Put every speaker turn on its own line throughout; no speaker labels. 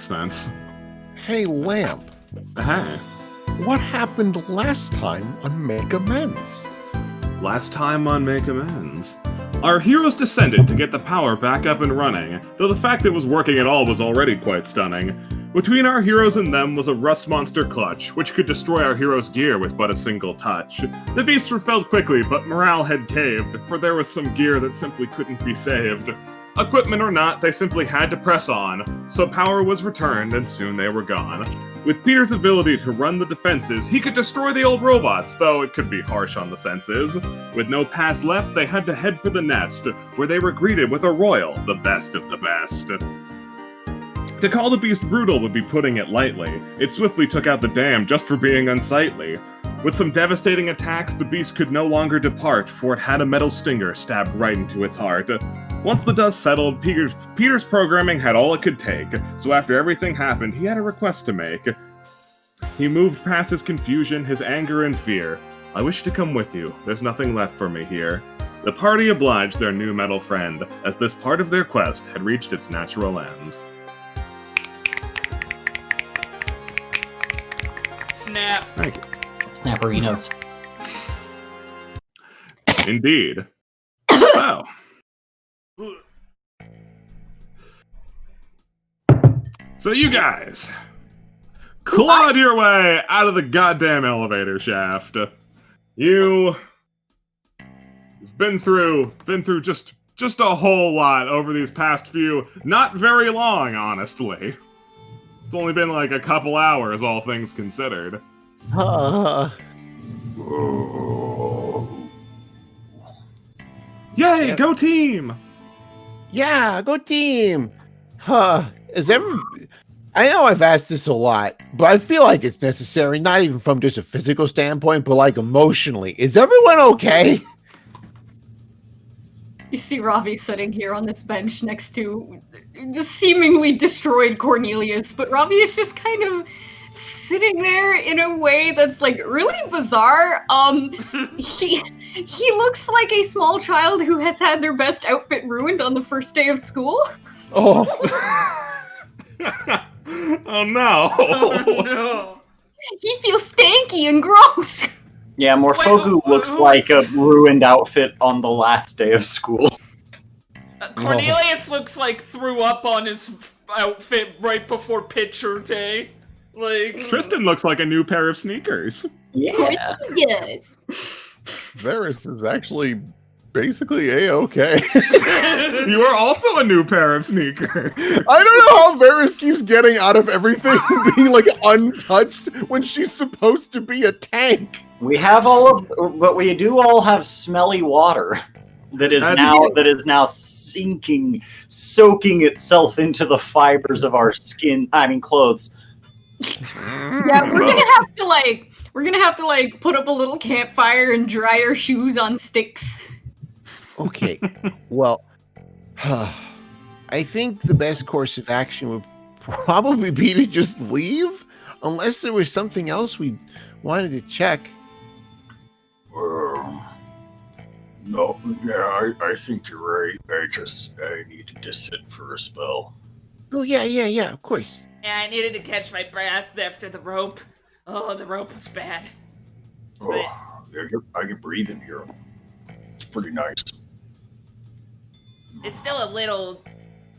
sense.
Hey, Lamp.
Hey.
What happened last time on Make Amends?
Last time on Make Amends, our heroes descended to get the power back up and running, though the fact it was working at all was already quite stunning. Between our heroes and them was a rust monster clutch, which could destroy our heroes' gear with but a single touch. The beasts were felled quickly, but morale had caved, for there was some gear that simply couldn't be saved. Equipment or not, they simply had to press on, so power was returned and soon they were gone. With Peter's ability to run the defenses, he could destroy the old robots, though it could be harsh on the senses. With no pass left, they had to head for the nest, where they were greeted with a royal, the best of the best. To call the beast brutal would be putting it lightly. It swiftly took out the dam just for being unsightly. With some devastating attacks, the beast could no longer depart, for it had a metal stinger stabbed right into its heart. Once the dust settled, Peter's programming had all it could take, so after everything happened, he had a request to make. He moved past his confusion, his anger and fear. I wish to come with you, there's nothing left for me here. The party obliged their new metal friend, as this part of their quest had reached its natural end.
Snap.
Thank you.
Snapperinos.
Indeed. So you guys, clawed your way out of the goddamn elevator shaft. You've been through just a whole lot over these past few, not very long, honestly. It's only been like a couple hours, all things considered. Yay,
Yeah.
go team!
Yeah, go team! I know I've asked this a lot, but I feel like it's necessary, not even from just a physical standpoint, but like emotionally. Is everyone okay?
You see Ravi sitting here on this bench next to the seemingly destroyed Cornelius, but Ravi is just kind of sitting there in a way that's like really bizarre. He looks like a small child who has had their best outfit ruined on the first day of school.
Oh,
Oh no!
Oh, no.
He feels stanky and gross.
Yeah, Morfogu looks like a ruined outfit on the last day of school.
Cornelius looks like threw up on his outfit right before picture day. Like
Tristan looks like a new pair of sneakers.
Yeah.
Yes.
Varys is actually basically A-okay.
You are also a new pair of sneakers.
I don't know how Varys keeps getting out of everything being like untouched when she's supposed to be a tank.
We have but we do all have smelly water that is now soaking itself into the fibers of our skin. I mean, clothes.
Yeah, we're gonna have to put up a little campfire and dry our shoes on sticks.
Okay, well, I think the best course of action would probably be to just leave, unless there was something else we wanted to check.
No, yeah, I think you're right. I needed to sit for a spell.
Oh, yeah, of course.
yeah, I needed to catch my breath after the rope. Oh, the rope was bad.
Oh, yeah, I can breathe in here. It's pretty nice.
It's still a little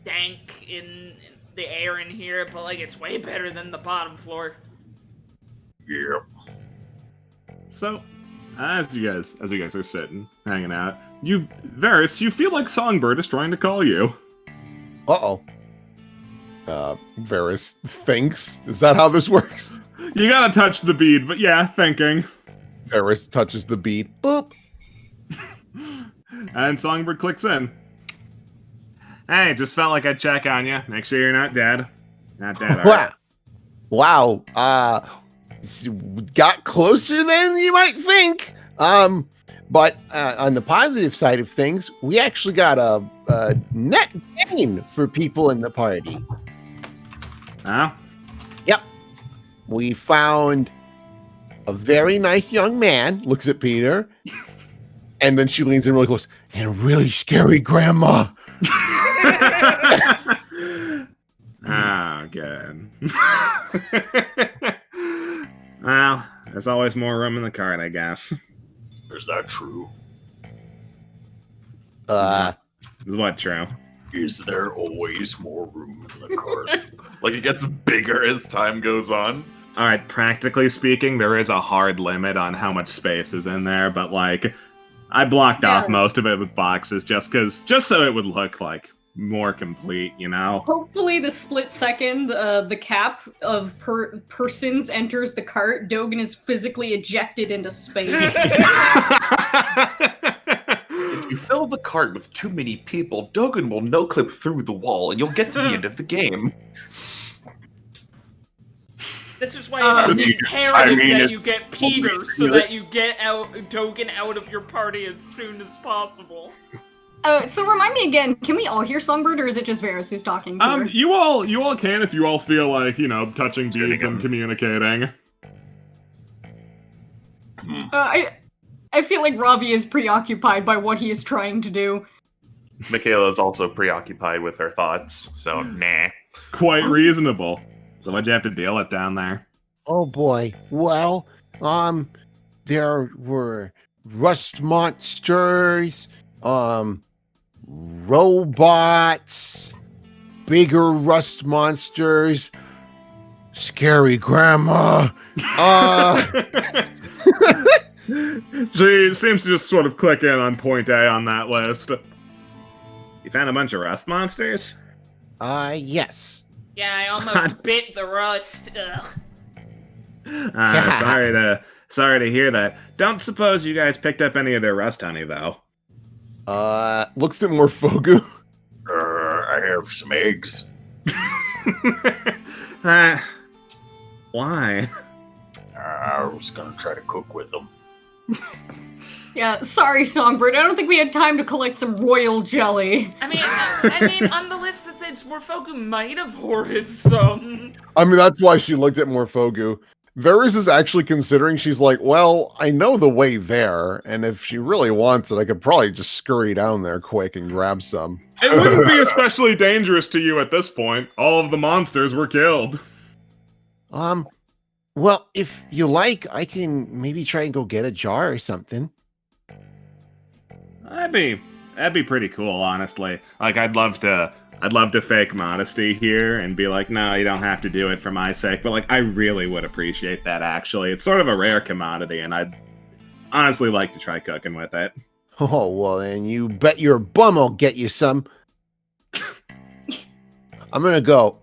dank in the air in here, but like it's way better than the bottom floor.
Yeah.
So, as you guys are sitting, hanging out, Varys, you feel like Songbird is trying to call you.
Uh-oh. Varys thinks? Is that how this works?
You gotta touch the bead, but yeah, thinking.
Varys touches the bead. Boop.
And Songbird clicks in. Hey, just felt like I'd check on you. Make sure you're not dead. Not dead, alright?
Wow. Got closer than you might think. But on the positive side of things, we actually got a net gain for people in the party.
Huh?
Yep. We found a very nice young man, looks at Peter, and then she leans in really close, and really scary grandma.
Oh, good. Well, there's always more room in the cart, I guess.
Is that true?
Is what true?
Is there always more room in the cart?
Like it gets bigger as time goes on.
Alright, practically speaking, there is a hard limit on how much space is in there, but like, I blocked off most of it with boxes just so it would look like more complete, you know?
Hopefully, the split second the cap of persons enters the cart, Dogen is physically ejected into space.
If you fill the cart with too many people, Dogen will no-clip through the wall, and you'll get to the end of the game.
This is why it is imperative that you get Peter so that you get Dogen out of your party as soon as possible.
So remind me again, can we all hear Songbird, or is it just Varys who's talking?
You all can if you all feel like, you know, touching beads and communicating.
I feel like Ravi is preoccupied by what he is trying to do.
Michaela is also preoccupied with her thoughts, so nah.
Quite reasonable. So what'd you have to deal with down there?
Oh boy. Well, there were rust monsters, robots, bigger rust monsters, scary grandma.
She seems to just sort of click in on point A on that list. You found a bunch of rust monsters?
Yes.
Yeah, I almost bit the rust. Ugh.
Sorry to hear that. Don't suppose you guys picked up any of their rust honey, though.
Looks at Morphogu.
I have some eggs.
Why?
I was gonna try to cook with them.
Yeah, sorry, Songbird. I don't think we had time to collect some royal jelly.
I mean, on the list it says Morphogu might have hoarded some.
I mean, that's why she looked at Morphogu. Varys is actually considering, she's like, well, I know the way there, and if she really wants it, I could probably just scurry down there quick and grab some.
It wouldn't be especially dangerous to you at this point. All of the monsters were killed.
Well, if you like, I can maybe try and go get a jar or something.
That'd be pretty cool, honestly. Like, I'd love to fake modesty here and be like, no, you don't have to do it for my sake. But like, I really would appreciate that. Actually, it's sort of a rare commodity, and I'd honestly like to try cooking with it.
Oh well, then you bet your bum I'll get you some. I'm gonna go.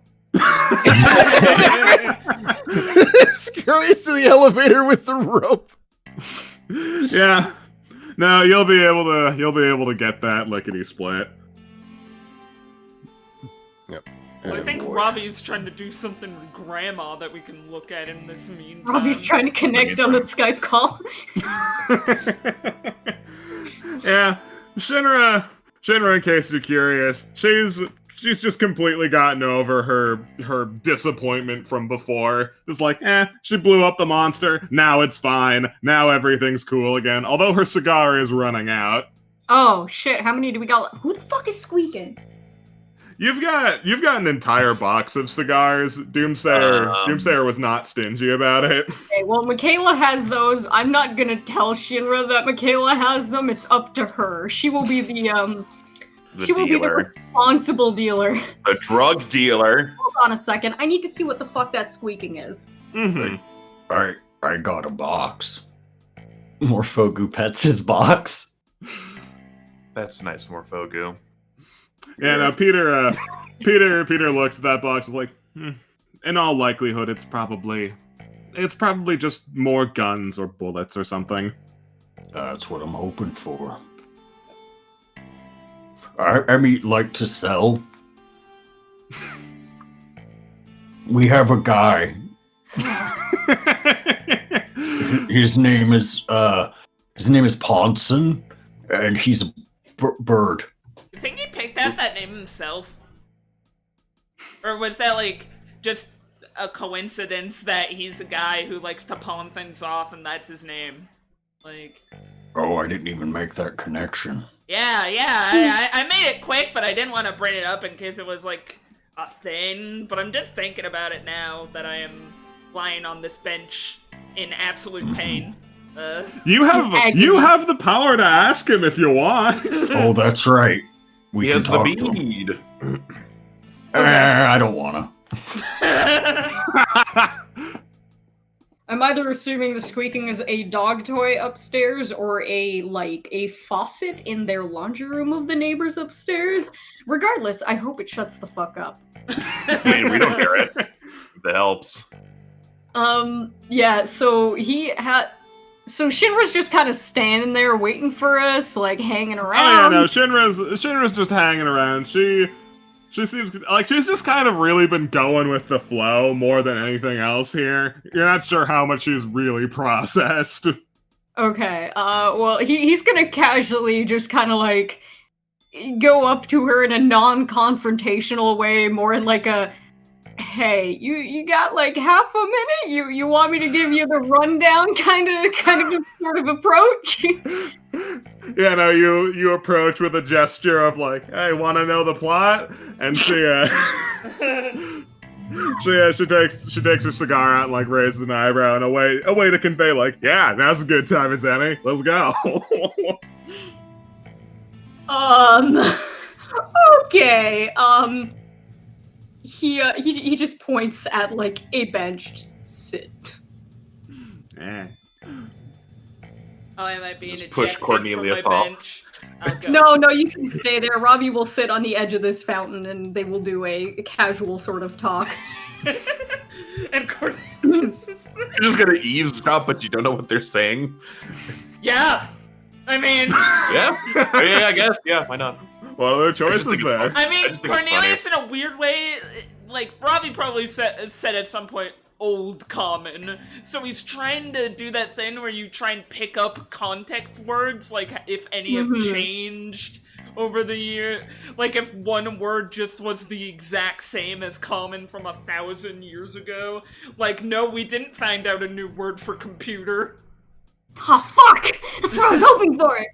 Scurries to the elevator with the rope.
Yeah. No, you'll be able to get that lickety split.
Yep.
Well, I think Ravi's trying to do something with Grandma that we can look at in this meantime.
Ravi's trying to connect on the Skype call.
Yeah, Shinra, in case you're curious, she's just completely gotten over her disappointment from before. Just like, she blew up the monster, now it's fine, now everything's cool again, although her cigar is running out.
Oh shit, how many do we got? Who the fuck is squeaking?
You've got an entire box of cigars. Doomsayer was not stingy about it.
Okay, well, Michaela has those. I'm not gonna tell Shinra that Michaela has them. It's up to her. She will be the responsible dealer.
The drug dealer.
Hold on a second. I need to see what the fuck that squeaking is.
Mm-hmm.
I got a box.
Morphogu pets his box.
That's nice, Morphogu.
Yeah, no, Peter looks at that box and is like, in all likelihood, it's probably just more guns or bullets or something.
That's what I'm hoping for. I mean, like to sell. We have a guy. His name is Ponson, and he's a bird.
You think he picked out that name himself? Or was that, like, just a coincidence that he's a guy who likes to pawn things off and that's his name? Like...
Oh, I didn't even make that connection.
Yeah, I made it quick, but I didn't want to bring it up in case it was, like, a thing, but I'm just thinking about it now that I am lying on this bench in absolute pain.
You have the power to ask him if you want.
Oh, that's right. We
He
can
has the
talk to him.
bead.
I don't wanna.
I'm either assuming the squeaking is a dog toy upstairs or a faucet in their laundry room of the neighbors upstairs. Regardless, I hope it shuts the fuck up.
I mean, we don't hear it. That helps.
Yeah, so Shinra's just kind of standing there waiting for us, like hanging
Oh
around.
yeah, no, Shinra's just hanging around. She seems like she's just kind of really been going with the flow more than anything else here. You're not sure how much she's really processed.
Okay, well, he's gonna casually just kind of like go up to her in a non-confrontational way, more in like a, hey, you got like half a minute? You want me to give you the rundown kind of sort of approach?
Yeah, no, you approach with a gesture of like, hey, want to know the plot? And she takes her cigar out and like raises an eyebrow in a way to convey like, yeah, now's a good time as any. Let's go.
Okay, he just points at like a bench. Just sit.
Eh.
Oh, I might be
Just
ejected
push Cornelius
from my
off.
bench. I'll go.
No, you can stay there. Robbie will sit on the edge of this fountain, and they will do a casual sort of talk.
And Cornelius is there.
You're just gonna eavesdrop, but you don't know what they're saying.
Yeah! I mean...
Yeah, I guess. Yeah, why not?
What other choices there?
I mean,
I just think it's
Cornelius, in a weird way, like, Robbie probably said at some point, old common. So he's trying to do that thing where you try and pick up context words, like, if any have changed over the year. Like, if one word just was the exact same as common from 1,000 years ago. Like, no, we didn't find out a new word for computer.
Oh, fuck! That's what I was hoping for!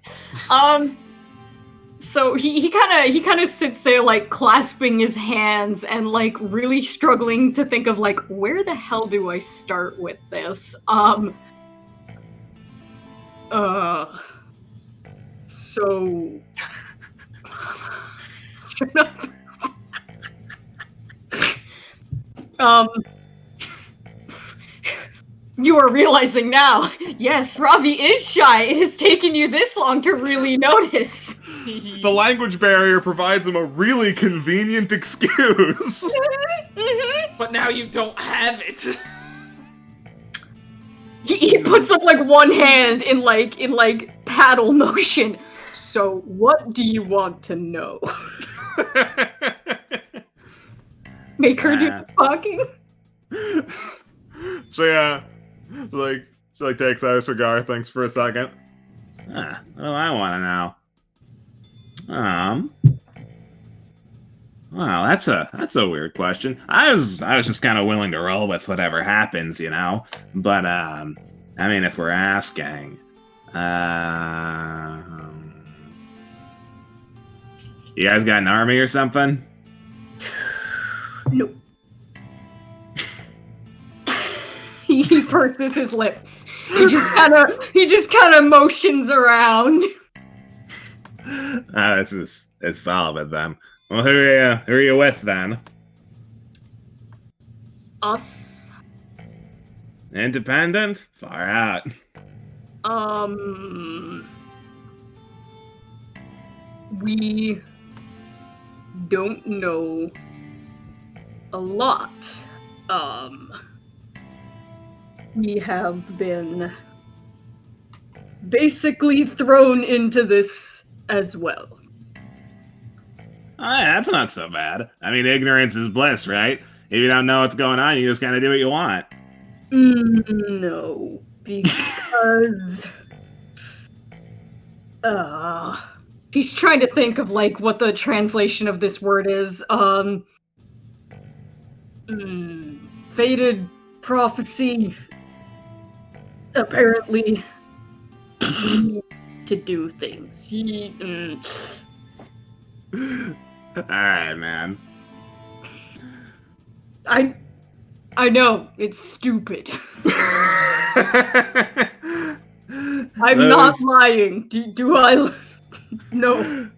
So he kind of sits there, like, clasping his hands and, like, really struggling to think of, like, where the hell do I start with this? So... Shut up. You are realizing now. Yes, Robbie is shy. It has taken you this long to really notice.
The language barrier provides him a really convenient excuse.
But now you don't have it.
He puts up like one hand in paddle motion. So, what do you want to know? Make her do the talking.
So yeah, she takes out a cigar, thinks for a second. What do I want to know? Well, that's a weird question. I was just kind of willing to roll with whatever happens, you know. But I mean, if we're asking, you guys got an army or something?
Nope. He purses his lips. He just kind of motions around.
It's solid then. Well, who are you with then?
Us.
Independent? Far out.
We don't know a lot. We have been basically thrown into this as well.
Oh, yeah, that's not so bad. I mean, ignorance is bliss, right? If you don't know what's going on, you just kind of do what you want.
No, because he's trying to think of like what the translation of this word is. Faded prophecy. Apparently, we need to do things.
Alright, man.
I know it's stupid. I'm not lying. Do I? No.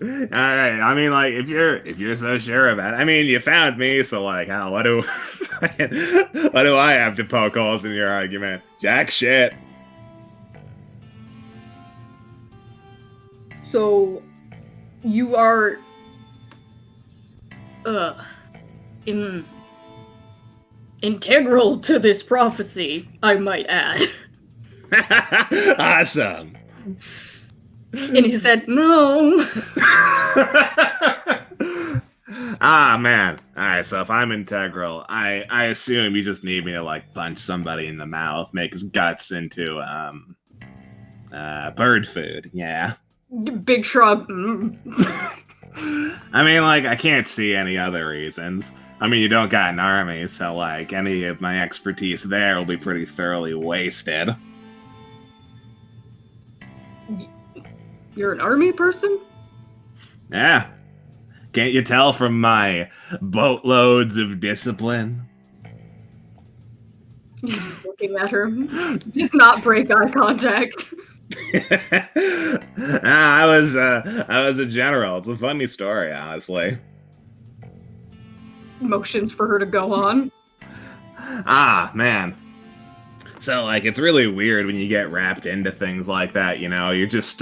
All right. I mean, like, if you're so sure about it, I mean, you found me, so like, hell, what do what do I have to poke holes in your argument? Jack shit.
So, you are, integral to this prophecy, I might add.
Awesome.
And he said, no.
Ah, man. Alright, so if I'm integral, I assume you just need me to, like, punch somebody in the mouth, make his guts into, bird food, yeah.
Big shrug.
I mean, like, I can't see any other reasons. I mean, you don't got an army, so, like, any of my expertise there will be pretty thoroughly wasted.
You're an army person?
Yeah. Can't you tell from my boatloads of discipline?
He's looking at her. Just not break eye contact.
I was a general. It's a funny story, honestly.
Motions for her to go on.
Ah, man. So, like, it's really weird when you get wrapped into things like that, you know? You're just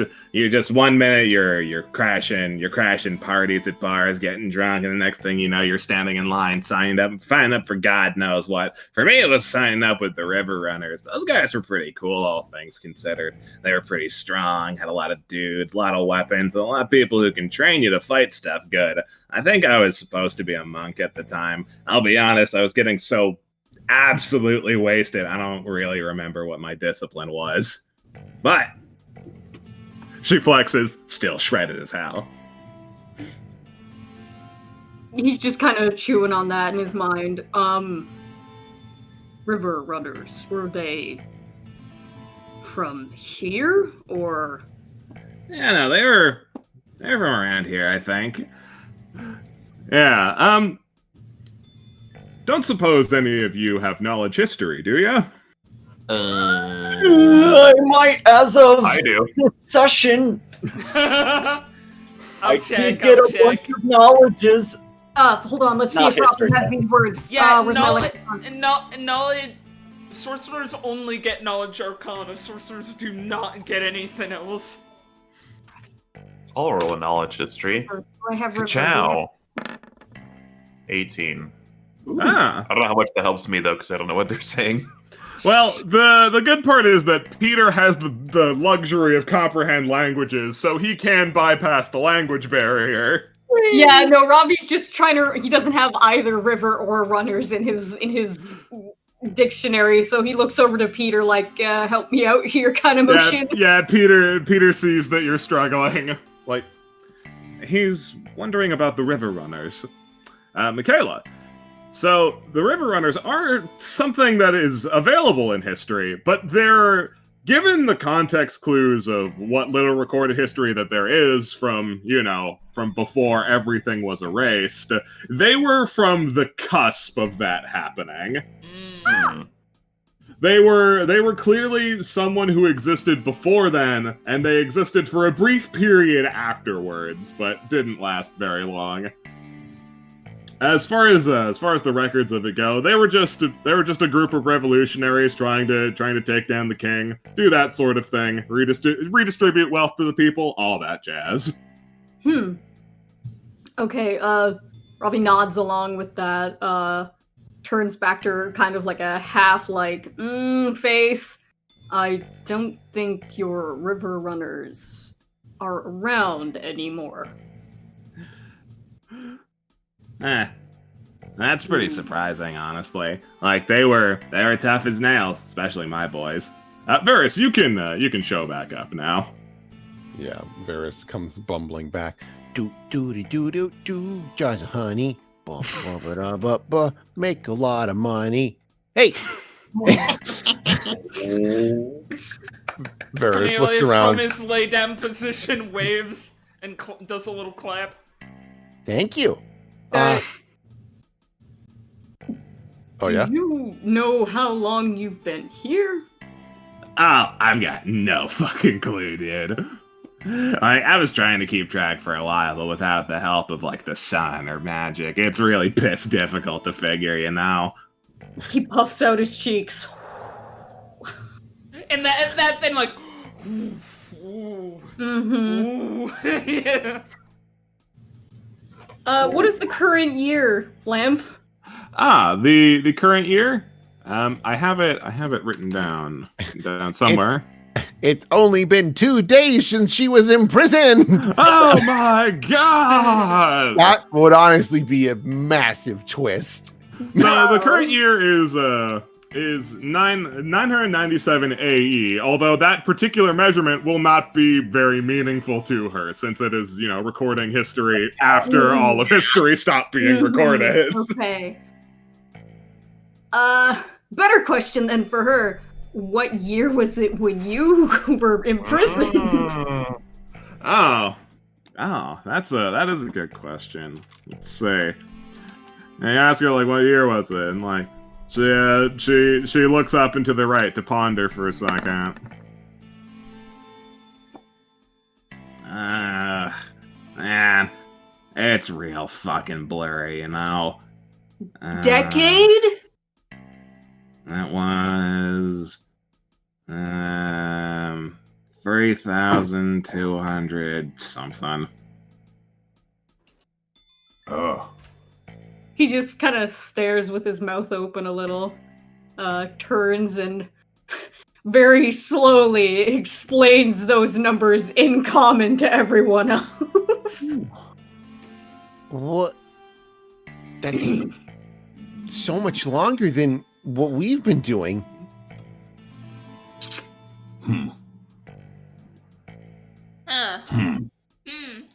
1 minute you're crashing parties at bars, getting drunk, and the next thing you know, you're standing in line, signing up for God knows what. For me, it was signing up with the River Runners. Those guys were pretty cool, all things considered. They were pretty strong, had a lot of dudes, a lot of weapons, and a lot of people who can train you to fight stuff good. I think I was supposed to be a monk at the time. I'll be honest, I was getting so absolutely wasted. I don't really remember what my discipline was. But she flexes, still shredded as hell.
He's just kind of chewing on that in his mind. River Runners, were they from here, or?
Yeah, no, they were from around here, I think. Yeah, don't suppose any of you have knowledge history, do ya?
I might, as of
I do.
this session.
I'll
did get a bunch of knowledges.
Hold on, let's see
Not
if Robin
history.
has these words.
Yeah,
where's my lexicon?
knowledge. Sorcerers only get knowledge arcana. Sorcerers do not get anything else.
I'll roll a knowledge history.
Do I have river?
Ciao. 18.
Ah.
I don't know how much that helps me though, because I don't know what they're saying.
Well, the good part is that Peter has the luxury of comprehend languages, so he can bypass the language barrier.
Yeah, no, Robbie's just trying to. He doesn't have either river or runners in his dictionary, so he looks over to Peter like, "Help me out here," kind of motion.
Yeah, Peter sees that you're struggling. Like, he's wondering about the river runners. Michaela. So, the River Runners are something that is available in history, but they're, given the context clues of what little recorded history that there is from, from before everything was erased, they were from the cusp of that happening. They were clearly someone who existed before then, and they existed for a brief period afterwards, but didn't last very long. As far as the records of it go, they were just a group of revolutionaries trying to take down the king, do that sort of thing, redistribute wealth to the people, all that jazz.
Okay, Robbie nods along with that, turns back to her kind of like a half face. I don't think your river runners are around anymore.
That's pretty surprising, honestly. Like, they were tough as nails, especially my boys. Varys, you can show back up now.
Yeah, Varys comes bumbling back.
Do, just honey. Make a lot of money. Hey!
Varys looks
Cornelius
around.
from his lay down position waves and does a little clap.
Thank you.
Oh, yeah?
Do you know how long you've been here?
Oh, I've got no fucking clue, dude. I was trying to keep track for a while, but without the help of, like, the sun or magic, it's really piss difficult to figure, you know?
He puffs out his cheeks.
And that thing, like,
Mm-hmm.
yeah.
What is the current year, Lamp?
The current year? I have it written down somewhere.
It's only been 2 days since she was imprisoned.
Oh my god!
That would honestly be a massive twist.
So the current year is 997 AE, although that particular measurement will not be very meaningful to her, since it is, recording history after all of history stopped being recorded.
Okay. Better question then for her. What year was it when you were imprisoned?
Oh, that is a good question. Let's see. And you ask her, like, what year was it? And, like, she looks up and to the right to ponder for a second. Man, it's real fucking blurry, you know?
Decade?
That was 3,200 something.
Oh.
He just kind of stares with his mouth open a little, turns and very slowly explains those numbers in common to everyone else.
What? That's so much longer than what we've been doing.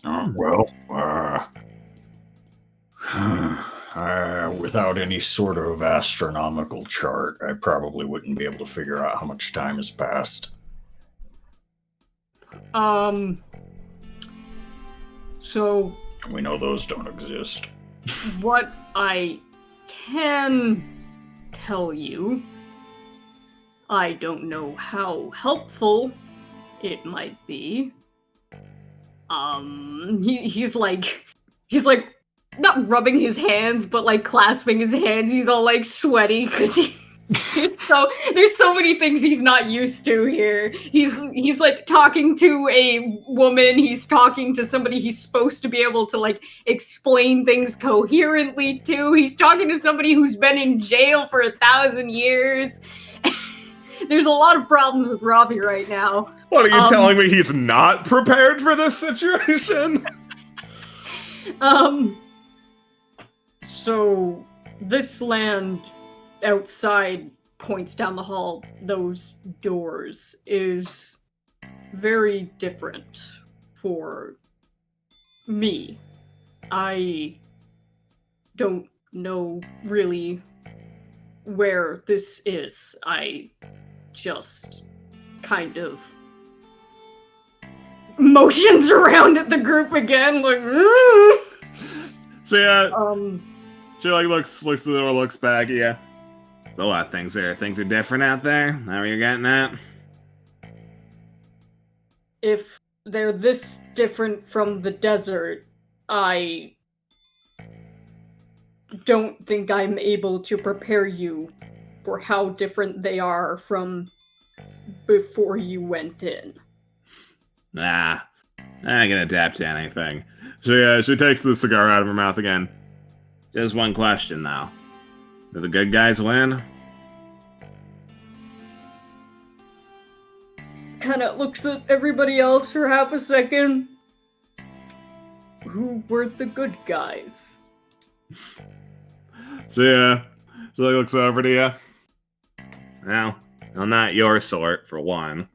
Well, without any sort of astronomical chart, I probably wouldn't be able to figure out how much time has passed.
So
We know those don't exist.
what I can tell you, I don't know how helpful it might be. He's like not rubbing his hands, but like clasping his hands. He's all like sweaty because there's so many things he's not used to here. He's like talking to a woman. He's talking to somebody he's supposed to be able to like explain things coherently to. He's talking to somebody who's been in jail for 1,000 years. There's a lot of problems with Ravi right now.
What are you telling me? He's not prepared for this situation?
So this land outside points down the hall, those doors, is very different for me. I don't know really where this is. I just kind of motions around at the group again, like
She like looks at the door, looks back. Yeah, there's a lot of things there. Things are different out there. How are you getting at?
if they're this different from the desert, I don't think I'm able to prepare you for how different they are from before you went in.
Nah, I can adapt to anything. She takes the cigar out of her mouth again. Just one question, though. Do the good guys win?
Kinda looks at everybody else for half a second. Who were the good guys?
She looks over to you. Well, I'm not your sort, for one.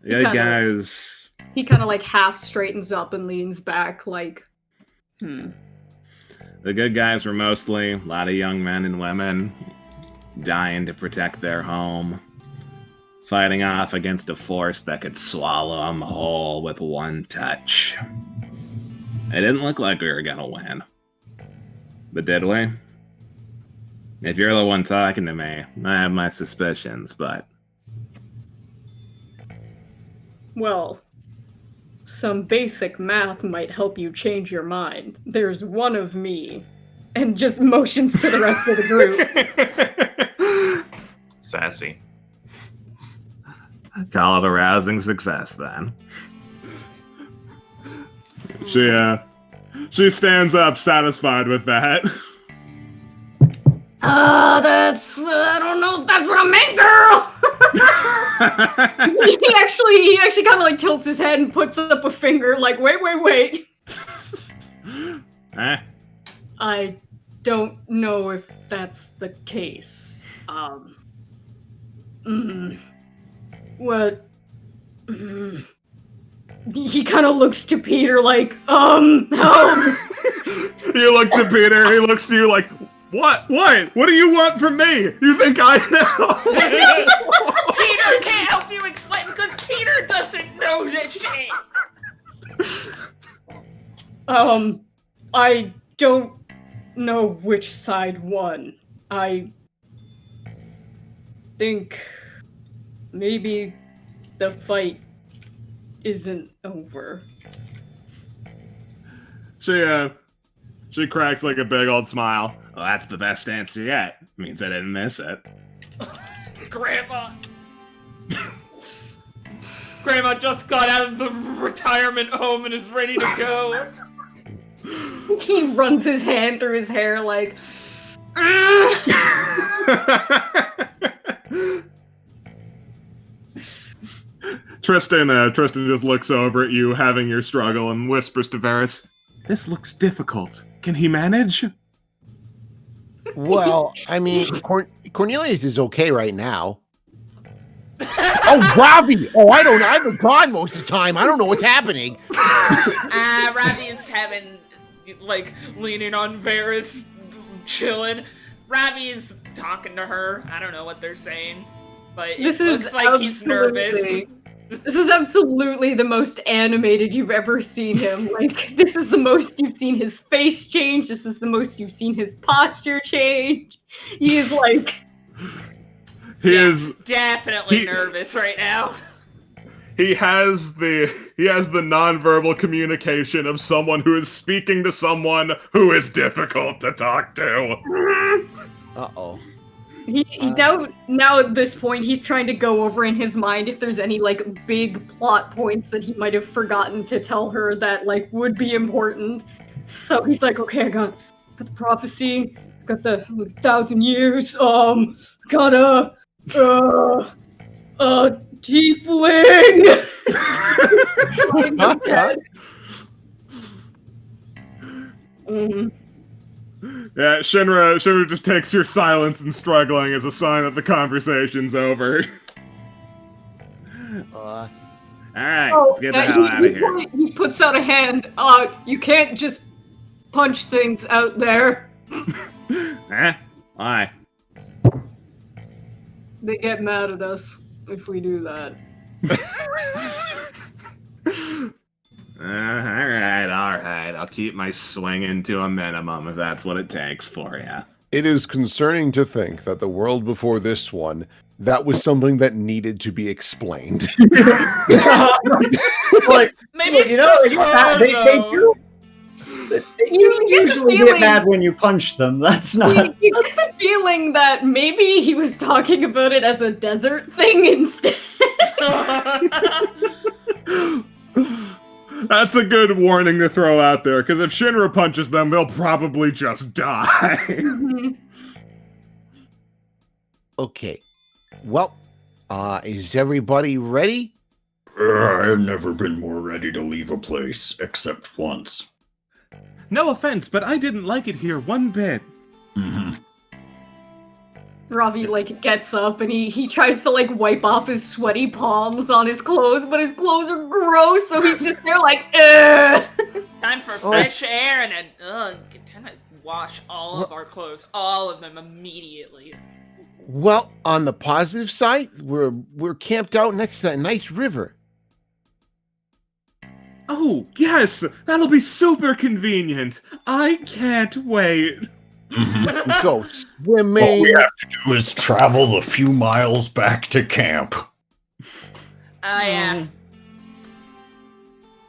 The good guys...
He kind of like half straightens up and leans back like,
The good guys were mostly a lot of young men and women dying to protect their home, fighting off against a force that could swallow them whole with one touch. It didn't look like we were gonna win. But did we? If you're the one talking to me, I have my suspicions, but...
Well, some basic math might help you change your mind. There's one of me. And just motions to the rest of the group.
Sassy.
Call it a rousing success, then. She stands up, satisfied with that.
I don't know if that's what I meant, girl! he actually kind of like tilts his head and puts up a finger, like, wait.
Eh?
I don't know if that's the case. What? He kind of looks to Peter like, help!
You look to Peter, he looks to you like, what? What do you want from me? You think I know?
Peter can't help you explain because Peter doesn't know this shit.
I don't know which side won. I think maybe the fight isn't over.
She cracks like a big old smile. Well, that's the best answer yet. Means I didn't miss it.
Grandma. Grandma just got out of the retirement home and is ready to go.
He runs his hand through his hair like...
Tristan just looks over at you, having your struggle, and whispers to Varys, "This looks difficult. Can he manage?"
Well, I mean, Cornelius is okay right now. Oh, Robbie! Oh, I don't know. I've been gone most of the time. I don't know what's happening.
Robbie is having, like, leaning on Varys, chilling. Robbie is talking to her. I don't know what they're saying, but it looks like he's nervous.
This is absolutely the most animated you've ever seen him. Like, this is the most you've seen his face change. This is the most you've seen his posture change. He is like...
He is
definitely nervous right now.
He has the nonverbal communication of someone who is speaking to someone who is difficult to talk to.
Uh-oh.
Now at this point, he's trying to go over in his mind if there's any, like, big plot points that he might have forgotten to tell her that, like, would be important. So he's like, okay, I got the prophecy, got the 1,000 years, got a tiefling!
Yeah, Shinra just takes your silence and struggling as a sign that the conversation's over. Alright, let's get the hell out of here.
He puts out a hand. You can't just punch things out there.
Why?
They get mad at us if we do that.
Alright. I'll keep my swinging to a minimum if that's what it takes for you.
It is concerning to think that the world before this one, that was something that needed to be explained.
Like,
Maybe it's
you know,
just her,
they
though.
do. You usually get mad when you punch them. That's not.
He gets a feeling that maybe he was talking about it as a desert thing instead.
That's a good warning to throw out there, because if Shinra punches them, they'll probably just die.
Okay. Well, is everybody ready?
I've never been more ready to leave a place, except once.
No offense, but I didn't like it here one bit.
Robbie, like, gets up and he tries to, like, wipe off his sweaty palms on his clothes, but his clothes are gross, so he's just there like, ugh.
Time for fresh air and time to wash all of our clothes, all of them immediately.
Well, on the positive side, we're camped out next to that nice river.
Oh, yes! That'll be super convenient! I can't wait!
Mhm.
Go
All
swimming.
we have to do is travel a few miles back to camp.
Yeah.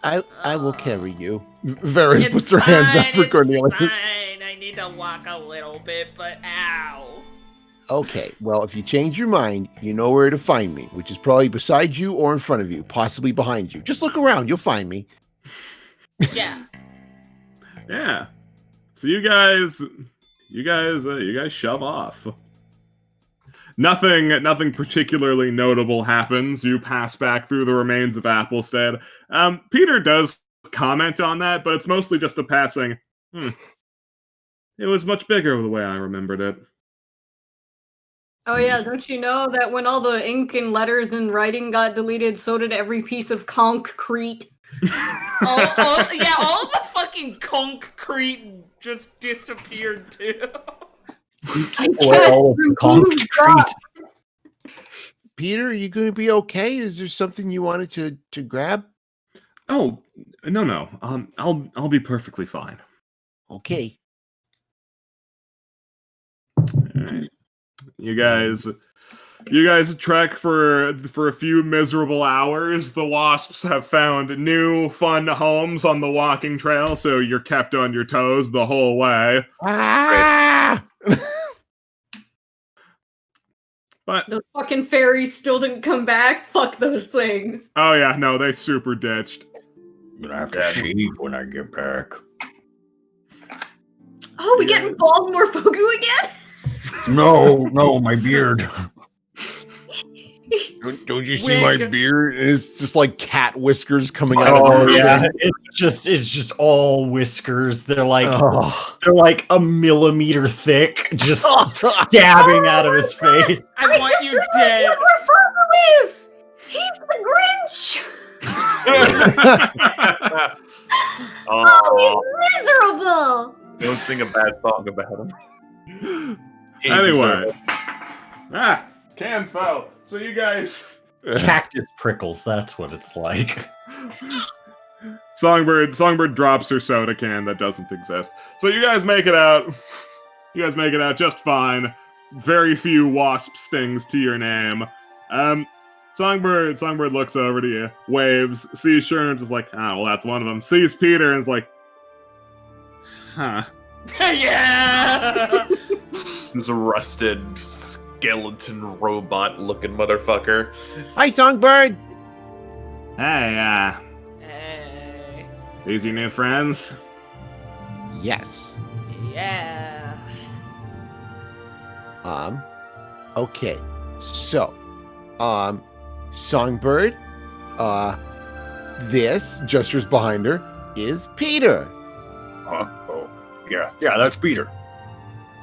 I will carry you.
Varys
It's
puts her hands up
fine,
for
it's
Cornelius.
fine. I need to walk a little bit, but ow.
Okay, well, if you change your mind, you know where to find me, which is probably beside you or in front of you, possibly behind you. Just look around, you'll find me.
Yeah.
Yeah. So you guys shove off. Nothing particularly notable happens. You pass back through the remains of Applestead. Peter does comment on that, but it's mostly just a passing. It was much bigger the way I remembered it.
Oh yeah, don't you know that when all the ink and letters and writing got deleted, so did every piece of concrete?
all the fucking concrete just disappeared too.
I
Well,
guess
all of the
removed
concrete.
that.
Peter, are you going to be okay? Is there something you wanted to grab?
Oh, no. I'll be perfectly fine.
Okay.
All right. You guys trek for a few miserable hours. The wasps have found new fun homes on the walking trail, so you're kept on your toes the whole way.
Ah!
But
Those fucking fairies still didn't come back. Fuck those things.
oh yeah, no, they super ditched.
I'm gonna have to shave when I get back.
Oh, we getting bald more Fogu again?
No, my beard.
Don't you see my
Wig.
beard? It's just like cat whiskers coming out
Oh
of your
yeah,
chin.
it's just all whiskers. They're like
Oh.
they're like a millimeter thick, just stabbing out of his face.
I want you dead.
What Fogu is! He's the Grinch!
Oh,
Miserable!
don't sing a bad song about him. He
Anyway.
deserved it.
Canfo. So you guys
Cactus prickles, that's what it's like.
Songbird drops her soda can that doesn't exist. So you guys make it out. You guys make it out just fine. Very few wasp stings to your name. Songbird looks over to you, waves, sees Sherman, just like, well, that's one of them. Sees Peter and is like, huh.
Yeah.
He's a rusted skeleton robot looking motherfucker.
Hi, Songbird.
Hey,
Hey.
these your new friends?
Yes.
Yeah.
Okay. So, Songbird, this, gestures behind her, is Peter.
Huh? Oh, yeah, that's Peter.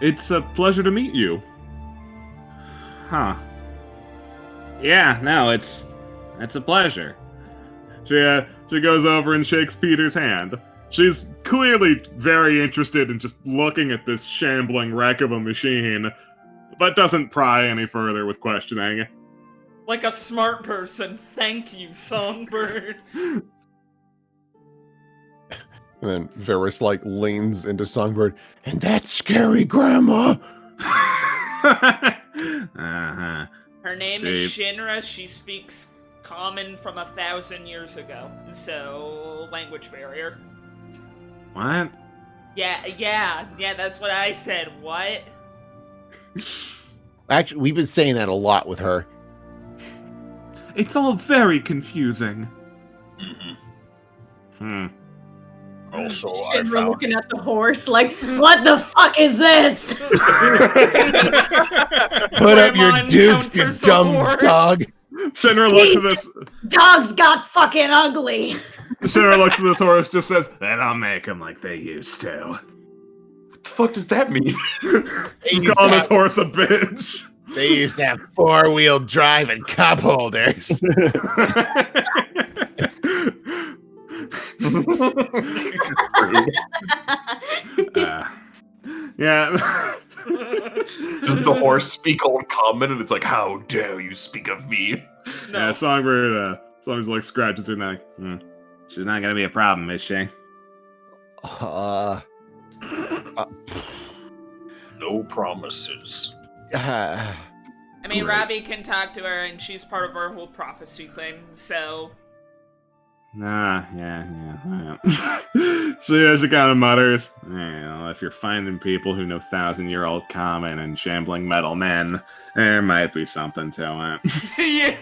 It's a pleasure to meet you. Huh. Yeah, no, it's a pleasure. She goes over and shakes Peter's hand. She's clearly very interested in just looking at this shambling wreck of a machine, but doesn't pry any further with questioning.
Like a smart person. Thank you, Songbird.
And then Varys like leans into Songbird. And that's scary, Grandma.
Uh-huh.
Her name is Shinra. She speaks Common from 1,000 years ago. So, language barrier.
What?
Yeah, that's what I said. What?
Actually, we've been saying that a lot with her.
It's all very confusing.
Mm-hmm. Also, I
Shit, we're
found
looking at the horse like, what the fuck is this?
Put up your
Paimon
dukes, you
counters a
dumb
horse.
dog.
Shinra looks at this.
Dogs got fucking ugly.
Shinra looks at this horse, just says, "Then I'll make them like they used to."
What the fuck does that mean?
She's calling this horse a bitch.
They used to have four-wheel drive and cup holders.
Yeah.
Does the horse speak Old Common? And it's like, how dare you speak of me?
No.
Yeah, Songbird like scratches her neck. She's not gonna be a problem, is she?
no promises.
Uh,
I mean,
Great.
Robbie can talk to her, and she's part of our whole prophecy thing, so...
Yeah. She kind of mutters, if you're finding people who know 1,000-year-old common and shambling metal men, there might be something to it.
Yeah.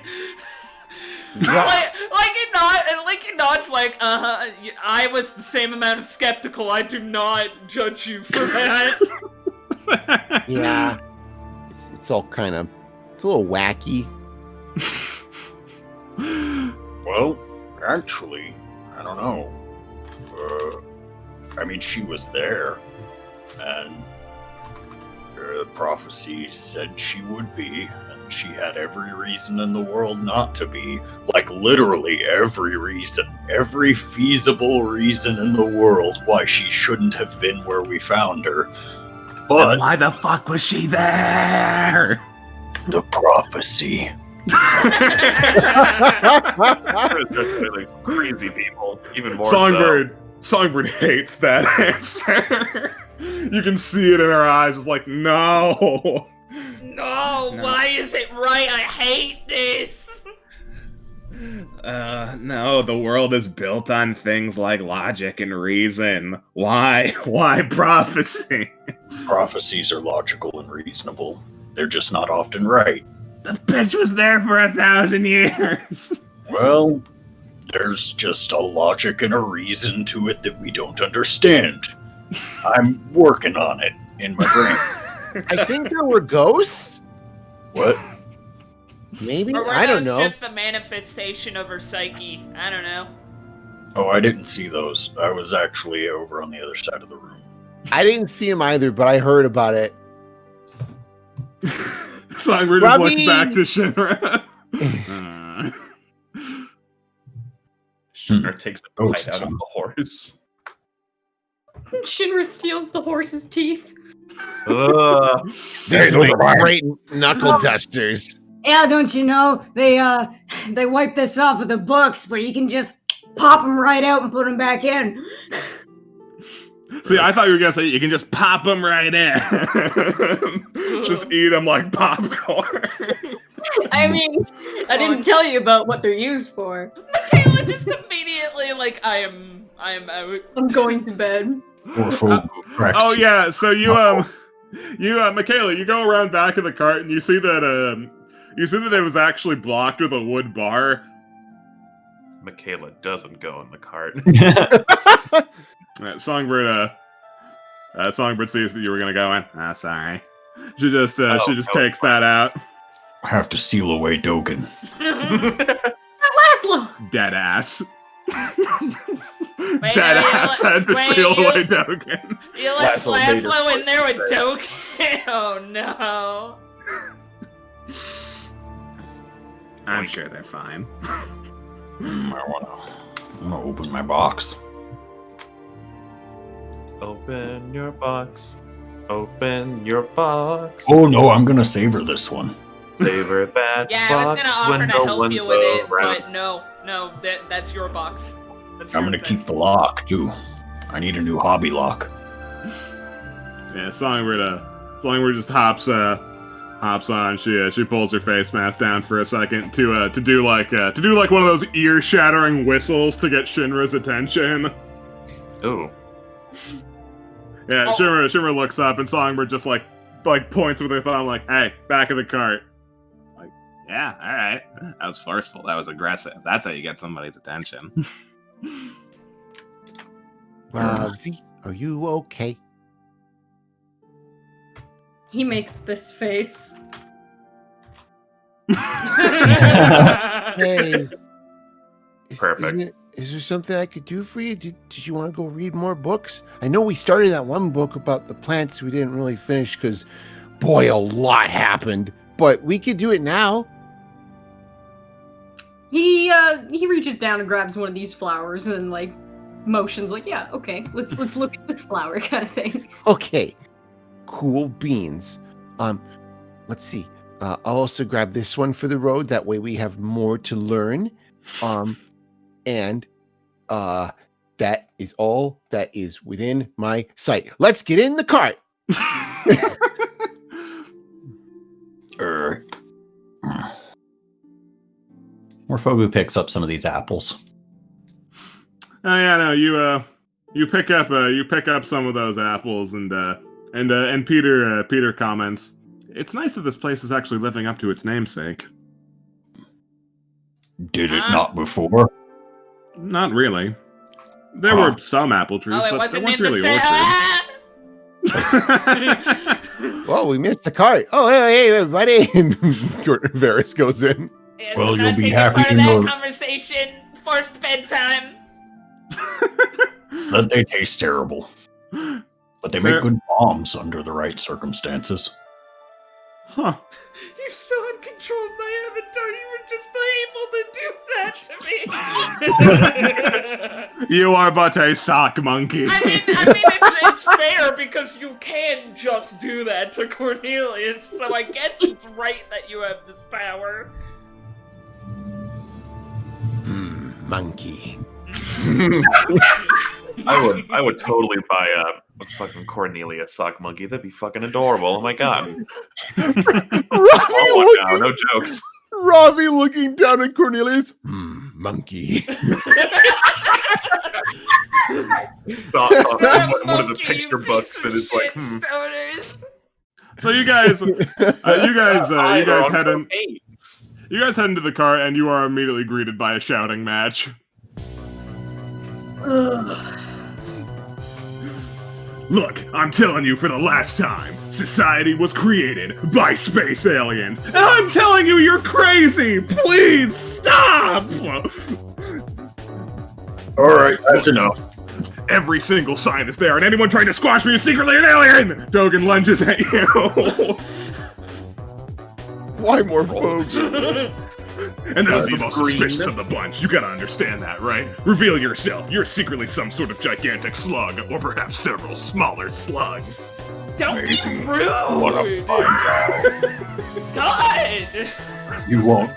Like it nods like, I was the same amount of skeptical. I do not judge you for that.
yeah. It's all kind of, it's a little wacky.
Well, actually, I don't know. I mean, she was there, and the prophecy said she would be, and she had every reason in the world not to be. Like, literally every reason. Every feasible reason in the world why she shouldn't have been where we found her. But
why the fuck was she there?
the prophecy.
Like crazy people, even more
Songbird hates that answer. You can see it in her eyes. It's like, no.
No, why is it right? I hate this.
No, the world is built on things like logic and reason. Why prophecy?
Prophecies are logical and reasonable. They're just not often right.
The bitch was there for 1,000 years.
Well, there's just a logic and a reason to it that we don't understand. I'm working on it in my brain.
I think there were ghosts.
What?
Maybe?
Or were
I don't
those
know.
just the manifestation of her psyche? I don't know.
Oh, I didn't see those. I was actually over on the other side of the room.
I didn't see him either, but I heard about it.
Songbird just looks
Robbie!
back to Shinra.
Shinra takes the
Oh,
bite out of
son.
the horse.
Shinra steals the horse's teeth.
These
those
are
are mine.
great knuckle dusters.
Yeah, don't you know? They wipe this off of the books, but you can just pop them right out and put them back in.
See, I thought you were gonna say you can just pop them right in. Just eat them like popcorn.
I mean, I didn't tell you about what they're used for.
Michaela just immediately like, I am out.
I'm going to bed.
Oh yeah, so you Michaela, you go around back of the cart and you see that it was actually blocked with a wood bar.
Michaela doesn't go in the cart.
Songbird sees that you were gonna go in. Sorry. She just takes that out.
I have to seal away Dogen.
Laszlo!
Dead ass.
Wait,
Dead
no,
ass had to seal
you-
away Dogen.
You let
Laszlo made her
Laszlo in there with
voice
Dogen? Oh no.
I'm sure they're fine.
I wanna open my box.
Open your box. Open your box.
Oh no, I'm gonna savor this one.
Savor that
Yeah, I was
box
gonna offer
when
to
no
help
one's
you with it,
around.
but no, that's your box. That's
I'm
your
gonna
thing.
keep the lock too. I need a new hobby lock.
Yeah, Songbird just hops on. She pulls her face mask down for a second to do like one of those ear-shattering whistles to get Shinra's attention.
Ooh.
Yeah,
Oh.
Shinra looks up and Songbird just like points with her thumb like, "Hey, back of the cart." Like, yeah, all right. That was forceful. That was aggressive. That's how you get somebody's attention.
Ravi, are you okay?
He makes this face.
Hey.
Perfect.
Is there something I could do for you? Did you want to go read more books? I know we started that one book about the plants we didn't really finish because, boy, a lot happened. But we could do it now.
He reaches down and grabs one of these flowers and like motions like, yeah, okay, let's look at this flower kind of thing.
Okay. Cool beans. Let's see. I'll also grab this one for the road. That way we have more to learn. And that is all that is within my sight. Let's get in the cart.
Morphogu picks up some of these apples.
Oh yeah, no, you pick up some of those apples, and Peter comments, "It's nice that this place is actually living up to its namesake."
Did it not before?
Not really. There were some apple trees,
Oh, it
but
wasn't
there
in
weren't
the
really
set.
Well, we missed the cart. Oh, hey, everybody! And Varys goes in.
Yes,
Well,
I'm
you'll
not
be
taking
happy
part
to
of that
know-
conversation. Forced bedtime.
But they taste terrible. But they make good bombs under the right circumstances.
Huh.
You still uncontrolled my avatar. You were just able to do that to me.
You are but a sock monkey.
I mean, it's fair because you can just do that to Cornelius, so I guess it's right that you have this power.
Monkey.
I would totally buy a fucking Cornelius sock monkey. That'd be fucking adorable. Oh my god. Oh no, no jokes.
Ravi looking down at Cornelius. Monkey.
Saw one of the picture books, and it's like,
Stoners.
So you guys head in.
Hey.
You guys head into the car, and you are immediately greeted by a shouting match. Look, I'm telling you for the last time, society was created by space aliens, and I'm telling you you're crazy! Please stop!
Alright, that's enough.
Every single sign is there, and anyone trying to squash me is secretly an alien! Dogan lunges at you.
Why more folks?
And this is the most suspicious of the bunch. You gotta understand that, right? Reveal yourself. You're secretly some sort of gigantic slug, or perhaps several smaller slugs.
Don't be
Maybe.
rude!
Wanna find out?
God!
You won't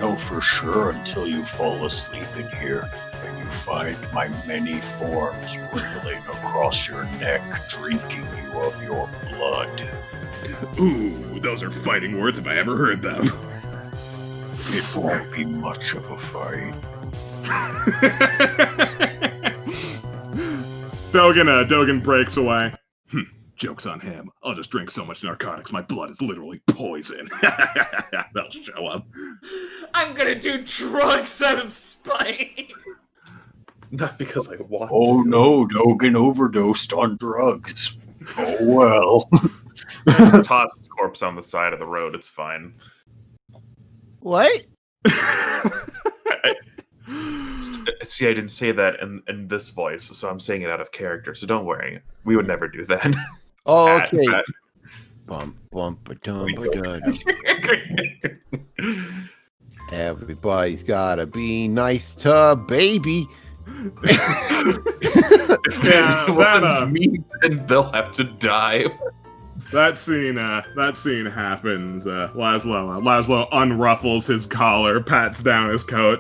know for sure until you fall asleep in here and you find my many forms wriggling across your neck, drinking you of your blood.
Ooh, those are fighting words if I ever heard them.
It won't be much of a fight.
Dogan breaks away. Joke's on him. I'll just drink so much narcotics, my blood is literally poison. They'll show up.
I'm gonna do drugs out of spite.
Not because I want
Oh
to.
no, Dogan overdosed on drugs. Oh well.
Just toss his corpse on the side of the road. It's fine.
What?
See, I didn't say that in this voice, so I'm saying it out of character. So don't worry. We would never do that.
Oh,
Pat,
okay.
Pat.
Bump, bump, ba-dum, ba-dum. Everybody's gotta be nice to baby.
If
Yeah,
anyone's mean, then they'll have to die.
That scene happens. Laszlo unruffles his collar, pats down his coat.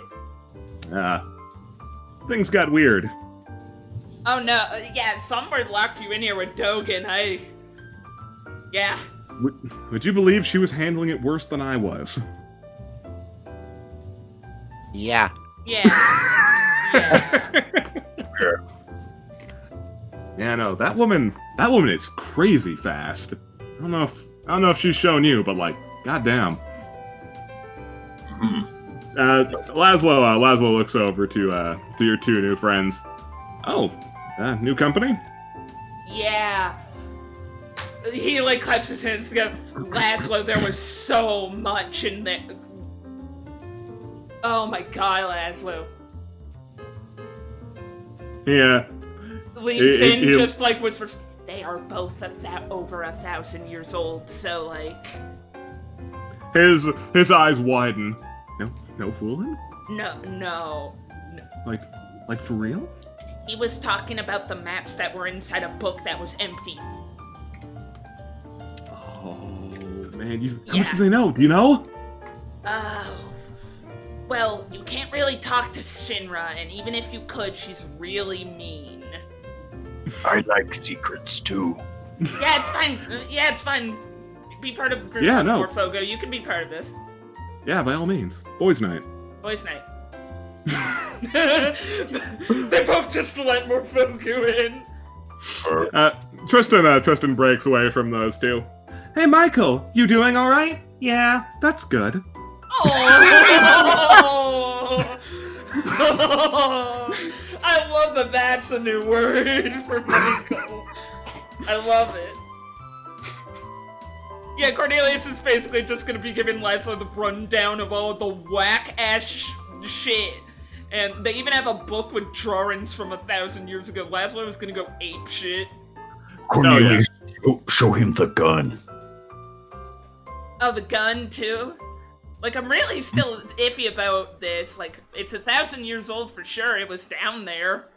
Things got weird.
Oh no, yeah, somewhere locked you in here with Dogan. Yeah.
Would you believe she was handling it worse than I was?
Yeah.
Yeah. Yeah.
Yeah, no, that woman is crazy fast. I don't know if she's shown you, but like, goddamn. Laszlo looks over to your two new friends. Oh, new company?
Yeah. He like claps his hands together. Laszlo, there was so much in there. Oh my god, Laszlo.
Yeah.
Leans in, just like whispers. They are both over 1,000 years old, so like.
His eyes widen. No fooling?
No.
Like for real?
He was talking about the maps that were inside a book that was empty.
Oh man, how much do they know? Do you know?
Well, you can't really talk to Shinra, and even if you could, she's really mean.
I like secrets too.
Yeah, it's fine. It's fine. Be part of the group.
Yeah, no.
Morphogo, you can be part of this.
Yeah, by all means. Boys' night.
Boys' night. They both just let more Fogu in.
Tristan breaks away from those two. Hey, Michael, you doing all right? Yeah, that's good.
Oh! I love that that's a new word for Michael. I love it. Yeah, Cornelius is basically just gonna be giving Laszlo the rundown of all of the whack-ass shit. And they even have a book with drawings from 1,000 years ago. Laszlo is gonna go ape shit.
Cornelius, show him the gun.
Oh, the gun, too? Like, I'm really still iffy about this. Like, it's 1,000 years old for sure. It was down there.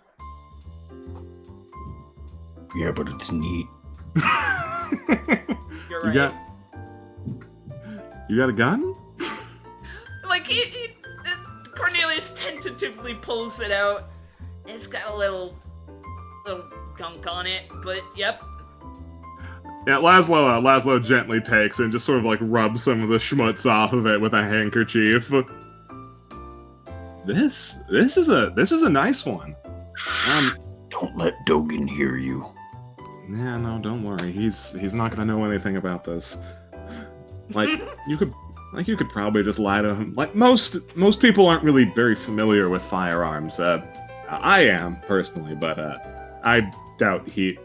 Yeah, but it's neat.
You're right.
You got a gun?
Like, Cornelius tentatively pulls it out. It's got a little gunk on it, but yep.
Yeah, Laszlo gently takes it and just sort of like rubs some of the schmutz off of it with a handkerchief. This is a nice one.
Don't let Dogen hear you.
Yeah, no, don't worry. He's not gonna know anything about this. Like you could probably just lie to him. Like most people aren't really very familiar with firearms. I am personally, but I doubt he.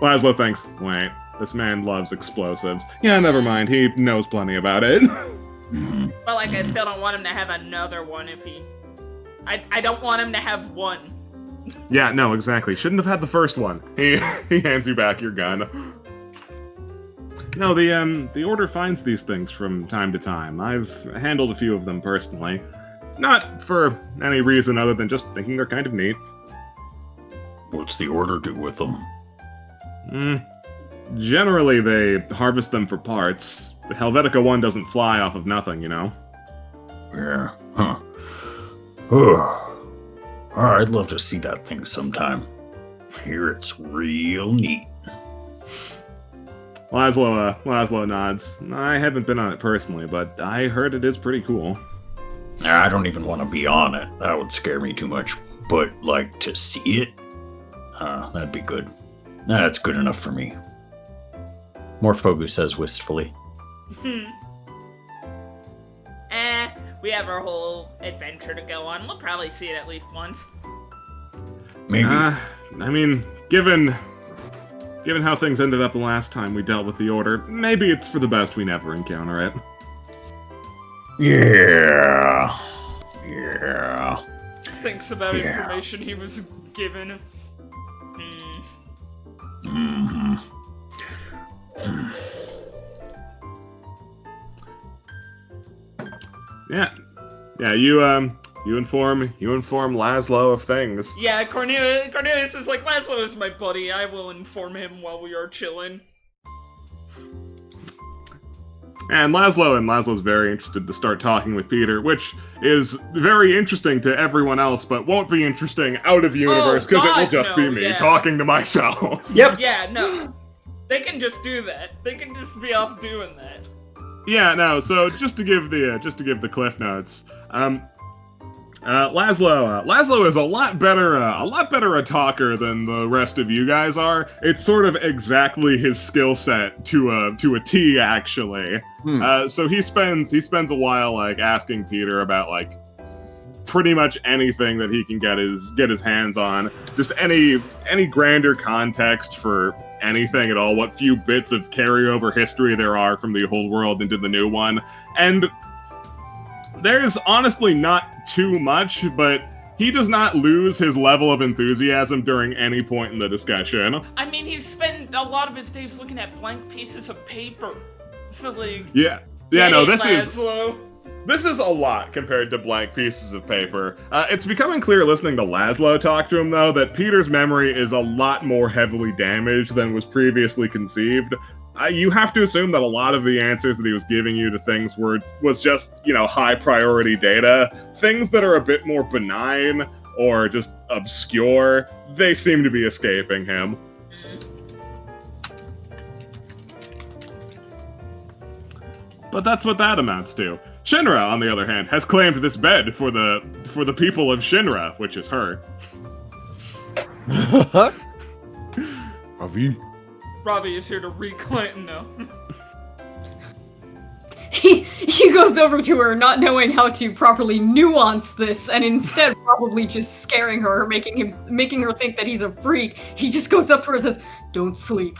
Laszlo thinks, wait, this man loves explosives. Yeah, never mind. He knows plenty about it.
But like, I still don't want him to have another one if he. I don't want him to have one.
Yeah, no, exactly. Shouldn't have had the first one. He hands you back your gun. No, the Order finds these things from time to time. I've handled a few of them personally. Not for any reason other than just thinking they're kind of neat.
What's the Order do with them?
Generally, they harvest them for parts. The Helvetica one doesn't fly off of nothing, you know?
Yeah, huh. I'd love to see that thing sometime. I hear it's real neat.
Laszlo nods. I haven't been on it personally, but I heard it is pretty cool.
I don't even want to be on it. That would scare me too much. But, like, to see it? That'd be good. That's good enough for me.
Morphogu says wistfully.
We have our whole adventure to go on. We'll probably see it at least once.
Maybe.
I mean, given how things ended up the last time we dealt with the Order, maybe it's for the best we never encounter it.
Yeah.
Thinks about information he was given. Yeah. You inform Laszlo of things. Yeah, Cornelius is like, Laszlo is my buddy. I will inform him while we are chilling.
And Laszlo's very interested to start talking with Peter, which is very interesting to everyone else, but won't be interesting out of universe because it will just be me talking to myself.
Yep.
Yeah, no. They can just do that. They can just be off doing that.
Yeah, no. So just to give the cliff notes, Laszlo is a lot better a talker than the rest of you guys are. It's sort of exactly his skill set to a T, actually. So he spends a while like asking Peter about like pretty much anything that he can get his hands on, just any grander context for anything at all, what few bits of carryover history there are from the old world into the new one, and there's honestly not too much, but he does not lose his level of enthusiasm during any point in the discussion.
I mean, he spent a lot of his days looking at blank pieces of paper. So, like...
Yeah, no, this is a lot compared to blank pieces of paper. It's becoming clear listening to Laszlo talk to him, though, that Peter's memory is a lot more heavily damaged than was previously conceived. You have to assume that a lot of the answers that he was giving you to things was just, high priority data. Things that are a bit more benign or just obscure, they seem to be escaping him. But that's what that amounts to. Shinra, on the other hand, has claimed this bed for the people of Shinra, which is her.
Ravi.
Ravi is here to reclaim. No.
He goes over to her, not knowing how to properly nuance this, and instead probably just scaring her, making her think that he's a freak. He just goes up to her and says, "Don't sleep."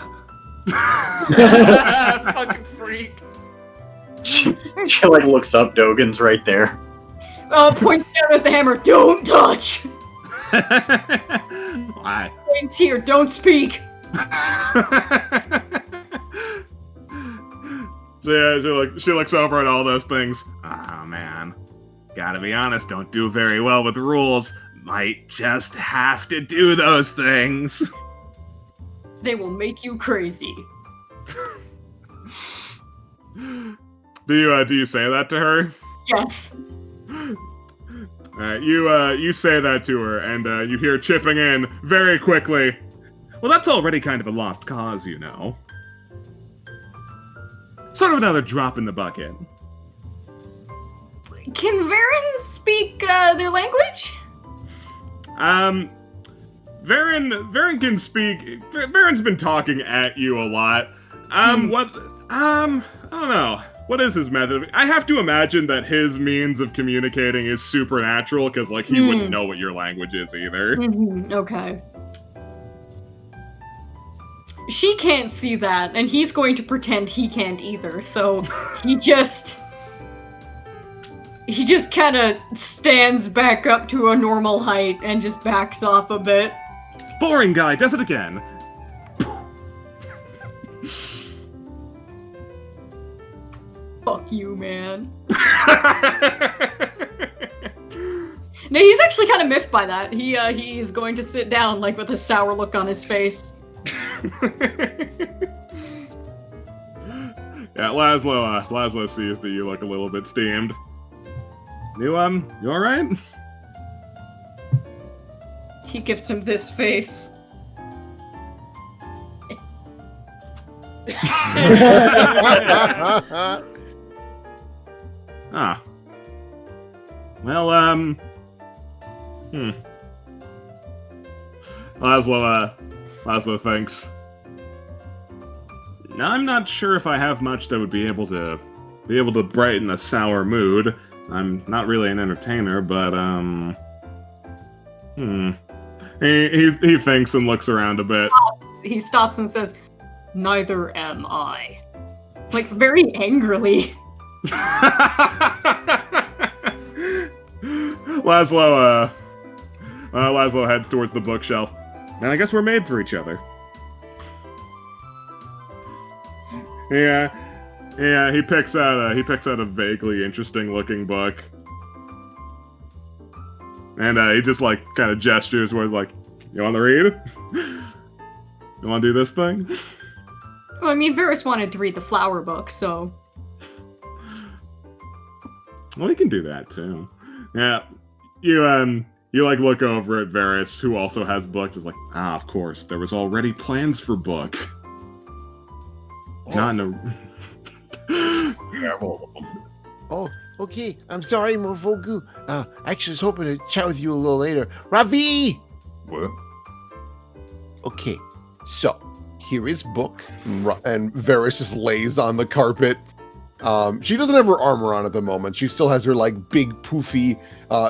Fucking freak.
She like looks up. Dogen's right there.
Points down at the hammer. Don't touch.
Why?
Points here. Don't speak.
So yeah, she looks over at all those things. Oh man, gotta be honest, don't do very well with rules. Might just have to do those things.
They will make you crazy.
Do you say that to her?
Yes.
You say that to her, and you hear chipping in very quickly. Well, that's already kind of a lost cause, you know. Sort of another drop in the bucket.
Can Varen speak their language?
Varen can speak. Varen's been talking at you a lot. I don't know. What is his method? I have to imagine that his means of communicating is supernatural, because, like, he wouldn't know what your language is either.
Mm-hmm. Okay. She can't see that, and he's going to pretend he can't either, so he just kind of stands back up to a normal height and just backs off a bit.
Boring guy does it again.
Fuck you, man. No, he's actually kind of miffed by that. He's going to sit down, like, with a sour look on his face.
Yeah, Laszlo sees that you look a little bit steamed. You alright?
He gives him this face.
Ah. Well, Laszlo thinks. Now, I'm not sure if I have much that would be able to brighten a sour mood. I'm not really an entertainer, but He thinks and looks around a bit.
He stops and says, "Neither am I." Like, very angrily.
Laszlo heads towards the bookshelf. And I guess we're made for each other. Yeah, he picks out a vaguely interesting looking book. And he just like kind of gestures where he's like, "You want to read? You want to do this thing?"
Well, I mean, Varys wanted to read the flower book, so...
Well, we can do that too. Yeah, you like look over at Varys, who also has book. Just like, of course, there was already plans for book. Not in a.
Oh, okay. I'm sorry, Mofogu. Actually, I was hoping to chat with you a little later. Ravi!
What?
Okay, so here is book.
And Varys just lays on the carpet. She doesn't have her armor on at the moment. She still has her like big poofy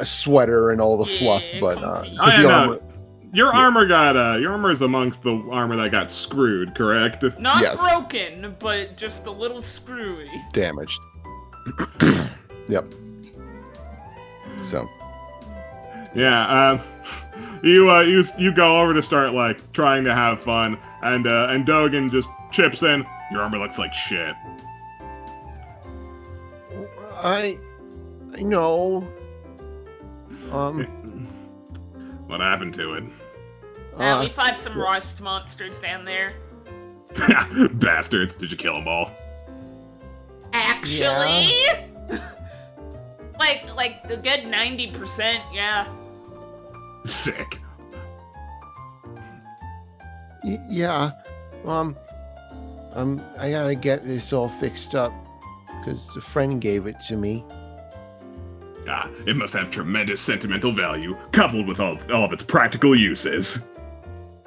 sweater and all the fluff, but
no. Your armor is amongst the armor that got screwed, correct?
Not
Yes.
broken, but just a little screwy.
damaged. Yep. So
Yeah, you go over to start like trying to have fun, and Dogen just chips in. Your armor looks like shit.
I know.
What happened to it?
We fought some rust monsters down there.
Bastards! Did you kill them all?
Actually, like a good 90%, yeah.
Sick.
Yeah. I gotta get this all fixed up because a friend gave it to me.
It must have tremendous sentimental value, coupled with all of its practical uses.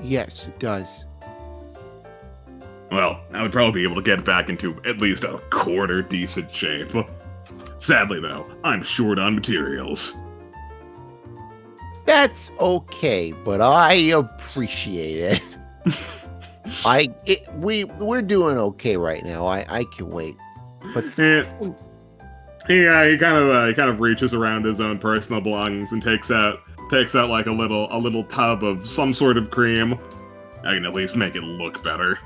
Yes, it does.
Well, I would probably be able to get it back into at least a quarter decent shape. Sadly, though, I'm short on materials.
That's okay, but I appreciate it. We're doing okay right now. I can wait. But
He kind of reaches around his own personal belongings and takes out like a little tub of some sort of cream. I can at least make it look better.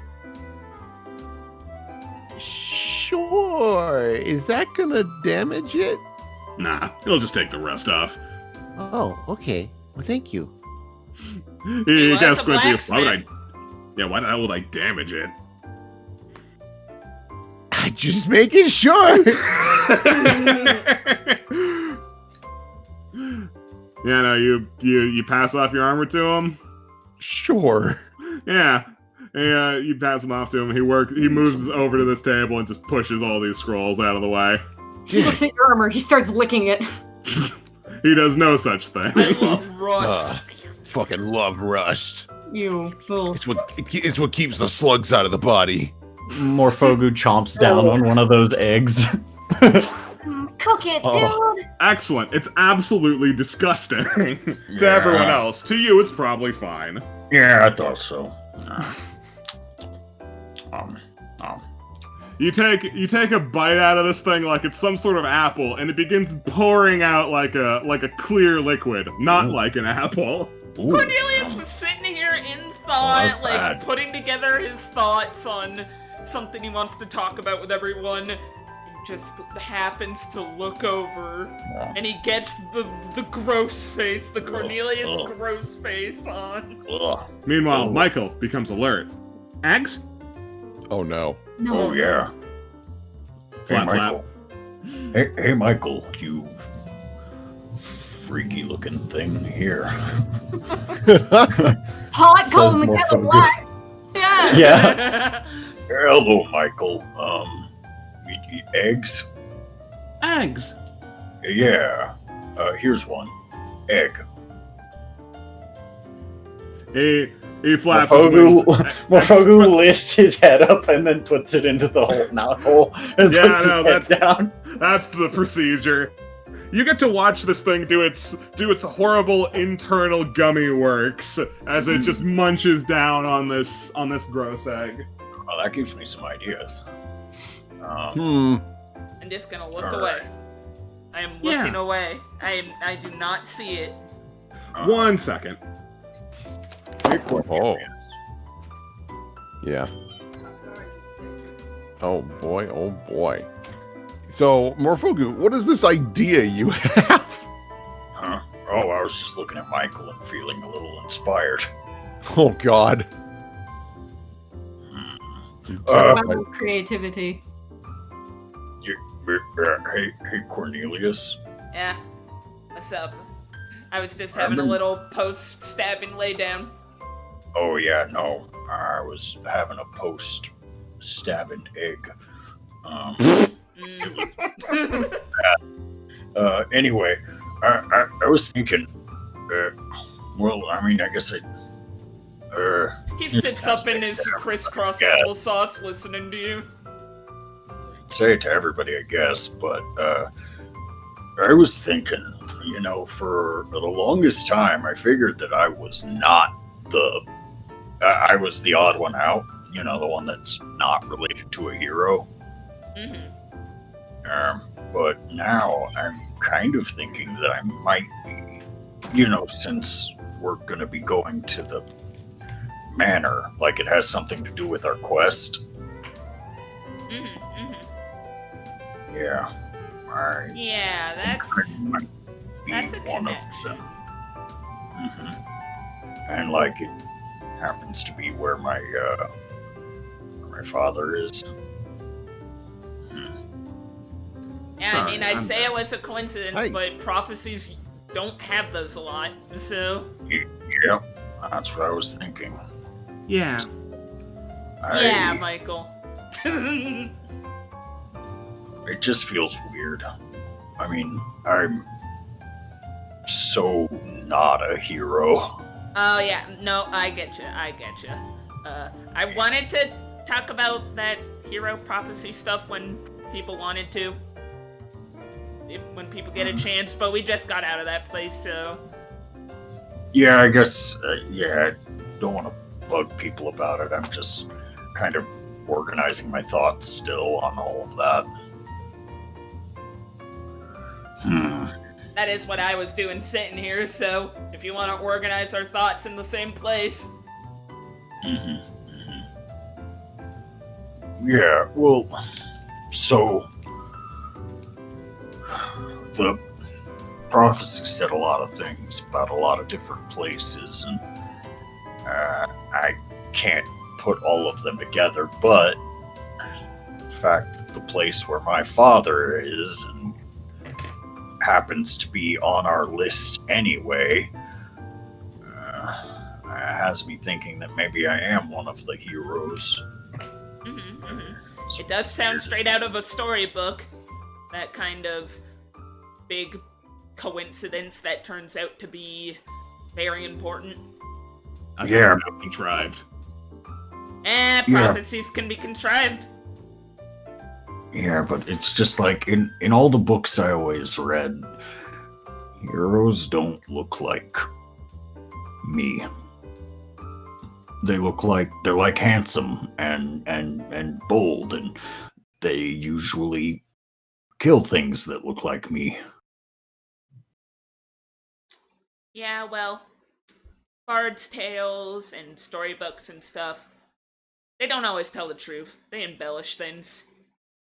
sure. Is that gonna damage it?
Nah, it'll just take the rust off.
Oh, okay. Well, thank you.
He
was
kind of
a
squints at you.
blacksmith.
Why the hell would I damage it?
I'm just making sure.
Yeah, no, you pass off your armor to him.
Sure.
Yeah, you pass him off to him. He moves over to this table and just pushes all these scrolls out of the way.
He looks at your armor. He starts licking it.
He does no such thing.
I love rust.
Fucking love rust.
You fool.
It's what keeps the slugs out of the body.
Morphogu chomps down on one of those eggs.
Cook it,
Oh.
dude.
Excellent. It's absolutely disgusting to everyone else. To you, it's probably fine.
Yeah, I thought so.
You take a bite out of this thing like it's some sort of apple, and it begins pouring out like a clear liquid, not like an apple.
Ooh.
Cornelius was sitting here in thought,
that's
like
bad.
putting together his thoughts on something he wants to talk about with everyone. And just happens to look over, and he gets the gross face, the Cornelius
Ugh.
gross face on.
Ugh.
Meanwhile,
Oh.
Michael becomes alert. Eggs?
Oh no.
No.
Oh yeah. Hey
Flap, flap.
Michael. Hey Michael, you freaky looking thing here.
Hot
Says
calling the kettle
Morphogu.
black. Yeah.
Yeah.
Hello, Michael. You eat eggs?
Eggs.
Yeah. Here's one. Egg.
He flaps his
Morphogu,
wings.
Morphogu lifts his head up and then puts it into the whole mouth hole and
Yeah,
puts
no,
his head down.
That's the procedure. You get to watch this thing do its horrible internal gummy works as it just munches down on this gross egg.
Well, that gives me some ideas.
Hmm.
I'm just gonna look
All
away.
right.
I am looking away. I do not see it.
1 second.
Oh. Yeah. Oh boy. Oh boy. So, Morphogu, what is this idea you have?
Huh? Oh, I was just looking at Michael and feeling a little inspired.
Oh God.
Wow, creativity.
Hey, Cornelius.
Yeah. What's up? I was just having a little post-stabbing laydown.
Oh yeah, no, I was having a post-stabbing egg. Anyway, I was thinking. Well, I mean, I guess
He sits up in his crisscross
Yeah.
applesauce listening to you.
say it to everybody, I guess, but I was thinking, for the longest time, I figured that I was not I was the odd one out, the one that's not related to a hero.
Mm-hmm.
But now I'm kind of thinking that I might be, since we're going to be going to the manor, like it has something to do with our quest.
Mm-hmm. Mm-hmm.
Yeah.
Yeah, that's
Might be
that's a
one of
connection.
them. And like it happens to be where my father is.
Yeah, I mean,
Sorry,
I'd say it was a coincidence,
Hey.
but prophecies don't have those a lot, so...
Yep, that's what I was thinking.
Yeah.
Yeah, Michael.
It just feels weird. I mean, I'm so not a hero.
Oh yeah, no, I get you. I wanted to talk about that hero prophecy stuff when people wanted to, when people get a chance, but we just got out of that place, so.
Yeah, I guess. Yeah, I don't want to bug people about it. I'm just kind of organizing my thoughts still on all of that.
That is what I was doing sitting here, so if you want to organize our thoughts in the same place.
Yeah, well, so the prophecy said a lot of things about a lot of different places, and I can't put all of them together, but in fact, the place where my father is and happens to be on our list anyway, has me thinking that maybe I am one of the heroes.
It does sound straight out of a storybook. That kind of big coincidence that turns out to be very important.
I think it's not contrived.
Prophecies can be contrived.
Yeah, but it's just like in all the books I always read, heroes don't look like me. They look like they're like handsome and bold, and they usually kill things that look like me.
Yeah, well, bards' tales and storybooks and stuff, they don't always tell the truth. They embellish things.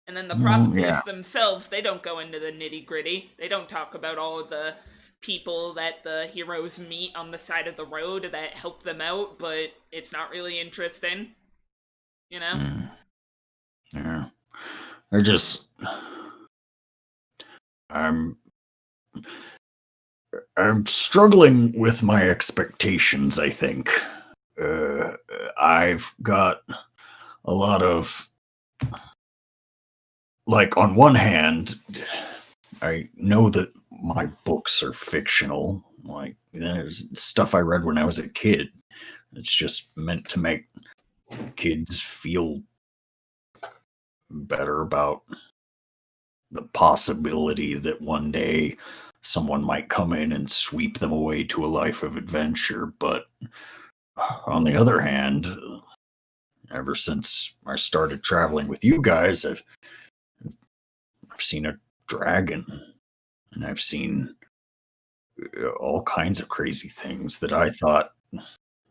And then the prophecies themselves, they don't go into the nitty-gritty. They don't talk about all of the people that the heroes meet on the side of the road that help them out, but it's not really interesting. You know?
Yeah. I'm struggling with my expectations, I think. I've got a lot of, like, on one hand, I know that my books are fictional. Like, there's stuff I read when I was a kid. It's just meant to make kids feel better about the possibility that one day someone might come in and sweep them away to a life of adventure. But on the other hand, ever since I started traveling with you guys, I've seen a dragon, and I've seen all kinds of crazy things that I thought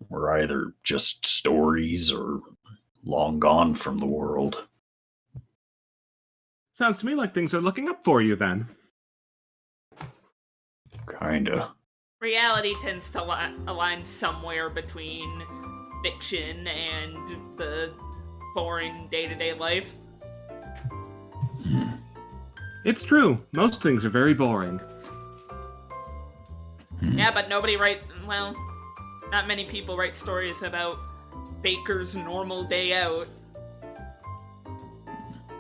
were either just stories or long gone from the world.
Sounds to me like things are looking up for you then.
Kinda.
Reality tends to align somewhere between fiction and the boring day-to-day life.
It's true. Most things are very boring.
Yeah, but not many people write stories about Baker's normal day out.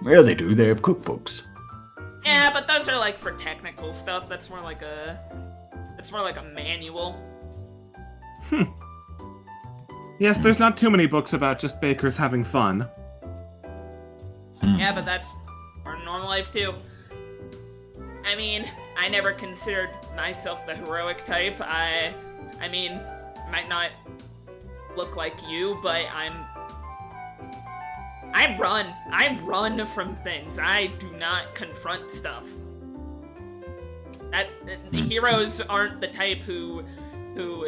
Yeah, they do. They have cookbooks.
Yeah, but those are like for technical stuff. That's more like a manual.
Yes, there's not too many books about just bakers having fun.
Yeah, but that's part of normal life too. I mean, I never considered myself the heroic type. I mean, might not look like you, but I run from things. I do not confront stuff. The heroes aren't the type who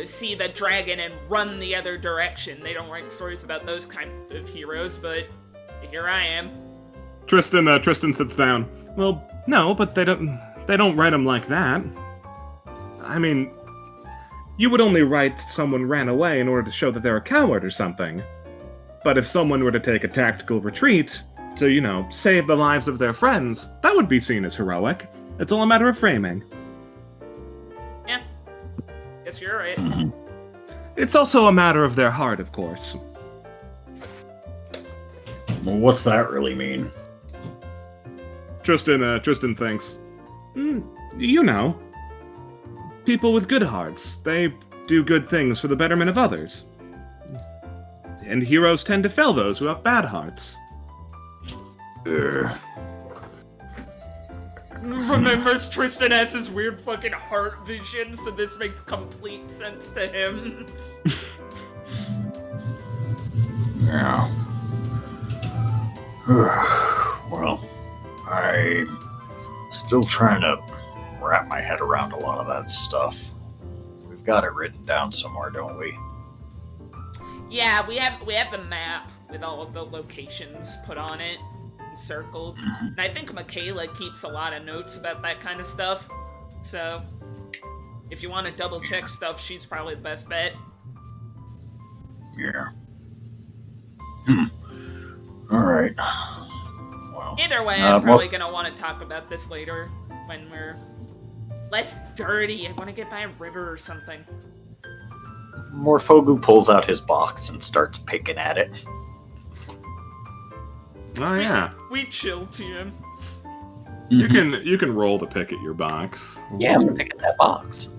see the dragon and run the other direction. They don't write stories about those kind of heroes, but here I am.
Tristan sits down. Well, no, but they don't write them like that. I mean, you would only write someone ran away in order to show that they're a coward or something. But if someone were to take a tactical retreat to, save the lives of their friends, that would be seen as heroic. It's all a matter of framing.
Yeah. Guess you're right.
It's also a matter of their heart, of course.
Well, what's that really mean?
Tristan thinks. You know. people with good hearts. They do good things for the betterment of others. And heroes tend to fail those who have bad hearts.
Remembers Tristan has his weird fucking heart vision, so this makes complete sense to him.
Yeah. Well, I'm still trying to wrap my head around a lot of that stuff. We've got it written down somewhere, don't we?
Yeah, we have the map with all of the locations put on it, circled. And I think Michaela keeps a lot of notes about that kind of stuff. So, if you want to double check stuff, she's probably the best bet.
Yeah. Alright. Well,
Either way, I'm probably gonna want to talk about this later when we're less dirty. I want to get by a river or something.
Morphogu pulls out his box and starts picking at it.
Oh yeah.
We chill, TM.
You can roll to pick at your box.
Yeah, I'm gonna pick at that box.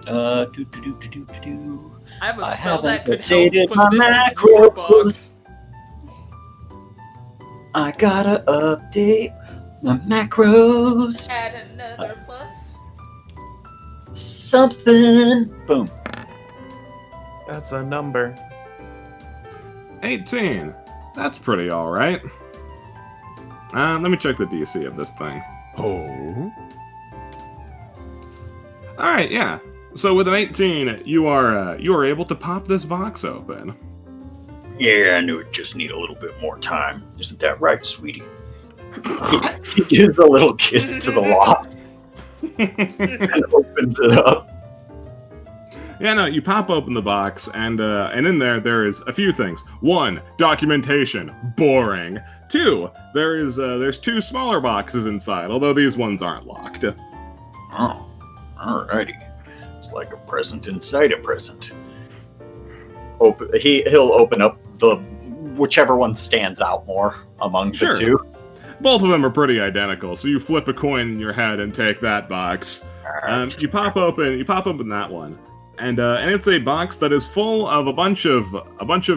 I have a spell that could
updated
help
my
put this in your box.
I gotta update my macros.
Add another plus.
Something. Boom.
That's a number.
18. That's pretty alright. Let me check the DC of this thing.
Oh.
Alright, yeah. So with an 18, you are able to pop this box open.
yeah, I knew it just need a little bit more time. Isn't that right, sweetie?
He gives a little kiss to the lock and opens it up.
Yeah, no, you pop open the box, and in there is a few things. 1, documentation, boring. 2, there's 2 smaller boxes inside, although these ones aren't locked.
Oh, alrighty. It's like a present inside a present.
He'll open up the whichever one stands out more among
Sure.
the two.
Both of them are pretty identical, so you flip a coin in your head and take that box. You pop open that one, and it's a box that is full of a bunch of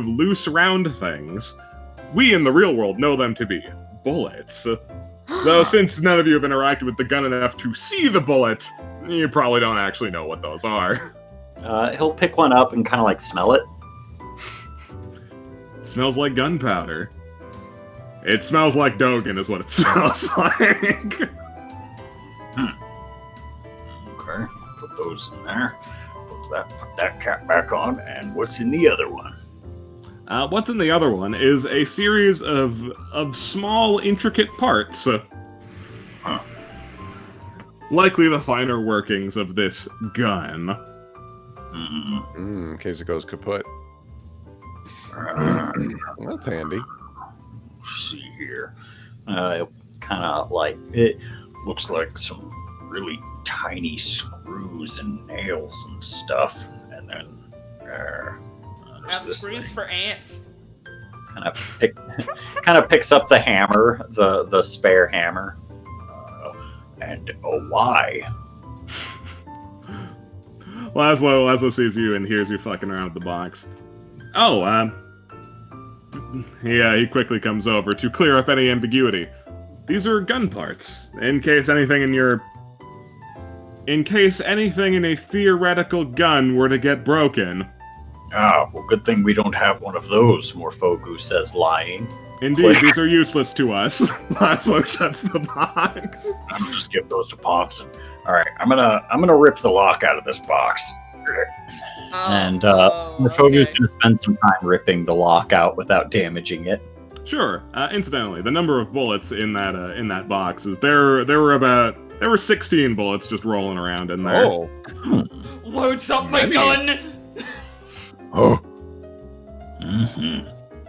loose round things. We in the real world know them to be bullets. Though since none of you have interacted with the gun enough to see the bullet, you probably don't actually know what those are.
He'll pick one up and kind of like smell it.
It smells like gunpowder. It smells like Dogen is what it smells like.
Okay, put those in there. Put that cap back on, and what's in the other one?
What's in the other one is a series of small, intricate parts.
Huh.
Likely the finer workings of this gun.
Mm-hmm.
In case it goes kaput.
Well,
Well, that's handy.
see here.
Kind of like
It looks like some really tiny screws and nails and stuff, and then there's
Have
this
screws
thing.
for ants.
kind of picks up the hammer, the spare hammer.
And a Y.
Laszlo sees you and hears you fucking around with the box. Oh, he quickly comes over to clear up any ambiguity. These are gun parts. In case anything in a theoretical gun were to get broken.
Ah, well, good thing we don't have one of those.
Morphogu says, lying.
Indeed, these are useless to us. Laszlo shuts the box.
I'm gonna just give those to Ponson. All right, I'm gonna rip the lock out of this box.
And Morphogu's going to spend some time ripping the lock out without damaging it.
Sure. Incidentally, the number of bullets in that box is there were 16 bullets just rolling around in there.
Oh.
Loads up my gun!
Oh.
Mm-hmm.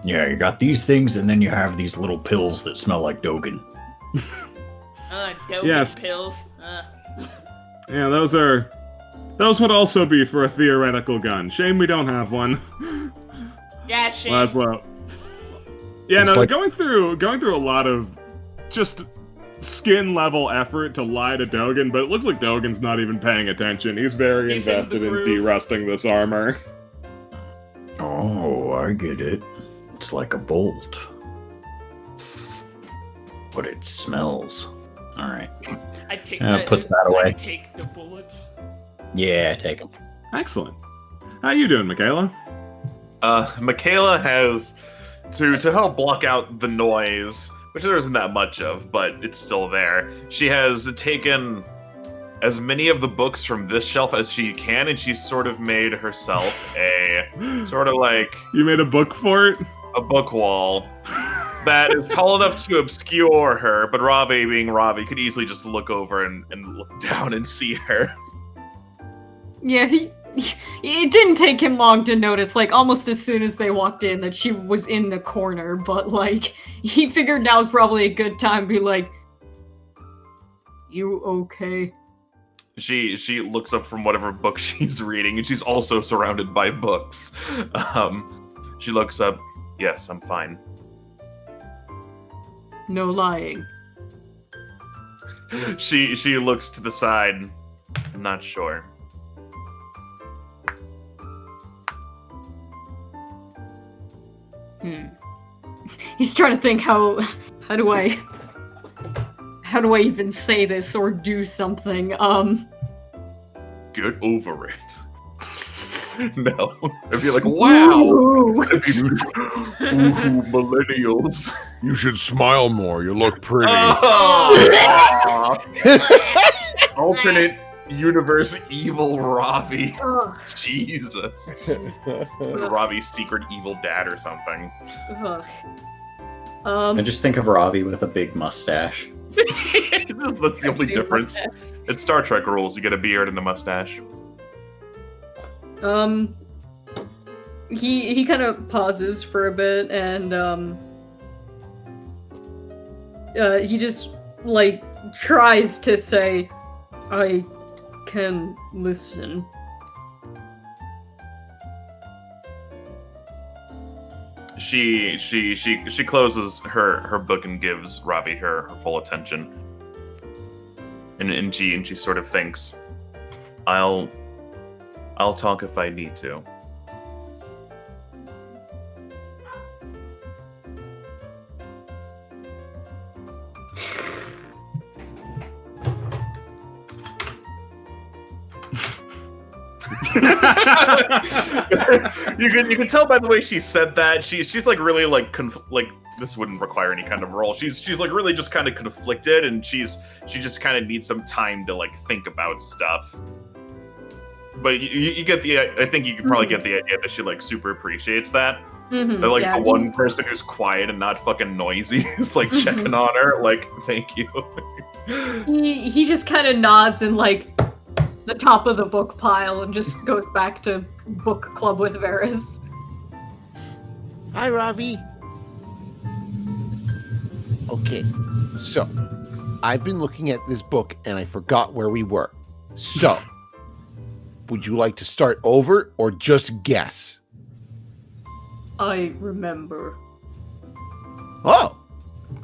Yeah, you got these things, and then you have these little pills that smell like Dogen.
Dope
Yes.
pills.
Yeah, those would also be for a theoretical gun. Shame we don't have one.
Yeah, shit.
Laszlo. Yeah,
It's
no,
like-
going through a lot of just skin level effort to lie to Dogen, but it looks like Dogen's not even paying attention. He's very
He's in the
invested in
groove.
de-rusting this armor.
Oh, I get it. It's like a bolt. But it smells. Alright.
I take
puts that away.
I take the bullets.
Yeah, take them.
Excellent. How you doing, Michaela?
Michaela has to help block out the noise, which there isn't that much of, but it's still there. She has taken as many of the books from this shelf as she can, and she's sort of made herself a sort of like
You made a book fort?
a book wall that is tall enough to obscure her, but Ravi, being Ravi, could easily just look over and look down and see her.
Yeah, it didn't take him long to notice, like, almost as soon as they walked in that she was in the corner, but, like, he figured now's probably a good time to be like, you okay?
She looks up from whatever book she's reading, and she's also surrounded by books. She looks up, yes, I'm fine.
No lying.
She looks to the side, I'm not sure.
He's trying to think how do I even say this or do something?
Get over it. No. I'd be like, wow!
Ooh.
Ooh, millennials.
You should smile more. You look pretty.
Oh! Alternate universe evil Ravi.
Ugh.
Jesus. Ravi's secret evil dad or something.
Ugh.
I just think of Ravi with a big mustache.
That's the only difference. It's Star Trek rules. You get a beard and a mustache.
He kind of pauses for a bit and he just like tries to say, I can listen.
She closes her book and gives Ravi her full attention. And she sort of thinks, I'll talk if I need to. You can tell by the way she said that she's like really like this wouldn't require any kind of roll. She's like really just kind of conflicted, and she just kind of needs some time to like think about stuff. But you get the I think you can probably get the idea that she like super appreciates that.
Mm-hmm,
That like the one person who's quiet and not fucking noisy is like checking on her. Like, thank you.
He just kind of nods in like the top of the book pile and just goes back to book club with Varys.
Hi, Ravi. Okay, so I've been looking at this book and I forgot where we were. So, would you like to start over or just guess?
I remember.
Oh,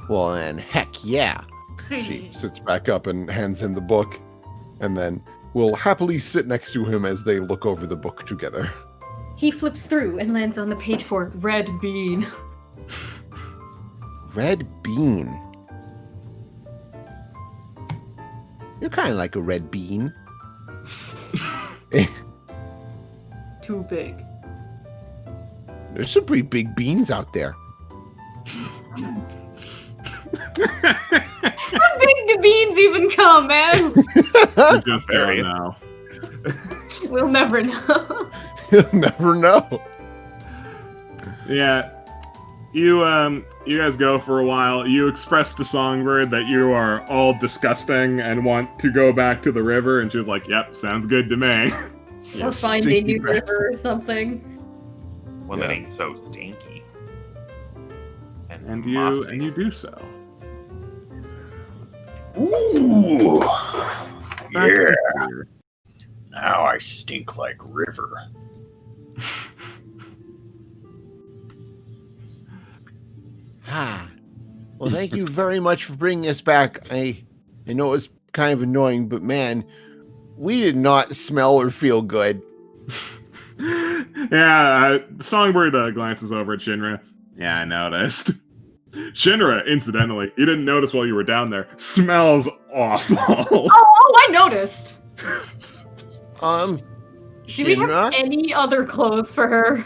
well then, heck yeah.
She sits back up and hands him the book, and then will happily sit next to him as they look over the book together.
He flips through and lands on the page for Red Bean.
Red bean. You're kind of like a red bean.
Too big.
There's some pretty big beans out there.
How big do beans even come, man?
You just
Very.
don't know.
We'll never know.
You'll never know.
Yeah. You guys go for a while. You express to Songbird that you are all disgusting and want to go back to the river, and she was like, yep, sounds good to me.
Or find a
stinky
new
bastard.
river or something.
One that
Yeah.
ain't so stinky.
And
mossy.
you do so.
Ooh.
Back
Yeah.
to here.
Now I stink like river.
Ha. Well, thank you very much for bringing us back. I know it's kind of annoying, but man, we did not smell or feel good.
Yeah, Songbird glances over at Shinra. Yeah, I noticed. Shinra, incidentally, you didn't notice while you were down there, smells awful.
Oh, I noticed. Do we have
Shinra?
any other clothes for her?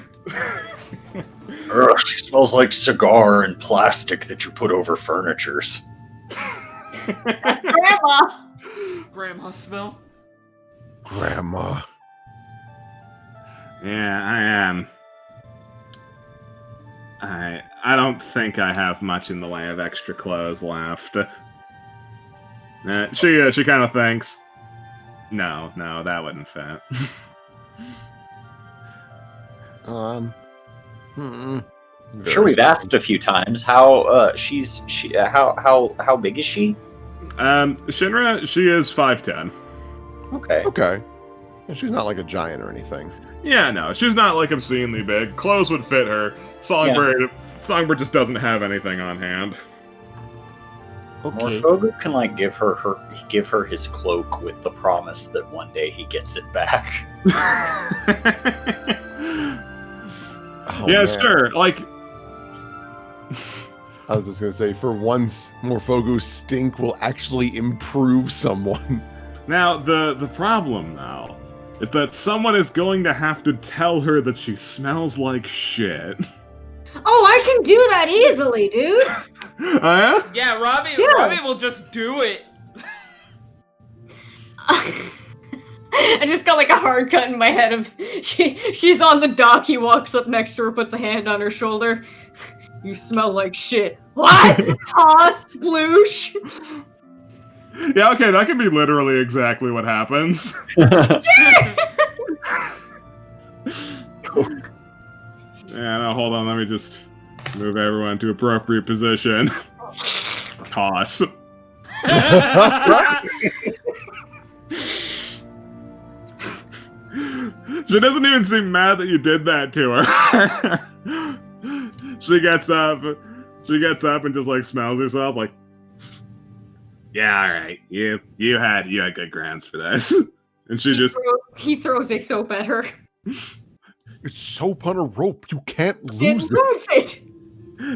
Ugh, she smells like cigar and plastic that you put over furnitures.
Grandma.
Grandma smell.
Grandma.
Yeah, I am. I don't think I have much in the way of extra clothes left. She kind of thinks. No, that wouldn't fit.
I'm sure we've asked a few times how how big is she?
Shinra, she is 5'10".
Okay.
Okay. Yeah, she's not like a giant or anything.
Yeah, no, she's not like obscenely big. Clothes would fit her. Songbird just doesn't have anything on hand.
Okay.
Morphogu can like give her his cloak with the promise that one day he gets it back.
Oh,
yeah,
man.
sure. Like,
I was just gonna say, for once, Morphogu's stink will actually improve someone.
now the problem though is that someone is going to have to tell her that she smells like shit.
Oh, I can do that easily, dude.
Yeah?
Yeah, Robbie will just do it.
I just got like a hard cut in my head of she's on the dock. He walks up next to her, puts a hand on her shoulder. You smell like shit. What? Aw, sploosh.
Yeah, okay, that can be literally exactly what happens. Yeah, no, hold on, let me just move everyone to appropriate position. Toss. She doesn't even seem mad that you did that to her. She gets up and just like smells herself like, yeah, all right, you had good grounds for this. And she
He throws a soap at her.
It's soap on a rope. You can't
Can't
lose it.
lose it.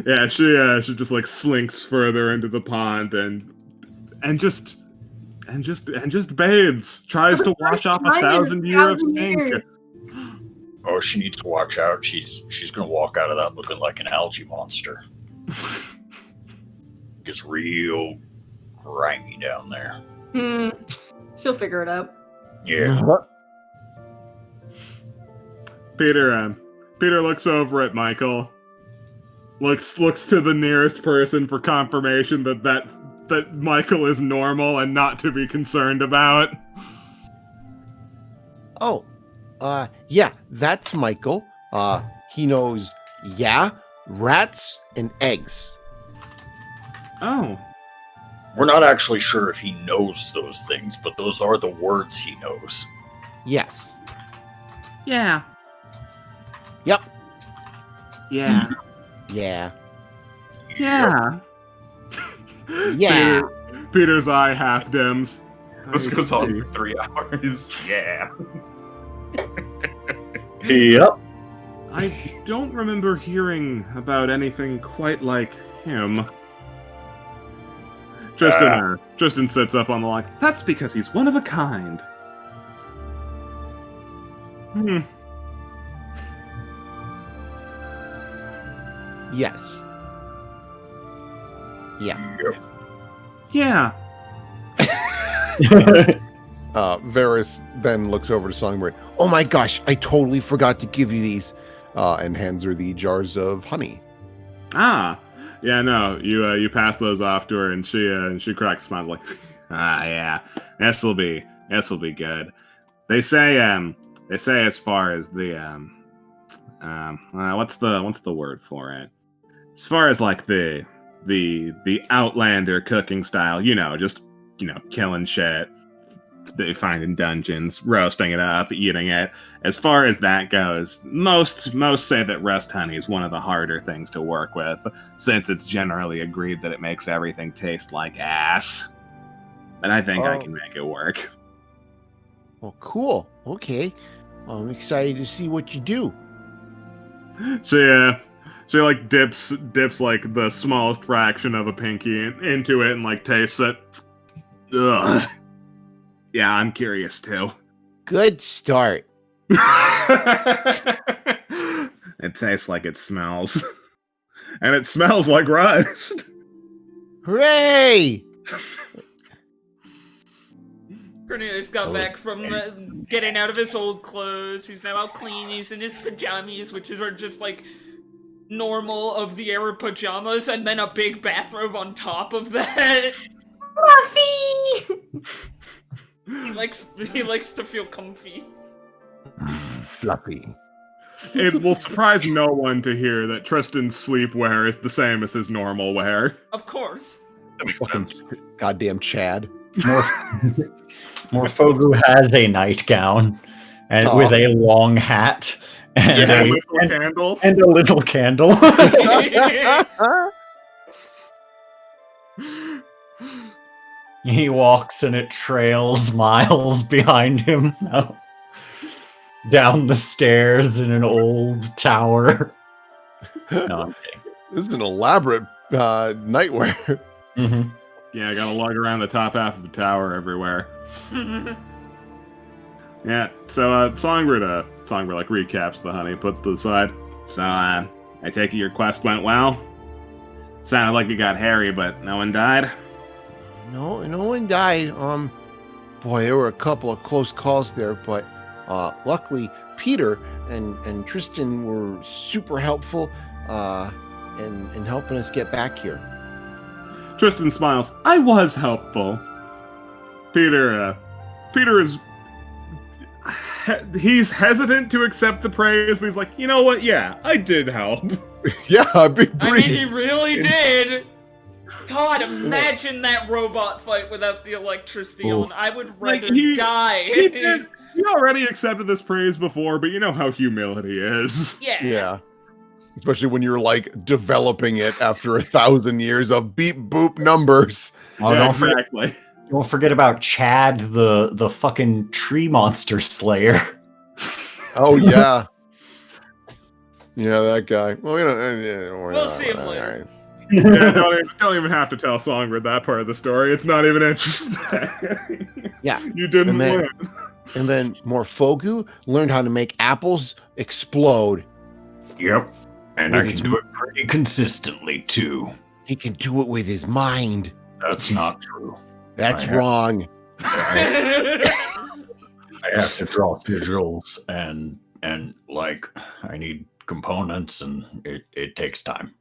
yeah, she just like slinks further into the pond and just bathes, tries to wash off 1,000 years of stink.
Oh, she needs to watch out. She's gonna walk out of that looking like an algae monster. Gets real grimy down there.
She'll figure it out.
Yeah.
Peter looks over at Michael, looks to the nearest person for confirmation that Michael is normal and not to be concerned about.
Oh, yeah, that's Michael. He knows, rats and eggs.
Oh.
We're not actually sure if he knows those things, but those are the words he knows.
Yes.
Yeah.
Yep.
Yeah.
Yeah.
Yeah.
Yeah.
Peter's eye half dims.
This goes on for 3 hours. Yeah.
Yep.
I don't remember hearing about anything quite like him. Tristan sits up on the line. That's because he's one of a kind.
Yes. Yeah.
Yeah.
Varys then looks over to Songbird.
Oh my gosh, I totally forgot to give you these.
And hands her the jars of honey.
Ah. Yeah, no. You pass those off to her and she cracks a smile like, yeah. This'll be good. They say as far as the what's the word for it? As far as like the Outlander cooking style, just killing shit, they find in dungeons, roasting it up, eating it. As far as that goes, most say that rust honey is one of the harder things to work with, since it's generally agreed that it makes everything taste like ass. But I think I
Oh.
can make it work.
Well, cool. Okay. Well, I'm excited to see what you do.
She like dips like the smallest fraction of a pinky into it and like tastes it. Ugh. Yeah, I'm curious too.
Good start.
It tastes like it smells. And it smells like rust.
Hooray!
Cornelius got back from getting out of his old clothes. He's now all clean. He's in his pajamas, which are just like normal of the era pajamas, and then a big bathrobe on top of that.
Fluffy!
He likes to feel comfy.
Fluffy.
It will surprise no one to hear that Tristan's sleepwear is the same as his normal wear.
Of course.
That makes
Fucking
sense.
goddamn Chad.
Morfogu has a nightgown and with a long hat and,
Yeah,
a,
little candle.
and a little candle. He walks and it trails miles behind him now. Down the stairs in an old tower. No, I'm kidding.
This is an elaborate nightwear.
Mm-hmm.
Yeah, I gotta lug around the top half of the tower everywhere. Yeah, so Songbird like recaps the honey, puts to the side. So I take it your quest went well. Sounded like it got hairy, but no one died.
No one died. Boy, there were a couple of close calls there, but luckily Peter and Tristan were super helpful in helping us get back here.
Tristan smiles. I was helpful. Peter is he's hesitant to accept the praise, but he's like, you know what? Yeah, I did help.
Yeah, big
I
breeze.
mean, he really did. God, imagine that robot fight without the electricity on. I would
Like,
rather
he
die.
did. He already accepted this praise before, but you know how humility is.
Yeah.
Yeah. Especially when you're like developing it after 1,000 years of beep boop numbers.
Oh,
Yeah,
don't forget,
exactly.
don't forget about Chad, the fucking tree monster slayer.
Oh yeah. Yeah, that guy. Well, you know,
We'll see him later.
alright.
Yeah, don't even have to tell Songbird that part of the story. It's not even interesting.
Yeah.
You didn't
And then-
win.
And then Morfogu learned how to make apples explode.
Yep. And
With
I
his
can do it pretty consistently, too.
He can do it with his mind.
That's not true.
That's
I have-
wrong.
I have to draw sigils and like I need components and it takes time.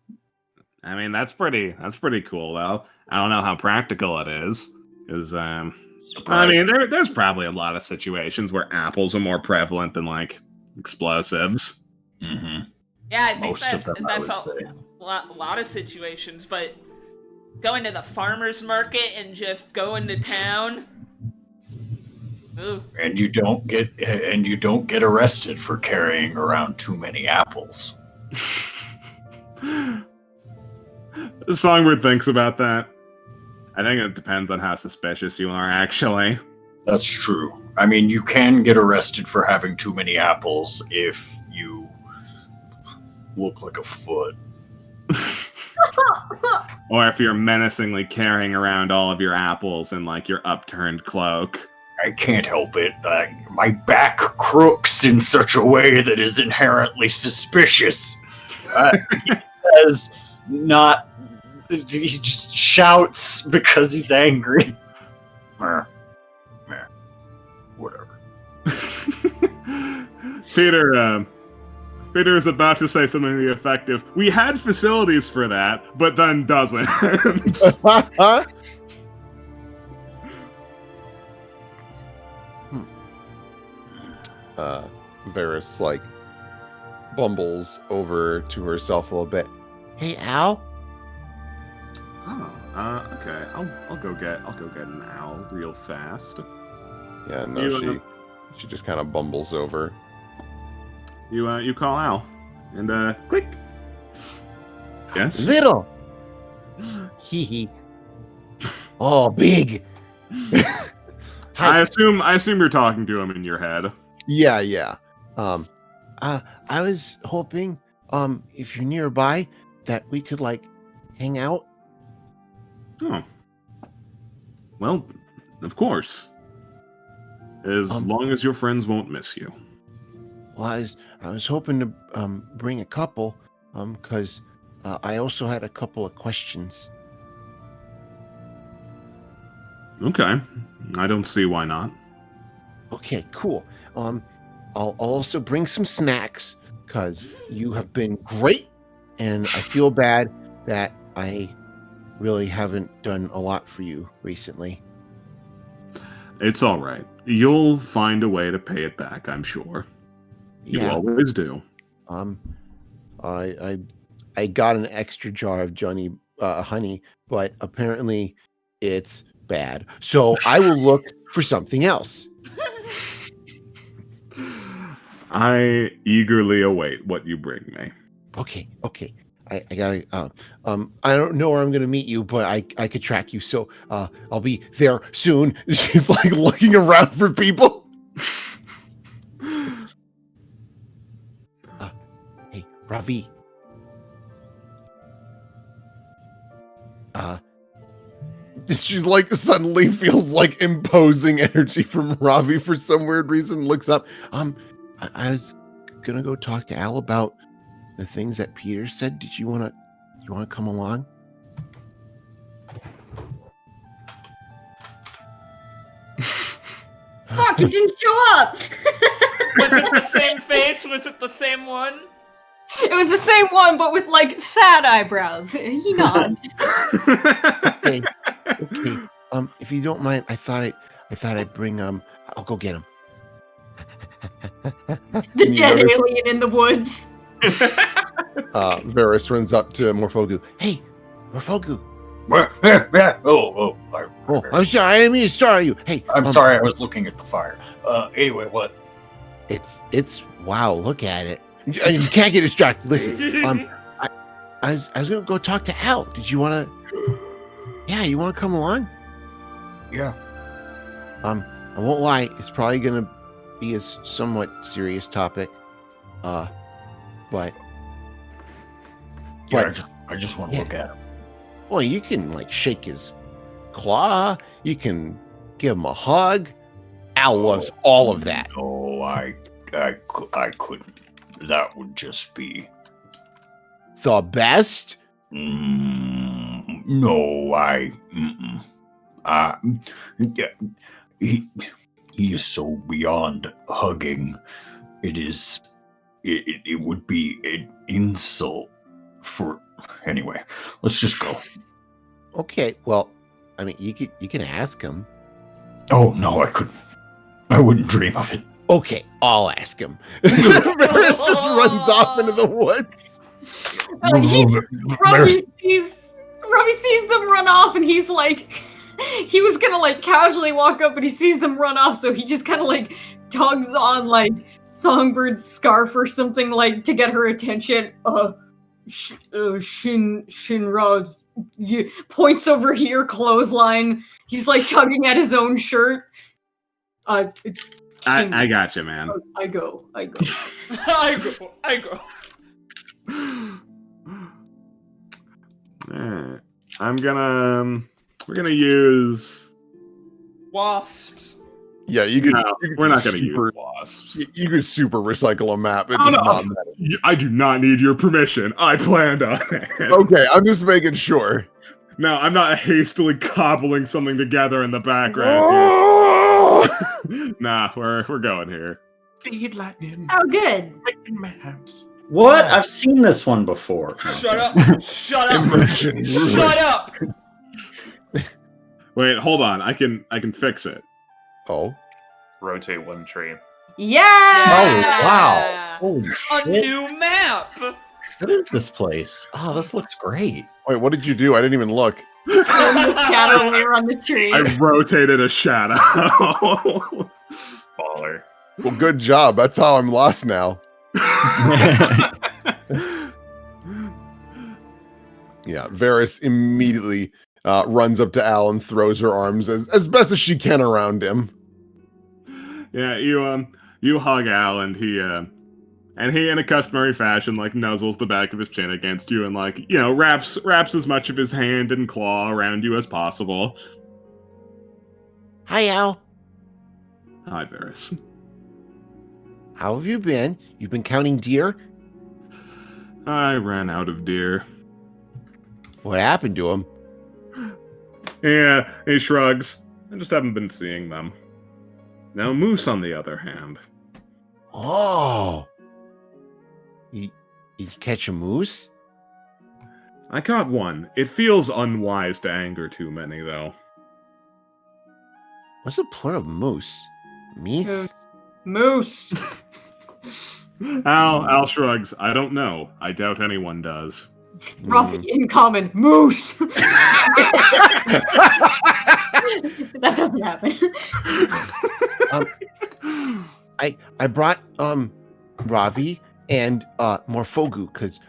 I mean, that's pretty cool, though. I don't know how practical it is, because I mean, there's probably a lot of situations where apples are more prevalent than like explosives.
Mm-hmm.
Yeah, I think
Most of them, I
that's
would say.
a lot of situations, but going to the farmer's market and just going to town. Ooh.
And you don't get arrested for carrying around too many apples.
Songbird thinks about that. I think it depends on how suspicious you are, actually.
That's true. I mean, you can get arrested for having too many apples if you look like a foot.
Or if you're menacingly carrying around all of your apples in like your upturned cloak.
I can't help it. My back crooks in such a way that is inherently suspicious. He says, not. He just shouts because he's angry. Meh. Whatever.
Peter is about to say something to the effect of, we had facilities for that, but then doesn't.
Varys like bumbles over to herself a little bit.
Hey, Al.
Oh, okay. I'll go get an owl real fast.
Yeah, no, she just kind of bumbles over.
You call Al, and click. Yes.
Little. Hee hee. Oh, big.
I assume you're talking to him in your head.
Yeah. I was hoping, if you're nearby, that we could like hang out.
Oh. Well, of course. As long as your friends won't miss you.
Well, I was hoping to bring a couple, because I also had a couple of questions.
Okay. I don't see why not.
Okay, cool. I'll also bring some snacks because you have been great, and I feel bad that I really haven't done a lot for you recently.
It's all right. You'll find a way to pay it back, I'm sure. You always do.
I got an extra jar of honey, but apparently it's bad. So I will look for something else.
I eagerly await what you bring me.
Okay. I gotta. I don't know where I'm gonna meet you, but I could track you. So I'll be there soon. She's like looking around for people. Hey, Ravi. She's like suddenly feels like imposing energy from Ravi for some weird reason. Looks up. I was gonna go talk to Al about the things that Peter said. Did you wanna come along?
Fuck, he didn't show up.
Was it the same face? Was it the same one?
It was the same one, but with like sad eyebrows. He nods.
Okay. If you don't mind, I thought I'd bring I'll go get him.
The dead alien in the woods.
Varys runs up to Morphogu.
Hey, Morphogu.
Oh,
I'm sorry. I didn't mean to startle you. Hey,
I'm sorry. I was looking at the fire. Anyway, what?
It's wow. Look at it. You can't get distracted. Listen, I was gonna go talk to Al. Did you want to? Yeah, you want to come along?
Yeah.
I won't lie. It's probably gonna be a somewhat serious topic. But
I just want to look at him.
Well, you can like shake his claw. You can give him a hug. Al loves all of that.
No, I couldn't. That would just be
The best?
no. He is so beyond hugging. It would be an insult for. Anyway, let's just go.
Okay. Well, I mean, you can ask him.
Oh no, I couldn't. I wouldn't dream of it.
Okay, I'll ask him. Varys just runs off into the woods.
Robbie sees them run off, and he's like, he was gonna like casually walk up, but he sees them run off, so he just kind of like tugs on like Songbird's scarf or something like to get her attention. Shinrod points over here, clothesline. He's like tugging at his own shirt.
I got you, man.
I go.
I go.
Alright. We're gonna use
Wasps.
Yeah, you could.
No, we're not gonna use wasps.
You could super recycle a map. It does not matter.
I do not need your permission. I planned on it.
Okay, I'm just making sure.
No, I'm not hastily cobbling something together in the background here. Nah, we're going here.
Speed lightning.
Oh, good.
Lightning maps.
What? I've seen this one before.
Shut up! Shut up! Shut up!
Wait, hold on. I can fix it.
Oh,
Rotate one tree.
Yeah.
Oh wow! Holy
A
shit!
new map.
What is this place? Oh, this looks great.
Wait, what did you do? I didn't even look.
The shadow layer on the tree.
I rotated a shadow.
Baller.
Well, good job. That's how I'm lost now. Yeah, Varys immediately runs up to Al and throws her arms as best as she can around him.
Yeah, you hug Al, and he in a customary fashion like nuzzles the back of his chin against you and like, you know, wraps as much of his hand and claw around you as possible.
Hi, Al.
Hi, Varys.
How have you been? You've been counting deer?
I ran out of deer.
What happened to him?
Yeah, he shrugs. I just haven't been seeing them. Now, moose, on the other hand.
Oh. You catch a moose?
I caught one. It feels unwise to anger too many, though.
What's the point of moose? Meese?
Moose.
Al shrugs. I don't know. I doubt anyone does.
Ruffy in common. Moose. That doesn't happen.
I brought Ravi and Morfogu because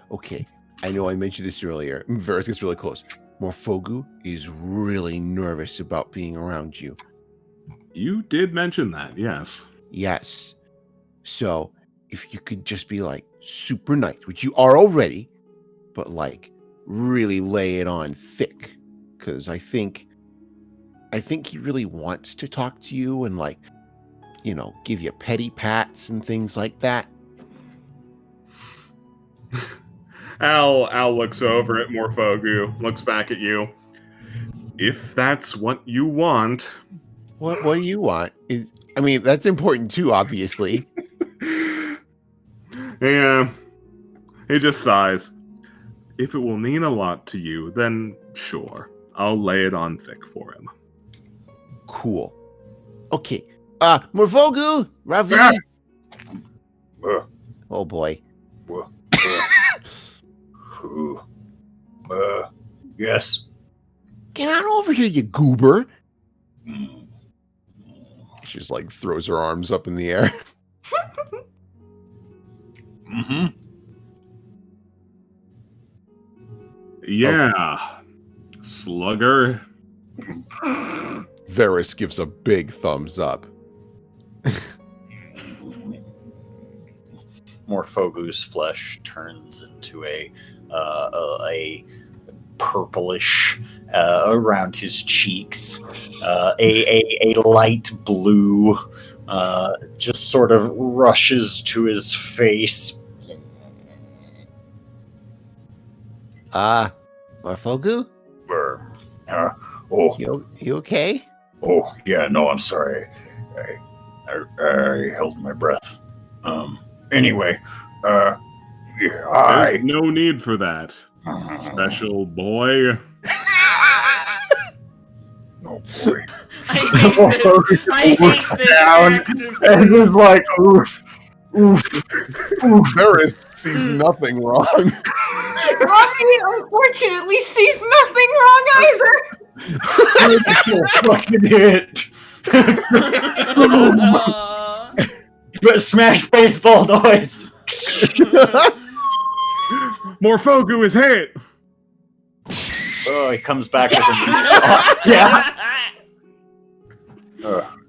I know I mentioned this earlier. Varys gets really close. Morfogu is really nervous about being around you.
You did mention that, yes.
Yes. So if you could just be like super nice, which you are already, but like really lay it on thick, because I think he really wants to talk to you and like, you know, give you petty pats and things like that.
Al looks over at Morfogu, looks back at you. If that's what you want.
What do you want? I mean, that's important too, obviously.
Yeah. He just sighs. If it will mean a lot to you, then sure. I'll lay it on thick for him.
Cool. Okay. Morfogu, Ravi. Oh boy.
Yes.
Get on over here, you goober.
She's like throws her arms up in the air.
Mm-hmm.
Yeah. Slugger.
Varys gives a big thumbs up.
Morfogu's flesh turns into a purplish around his cheeks, a light blue just sort of rushes to his face.
Morfogu?
Oh,
You okay?
oh, yeah. No, I'm sorry. I held my breath. Anyway, yeah,
There's no need for that. Special boy.
Oh boy.
I hate this reactive.
And it's like, oof, oof.
Varys sees nothing wrong.
Ruffy unfortunately sees nothing wrong either.
Fucking hit. But smash baseball noise.
Morfogu is hit.
Oh, he comes back with a new stock. Yeah.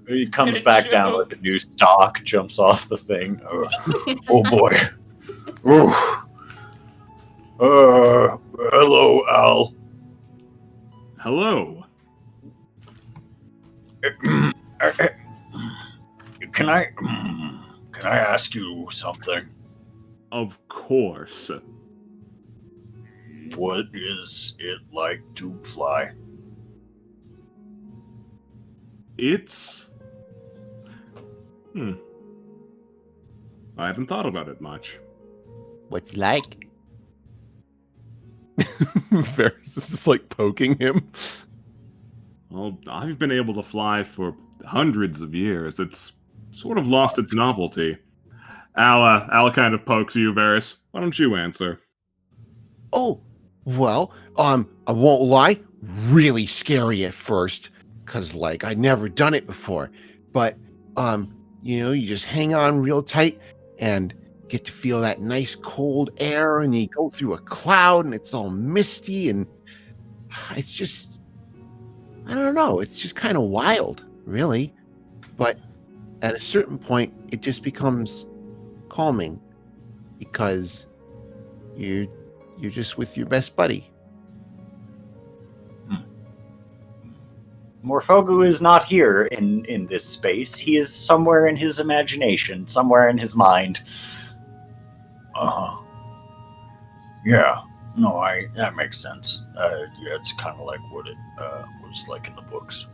He comes
Good
back down
joke.
with a new stock, jumps off the thing.
Oh boy. Ooh. Hello, Al.
Hello.
Can I ask you something?
Of course.
What is it like to fly?
It's... I haven't thought about it much.
What's it like?
Varys is just like poking him.
Well, I've been able to fly for hundreds of years. It's sort of lost its novelty. Al kind of pokes you, Varys. Why don't you answer?
Oh, well, I won't lie, really scary at first, cause like I'd never done it before. But you just hang on real tight and get to feel that nice cold air, and you go through a cloud, and it's all misty, and it's just, I don't know, it's just kind of wild, really. But at a certain point, it just becomes calming because you're just with your best buddy.
Morphogu is not here in this space. He is somewhere in his imagination, somewhere in his mind.
Uh-huh. Yeah. No, that makes sense. Yeah, it's kind of like what it was like in the books.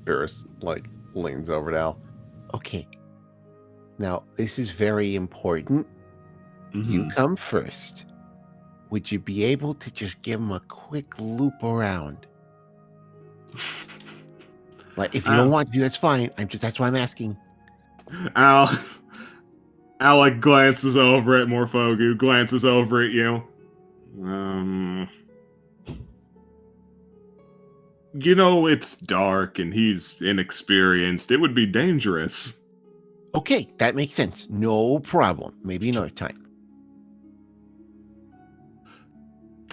Ferris like leans over to Al.
Okay. Now, this is very important. You come first. Would you be able to just give him a quick loop around? Like, if you don't want to, that's fine. That's why I'm asking.
Al like glances over at Morphogu, glances over at you. It's dark and he's inexperienced. It would be dangerous.
Okay, that makes sense. No problem. Maybe another time.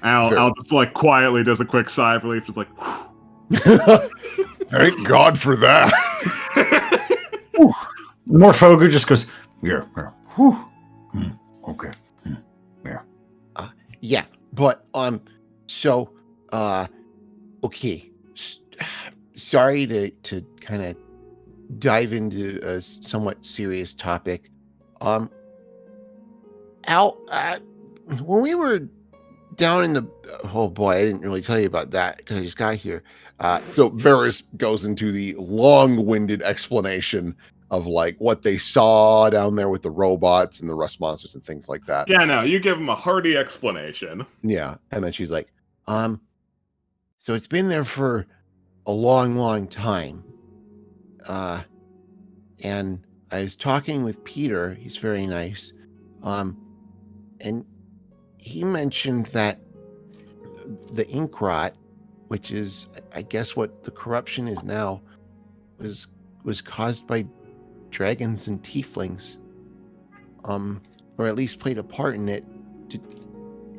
Al just like quietly does a quick sigh of relief, just like,
Thank God for that.
Morphogu just goes, yeah. Whew. Okay. Yeah.
Yeah, but so okay. Sorry to kind of dive into a somewhat serious topic. Al, when we were down in the, oh boy, I didn't really tell you about that because I just got here.
So Varys goes into the long-winded explanation of like what they saw down there with the robots and the rust monsters and things like that.
yeah, no, you give him a hearty explanation.
Yeah, and then she's like, so it's been there for a long, long time. And I was talking with Peter. He's very nice. And he mentioned that the ink rot, which is, I guess, what the corruption is now, was caused by dragons and tieflings, or at least played a part in it.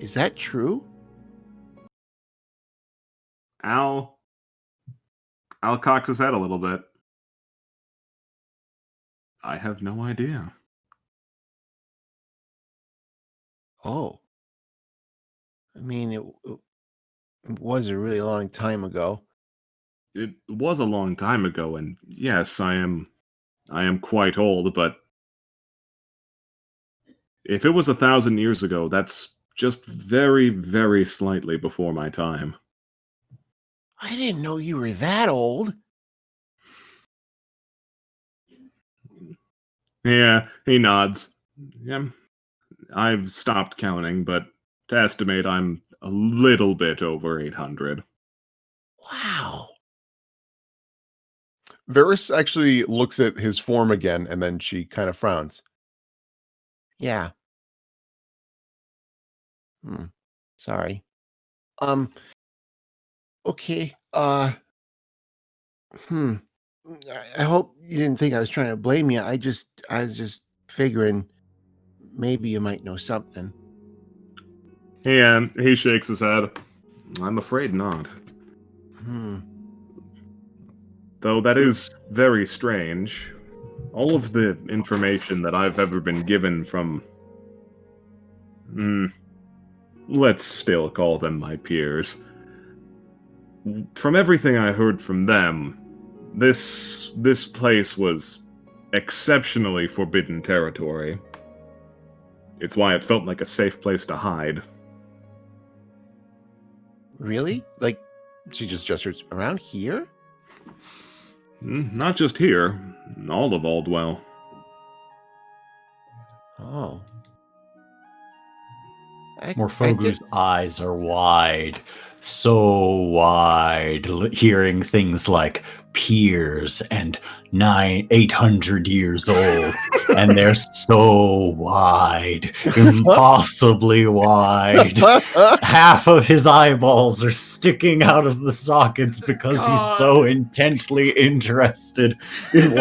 Is that true?
Al cocks his head a little bit. I have no idea.
Oh. I mean, it was a really long time ago.
It was a long time ago, and yes, I am quite old, but if it was 1,000 years ago, that's just very, very slightly before my time.
I didn't know you were that old.
Yeah, he nods. Yeah, I've stopped counting, but to estimate, I'm a little bit over 800.
Wow.
Varys actually looks at his form again, and then she kind of frowns.
Yeah. Sorry. Okay. I hope you didn't think I was trying to blame you. I was just figuring maybe you might know something.
And he shakes his head. I'm afraid not. Though that is very strange. All of the information that I've ever been given from... let's still call them my peers. From everything I heard from them, this place was exceptionally forbidden territory. It's why it felt like a safe place to hide.
Really? Like, she just gestures around here?
Not just here, all of Aldwell.
Oh.
Morphogu's eyes are wide, so wide, hearing things like
piers and 800 years old, and they're so wide, impossibly wide. Half of his eyeballs are sticking out of the sockets because he's so intently interested in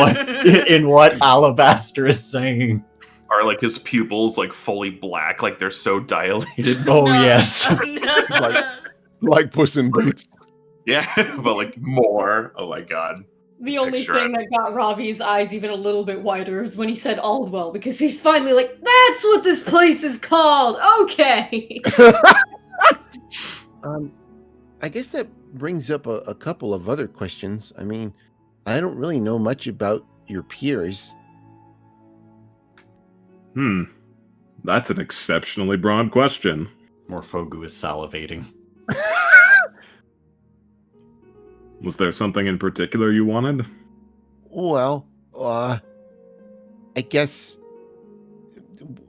what Alabaster is saying.
Are like his pupils like fully black, like they're so dilated?
Oh yes.
Like Puss in Boots.
Yeah, but like more. Oh my god.
The only
Picture
thing
it.
that got Ravi's eyes even a little bit wider is when he said Aldwell, because he's finally like, that's what this place is called! Okay!
I guess that brings up a couple of other questions. I mean, I don't really know much about your peers.
That's an exceptionally broad question.
Morphogu is salivating.
Was there something in particular you wanted?
Well, I guess,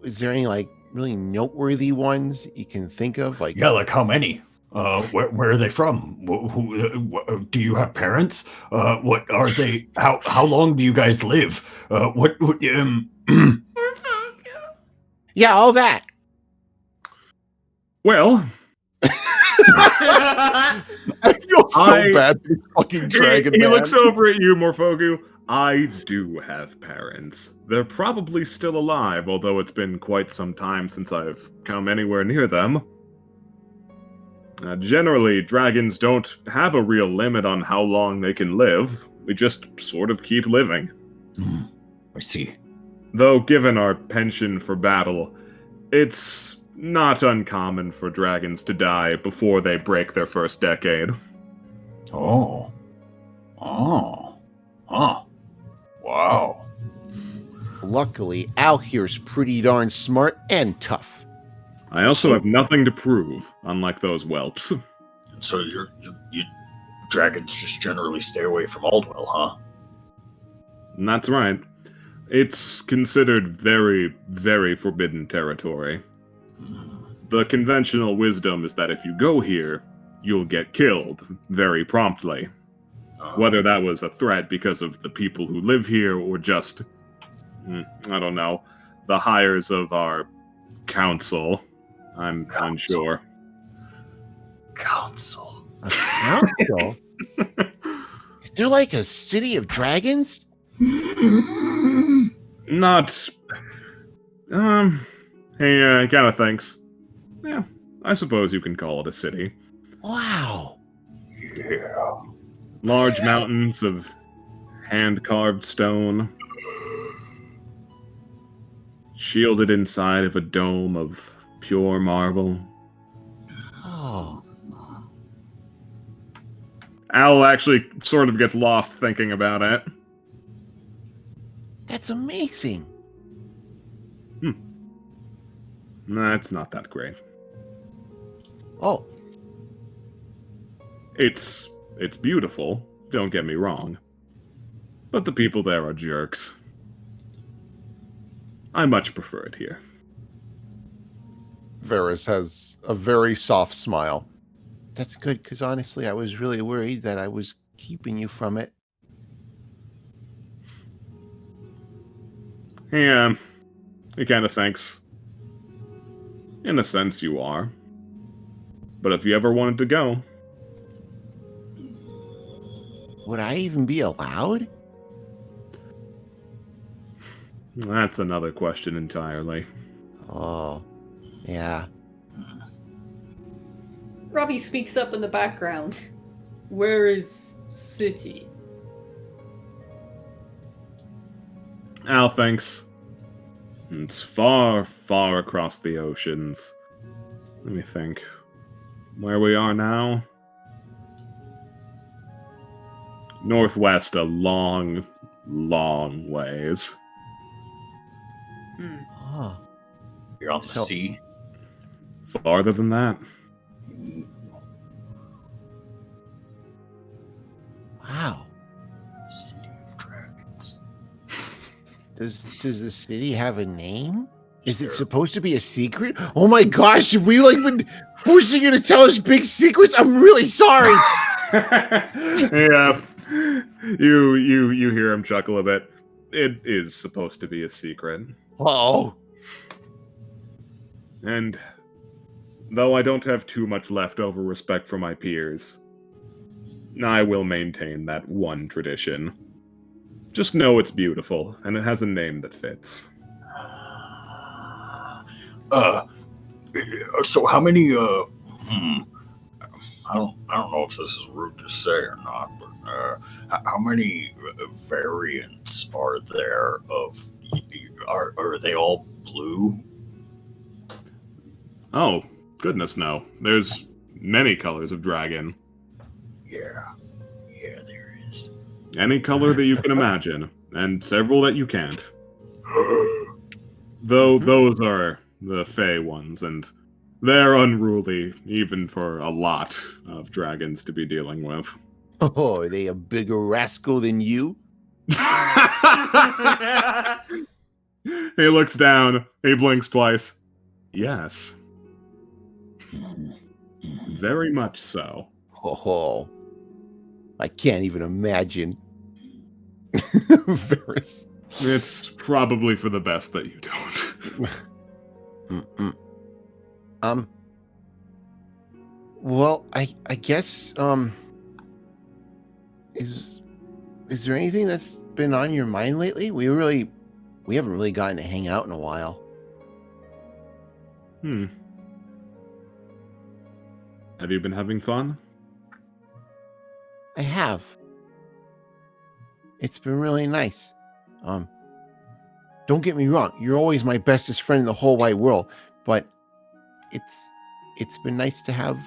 is there any like really noteworthy ones you can think of? Like,
Yeah, like how many? Where are they from? Who do you have parents? What are they? How long do you guys live?
yeah, all that.
Well,
I feel so bad for this fucking dragon
he
man.
looks over at you, Morphogu. I do have parents. They're probably still alive, although it's been quite some time since I've come anywhere near them. Generally, dragons don't have a real limit on how long they can live. We just sort of keep living.
I see.
Though, given our penchant for battle, it's not uncommon for dragons to die before they break their first decade.
Oh. Huh. Wow.
Luckily, Al here's pretty darn smart and tough.
I also have nothing to prove, unlike those whelps.
So you dragons just generally stay away from Aldwell, huh?
And that's right. It's considered very, very forbidden territory. The conventional wisdom is that if you go here, you'll get killed very promptly. Whether that was a threat because of the people who live here or just, I don't know, the hires of our council, I'm unsure.
Council.
A council? Is there like a city of dragons?
Not. He kind of thinks. Yeah, I suppose you can call it a city.
Wow.
Yeah.
Large mountains of hand-carved stone, shielded inside of a dome of pure marble.
Oh.
Al actually sort of gets lost thinking about it.
That's amazing.
That's not that great.
Oh.
It's beautiful, don't get me wrong. But the people there are jerks. I much prefer it here.
Varys has a very soft smile.
That's good, because honestly, I was really worried that I was keeping you from it.
He kind of thinks. In a sense, you are. But if you ever wanted to go,
Would I even be allowed?
that's another question entirely.
Oh, yeah.
Ravi speaks up in the background. Where is city?
Al thinks. It's far, far across the oceans. Let me think. Where we are now? Northwest a long, long ways.
Oh.
You're on the
So-
sea.
Farther than that.
Wow.
City of Dragons.
Does the city have a name? Is
There-
it supposed to be a secret? Oh my gosh, if we like been forcing you to tell us big secrets, I'm really sorry.
Yeah. You hear him chuckle a bit. It is supposed to be a secret.
Oh,
And though I don't have too much leftover respect for my peers, I will maintain that one tradition. Just know it's beautiful, and it has a name that fits.
So how many I don't know if this is rude to say or not, but how many variants are there of are they all blue?
Oh, goodness no. There's many colors of dragon.
Yeah, there is.
Any color that you can imagine, and several that you can't. Though those are the Fey ones, and they're unruly, even for a lot of dragons to be dealing with.
oh, are they a bigger rascal than you?
He looks down, he blinks twice. Yes. Very much so.
Oh, I can't even imagine. Varys.
It's probably for the best that you don't.
Well, I guess is there anything that's been on your mind lately? We haven't really gotten to hang out in a while.
Have you been having fun?
I have. It's been really nice. Don't get me wrong, you're always my bestest friend in the whole wide world, but it's been nice to have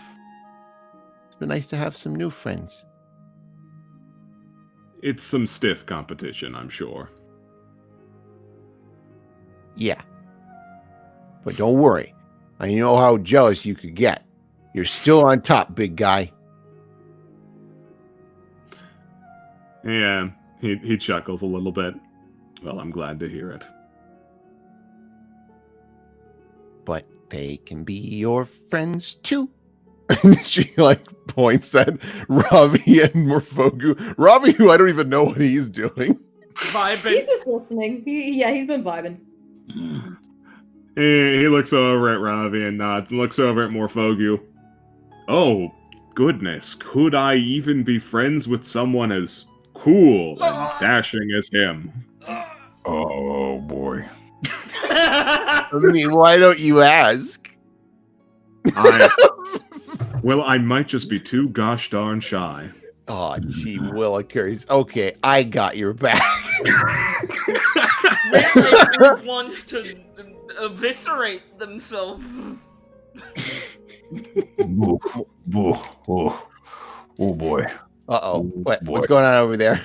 some new friends.
It's some stiff competition, I'm sure.
Yeah. But don't worry. I know how jealous you could get. You're still on top, big guy.
Yeah, he chuckles a little bit. Well, I'm glad to hear it.
But they can be your friends too. And she points at Ravi and Morfogu. Ravi, who I don't even know what he's doing.
Vibing.
He's just listening. He's been vibing.
He looks over at Ravi and nods and looks over at Morfogu. Oh, goodness. Could I even be friends with someone as cool and dashing as him?
Oh boy.
I mean, why don't you ask?
Well, I might just be too gosh darn shy.
Oh, gee, Willikers. Okay, I got your back.
That group wants to eviscerate themselves.
Oh boy.
Uh-oh. What's going on over there?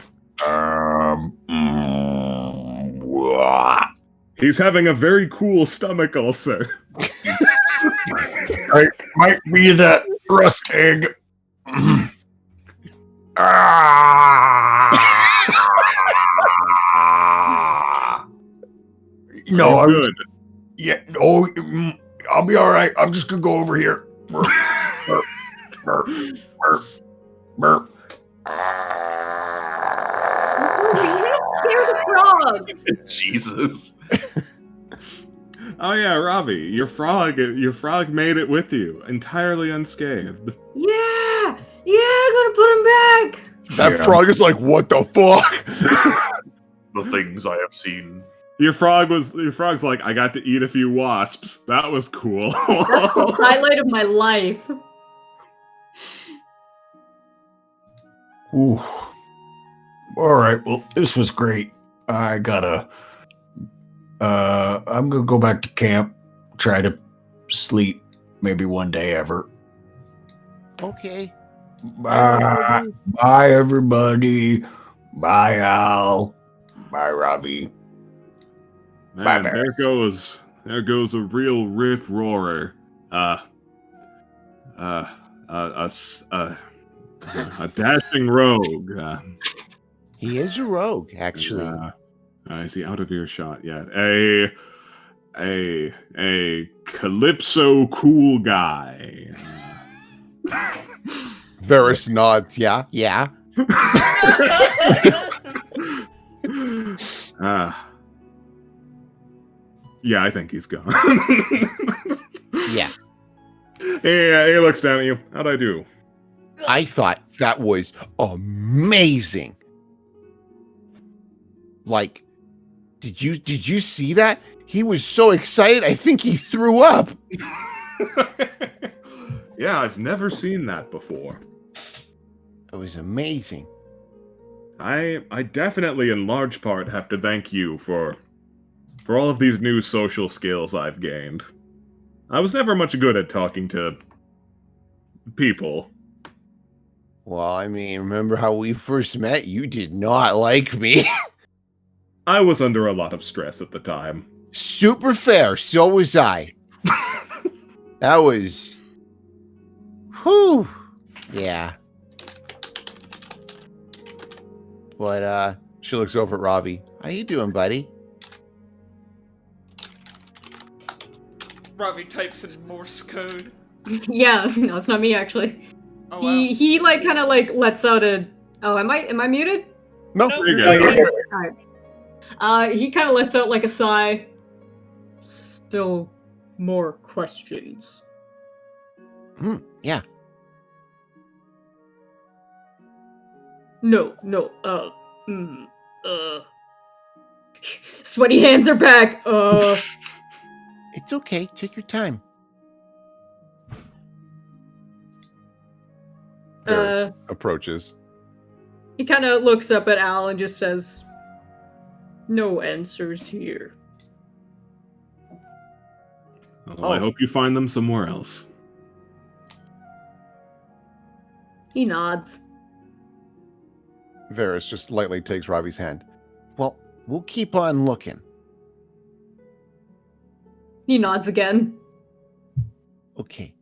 He's having a very cool stomach ulcer.
It might be that rust egg. No, I'm
good.
Yeah. Oh, I'll be all right. I'm just gonna go over here. Burp, burp, burp, burp.
Scare the frogs.
Jesus.
Oh yeah, Ravi, your frog made it with you, entirely unscathed.
Yeah, I'm gonna put him back.
That frog is like, what the fuck?
The things I have seen.
Your frog's like, I got to eat a few wasps. That was cool.
That's the highlight of my life.
Ooh. All right. Well, this was great. I gotta. I'm gonna go back to camp. Try to sleep. Maybe one day ever.
Okay.
Bye. Bye, everybody. Bye, Al. Bye, Robbie.
Man,
Bye,
there goes a real rip roarer. A dashing rogue.
He is a rogue, actually.
Is he out of earshot yet? A calypso cool guy.
Varys nods.
Yeah.
Yeah, I think he's gone.
Yeah.
He looks down at you. How'd I do?
I thought that was amazing. Like, did you see that? He was so excited. I think he threw up.
Yeah, I've never seen that before.
It was amazing.
I definitely, in large part, have to thank you for all of these new social skills I've gained. I was never much good at talking to people.
Well, I mean, remember how we first met? You did not like me.
I was under a lot of stress at the time.
Super fair. So was I. That was... Whew. Yeah. But, she looks over at Ravi. How you doing, buddy?
Robbie types in Morse code.
Yeah, no, it's not me actually.
Oh wow.
He like kind of like lets out a. Oh, am I muted?
No,
No,
you're
you're
good.
good.
Alright. He kind of lets out like a sigh. Still more questions.
Yeah.
No. Sweaty hands are back.
It's okay. Take your time.
Varys approaches.
He kind of looks up at Al and just says, "No answers here."
Well, I hope you find them somewhere else.
He nods.
Varys just lightly takes Robbie's hand.
Well, we'll keep on looking.
He nods again.
Okay.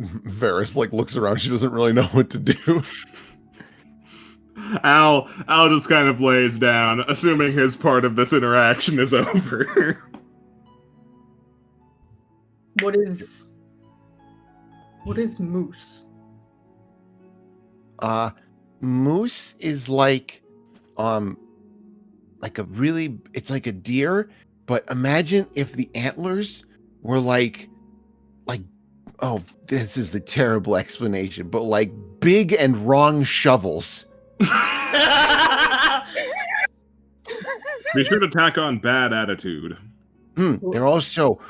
Varys like looks around. She doesn't really know what to do.
Al just kind of lays down, assuming his part of this interaction is over.
What is moose?
Moose is like a really, it's like a deer, but imagine if the antlers were like, oh, this is the terrible explanation, but like big and wrong shovels.
Be sure to tack on bad attitude.
They're also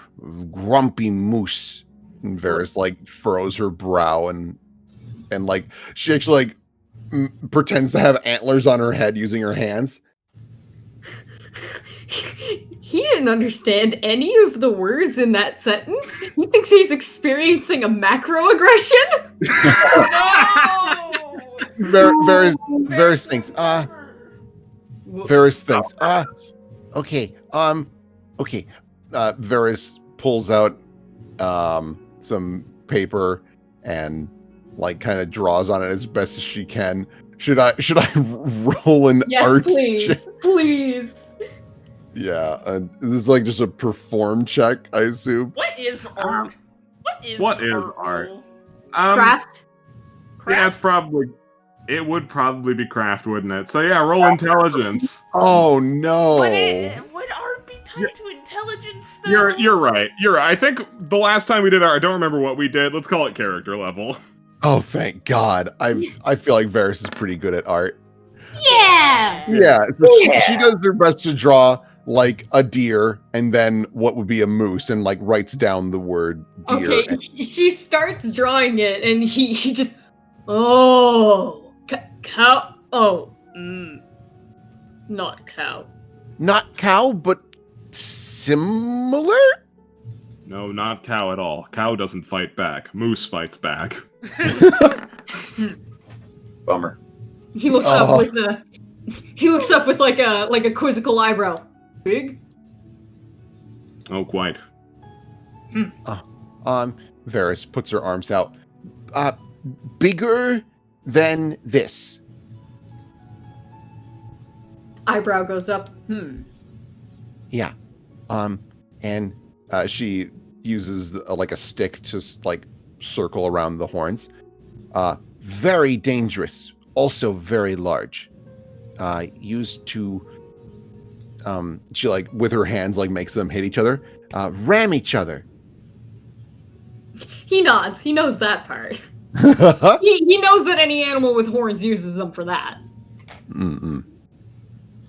grumpy moose.
And Varys like furrows her brow and like she actually like pretends to have antlers on her head using her hands.
He didn't understand any of the words in that sentence. He thinks he's experiencing a macroaggression.
Varys thinks, okay.
Varys pulls out some paper and like kind of draws on it as best as she can. Should I roll an
Yes,
art
please,
check?
please.
Yeah, this is like just a perform check, I assume.
What is art?
What is art?
Rule?
Craft.
Yeah, it would probably be craft, wouldn't it? So yeah, roll intelligence.
Oh no!
Would art be tied to intelligence though?
You're right. I think the last time we did art, I don't remember what we did. Let's call it character level.
Oh, thank God! I feel like Varys is pretty good at art.
Yeah.
Yeah, so she does her best to draw like a deer and then what would be a moose and like writes down the word deer.
Okay, she starts drawing it, and he just, cow. Oh, not cow.
Not cow, but similar?
No, not cow at all. Cow doesn't fight back. Moose fights back.
Bummer.
He looks up with like a quizzical eyebrow. Big?
Oh, quite.
Varys puts her arms out. Bigger than this.
Eyebrow goes up.
Yeah. And she
uses like a stick to like circle around the horns. Very dangerous, also very large. Used to, she like with her hands like makes them hit each other, ram each other.
He nods. He knows that part. He knows that any animal with horns uses them for that.
Mm-mm.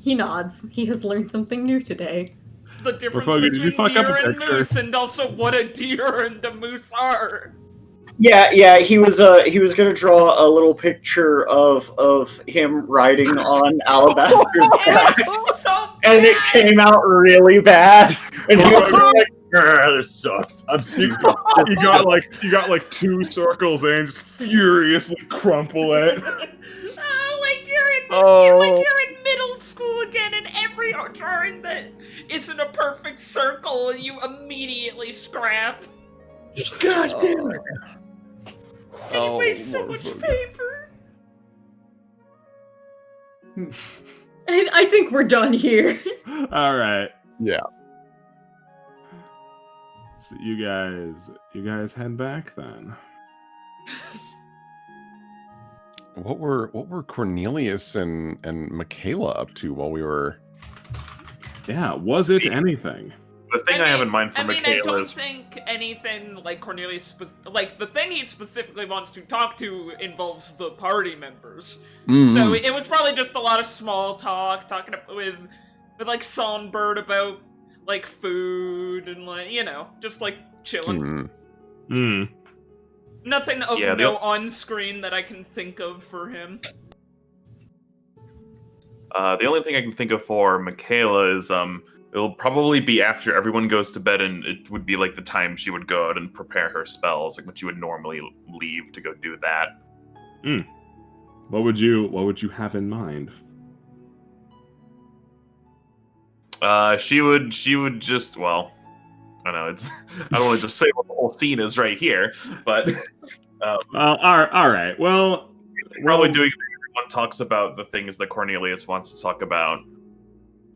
He nods. He has learned something new today.
The difference
Foggy, did you
between
fuck up
deer
a
and
picture?
moose, and also what a deer and a moose are.
Yeah. He was gonna draw a little picture of him riding on Alabaster's back,
So
and it
bad.
came out really bad. And he was like, "This sucks. I'm stupid."
You got like 2 circles and just furiously crumple it.
Oh, like you're
Oh.
in middle school again, and every drawing that isn't a perfect circle, you immediately scrap.
God damn it.
You waste so much paper.
I think we're done here.
All right.
Yeah.
So you guys head back then.
What were Cornelius and Michaela up to while we were?
Yeah, was it anything?
The thing I have in mind for
I
Michaela
don't
is
think anything like Cornelius, like the thing he specifically wants to talk to involves the party members.
Mm-hmm.
So it was probably just a lot of small talk, talking with like Songbird about like food and like just like chilling.
Mm-hmm.
Hmm.
Nothing of
Yeah,
no on screen that I can think of for him.
the only thing I can think of for Michaela is it'll probably be after everyone goes to bed, and it would be like the time she would go out and prepare her spells, like what you would normally leave to go do that.
What would you have in mind?
She would just, well, I don't know, it's I don't want to just say what the whole scene is right here, but
All right. Well,
probably doing everyone talks about the things that Cornelius wants to talk about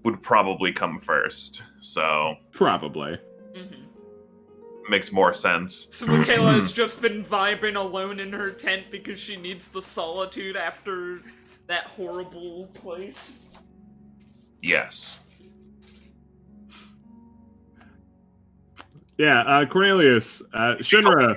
would probably come first. So
probably.
makes more sense.
So Michaela has just been vibing alone in her tent because she needs the solitude after that horrible place.
Yes.
Yeah, Cornelius, Shinra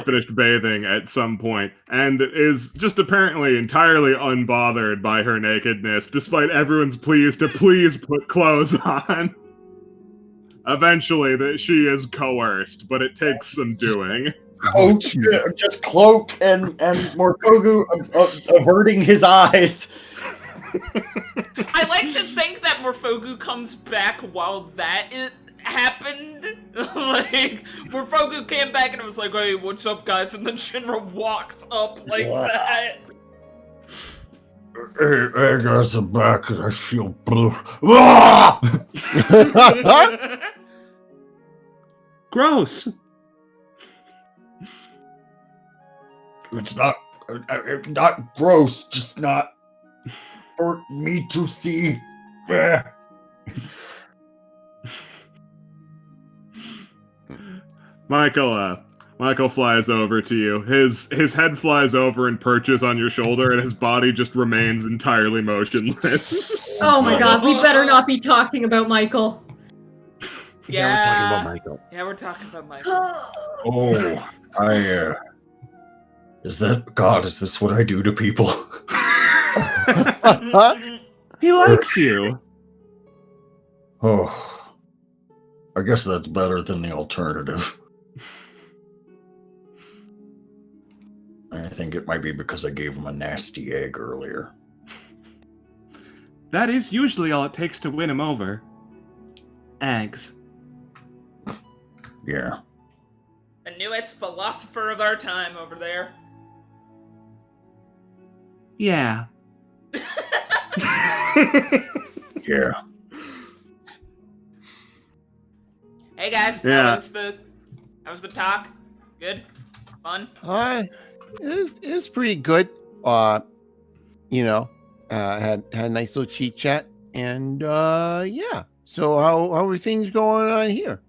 finished bathing at some point and is just apparently entirely unbothered by her nakedness, despite everyone's pleas to please put clothes on. Eventually, she is coerced, but it takes some doing.
Oh, just Cloak and Morkogu averting his eyes.
I like to think that Morfogu comes back while that happened. Like, Morfogu came back and it was like, hey, what's up, guys? And then Shinra walks up like that.
Hey guys, I'm back and I feel blue.
Gross.
It's not gross, just not for me to see.
Michael flies over to you. His head flies over and perches on your shoulder, and his body just remains entirely motionless.
Oh my god, we better not be talking about Michael.
Yeah,
we're talking about Michael.
Yeah, we're talking about Michael.
Oh, is this what I do to people?
He likes you.
Oh, I guess that's better than the alternative. I think it might be because I gave him a nasty egg earlier.
That is usually all it takes to win him over. Eggs.
Yeah.
The newest philosopher of our time over there.
Yeah.
Yeah.
Hey guys,
Yeah.
how was the talk? Good? Fun?
It was pretty good. Had a nice little cheat chat, and yeah. So how are things going on here?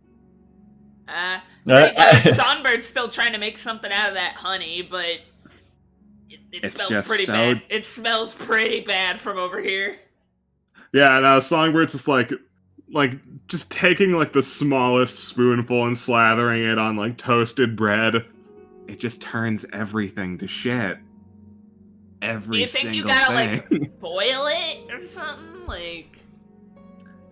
Pretty good. Songbird's still trying to make something out of that honey, but it smells pretty bad. It smells pretty bad from over here.
Yeah, and Songbird's just like just taking like the smallest spoonful and slathering it on like toasted bread. It just turns everything to shit. Every
you think
single
you gotta
thing.
like boil it or something? Like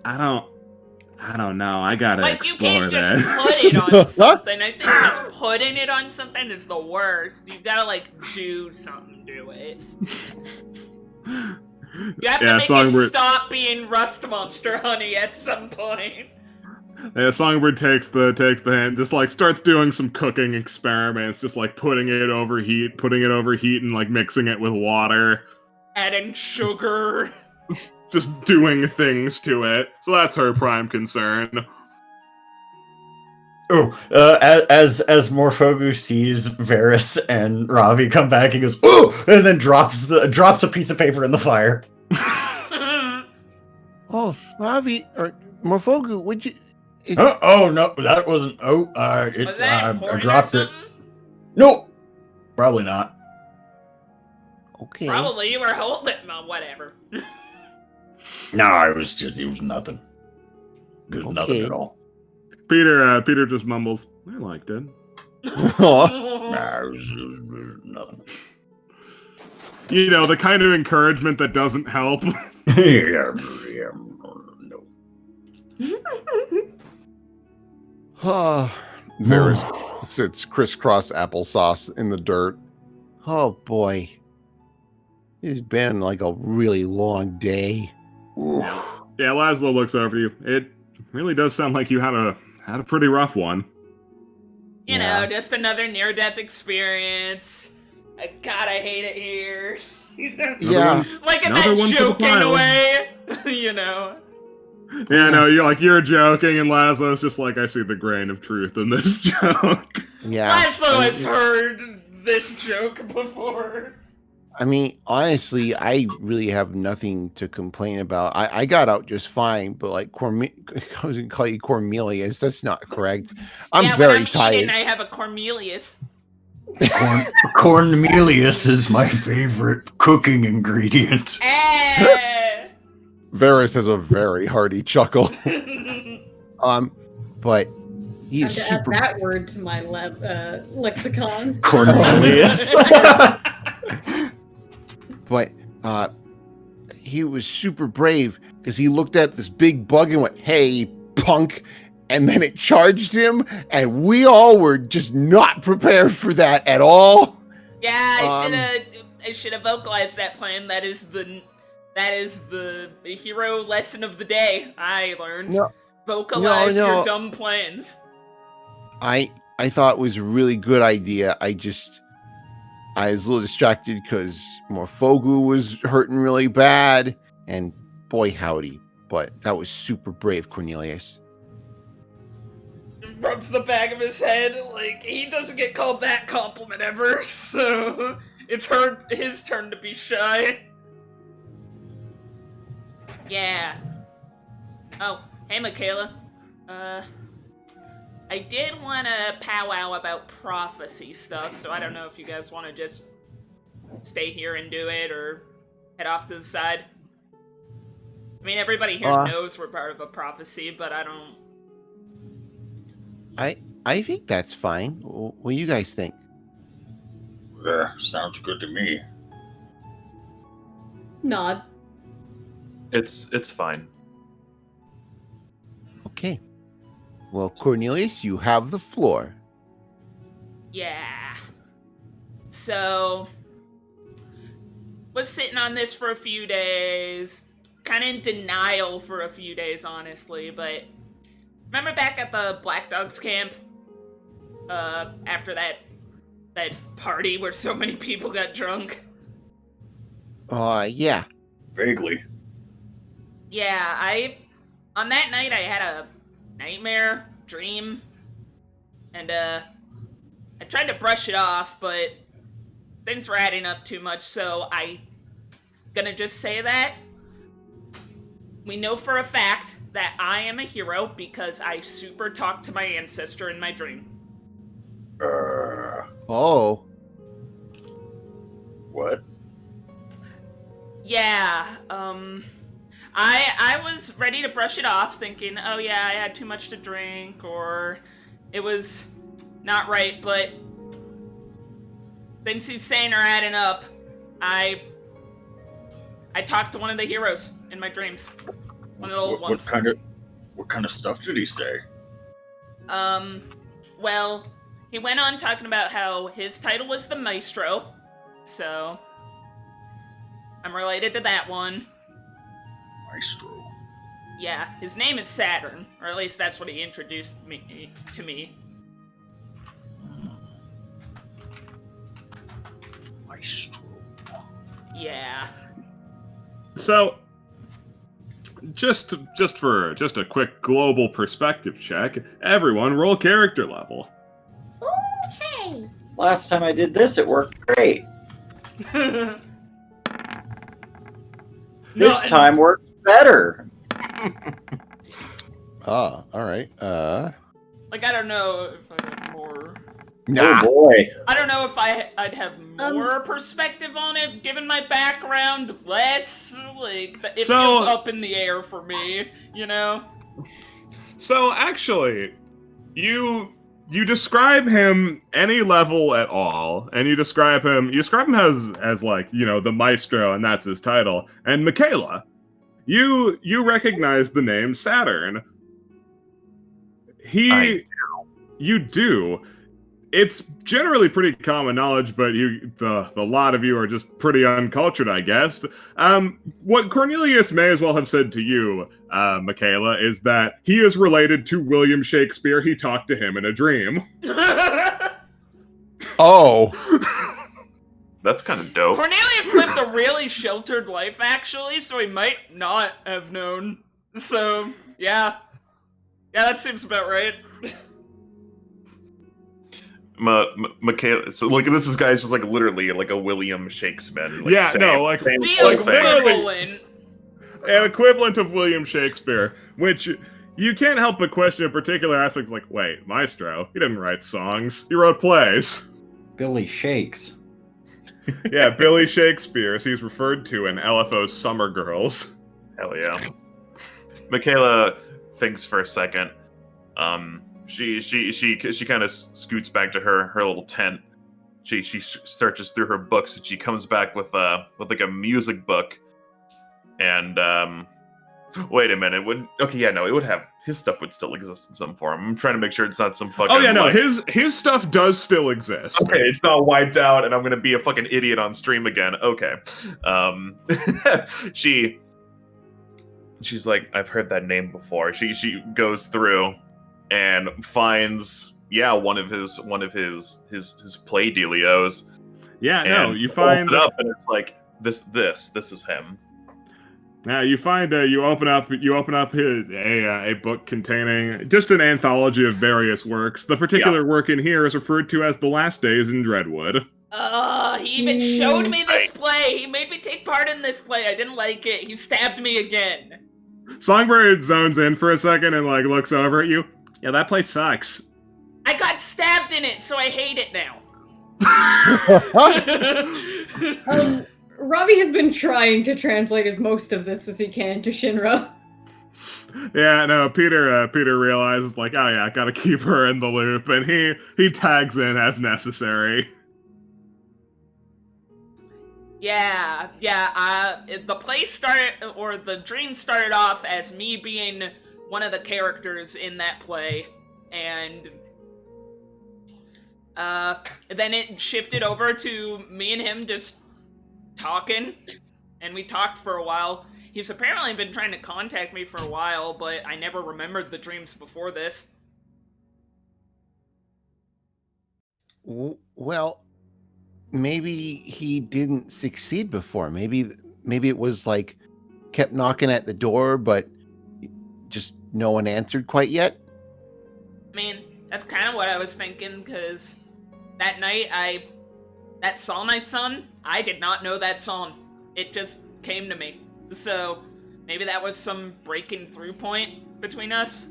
I don't know. I gotta
like
explore
you can't
that.
just put it on something. I think just putting it on something is the worst. You've gotta like do something to it. You have to make it stop being rust monster honey at some point.
Yeah, Songbird takes the hand, just like starts doing some cooking experiments, just like putting it over heat, and like mixing it with water,
adding sugar,
just doing things to it. So that's her prime concern.
Oh, as Morphogu sees Varys and Ravi come back, he goes, "Oh!" and then drops a piece of paper in the fire.
Oh, Ravi or Morphogu, would you?
Oh no, that wasn't. Oh,
was that
I dropped
it.
Nope, probably not.
Okay.
Probably you were holding it. Whatever.
No, it was nothing. Good, nothing at all.
Peter just mumbles, I liked it.
Nah, it was nothing.
You know, the kind of encouragement that doesn't help.
yeah, no.
Varys sits crisscross applesauce in the dirt.
Oh boy. It's been like a really long day.
Yeah, Laszlo looks over you. It really does sound like you had a pretty rough one.
You know, just another near-death experience. God, I hate it here.
Yeah.
Like in that joking way, you know.
Yeah, no, you're joking, and Laszlo's just like, I see the grain of truth in this joke.
Yeah.
Laszlo has heard this joke before.
I mean, honestly, I really have nothing to complain about. I got out just fine, but like I was gonna call you Cornelius. That's not correct. I'm very tired.
Eating, I have a Cornelius.
Cornelius is my favorite cooking ingredient.
Varys has a very hearty chuckle.
But he's
I have to add that word to my lexicon.
Cornelius.
But he was super brave because he looked at this big bug and went, "Hey, punk." And then it charged him, and we all were just not prepared for that at all.
Yeah, I should have vocalized that plan. That is the hero lesson of the day I learned. Vocalize your dumb plans.
I thought it was a really good idea. I was a little distracted because Morphogu was hurting really bad, and boy howdy, but that was super brave, Cornelius.
Rubs the back of his head, like, he doesn't get called that compliment ever, so it's his turn to be shy. Yeah. Oh, hey Michaela. I did want to powwow about prophecy stuff, so I don't know if you guys want to just stay here and do it, or head off to the side. I mean, everybody here knows we're part of a prophecy, but I don't...
I think that's fine. What do you guys think?
Yeah, sounds good to me.
Nod.
It's fine.
Okay. Well, Cornelius, you have the floor.
Yeah. So, was sitting on this for a few days. Kind of in denial for a few days, honestly, but... Remember back at the Black Dogs camp? After that party where so many people got drunk?
Yeah.
Vaguely.
Yeah, on that night I had a nightmare, dream, and I tried to brush it off, but things were adding up too much, so I gonna just say that We know for a fact that I am a hero because I super talked to my ancestor in my dream.
Oh,
What?
Yeah, I was ready to brush it off, thinking, oh yeah, I had too much to drink, or it was not right, but things he's saying are adding up. I talked to one of the heroes in my dreams. One of the old ones.
What kind of stuff did he say?
Well, he went on talking about how his title was the Maestro, so I'm related to that one.
Maestro.
Yeah, his name is Saturn, or at least that's what he introduced me to me.
Maestro.
Yeah.
So, just a quick global perspective check. Everyone, roll character level.
Okay.
Last time I did this, it worked great. This time worked better.
all right.
Like, I don't know if I have more.
Nah.
Oh boy.
I don't know if I'd have more perspective on it, given my background, less. Like, it
So-
feels up in the air for me, you know?
So actually, you describe him any level at all, and you describe him as like, you know, the Maestro, and that's his title. And Michaela, you recognize the name Saturn. You do. It's generally pretty common knowledge, but the lot of you are just pretty uncultured, I guess. What Cornelius may as well have said to you, Michaela, is that he is related to William Shakespeare. He talked to him in a dream.
Oh,
That's kind of dope.
Cornelius lived a really sheltered life, actually, so he might not have known. So, yeah. Yeah, that seems about right.
Michaela, so like this is guy's just like literally like a William Shakespeare. Like,
Yeah,
same-
no, like-
same
The
whole thing.
literally-
equivalent.
An equivalent of William Shakespeare, which you can't help but question in particular aspects like, wait, Maestro, he didn't write songs, he wrote plays.
Billy Shakes.
Yeah, Billy Shakespeare, as he's referred to in LFO's Summer Girls.
Hell yeah. Michaela thinks for a second. She kind of scoots back to her little tent. She searches through her books and she comes back with like a music book. And wait a minute, it would have his stuff would still exist in some form. I'm trying to make sure it's not some fucking.
Oh yeah, no,
like-
his stuff does still exist.
Okay, it's not wiped out, and I'm gonna be a fucking idiot on stream again. Okay, she's like, I've heard that name before. She goes through and finds one of his play dealios.
Yeah, no,
and
you
pulls
find
it up, and it's like this is him.
now you find you open up a book containing just an anthology of various works. The particular work in here is referred to as The Last Days in Dreadwood.
He even showed me this play. He made me take part in this play. I didn't like it. He stabbed me again.
Songbird zones in for a second and like looks over at you. Yeah, that place sucks.
I got stabbed in it, so I hate it now.
Robbie has been trying to translate as most of this as he can to Shinra.
Yeah, no, Peter realizes like, oh yeah, I gotta keep her in the loop, and he tags in as necessary.
Yeah. The play started, or the dream started off as me being one of the characters in that play, and then it shifted over to me and him just talking, and we talked for a while. He's apparently been trying to contact me for a while, but I never remembered the dreams before this.
well, maybe he didn't succeed before. Maybe it was like kept knocking at the door, but just no one answered quite yet.
I mean, that's kind of what I was thinking, because that night that song I sung, I did not know that song. It just came to me. So Maybe that was some breaking through point between us.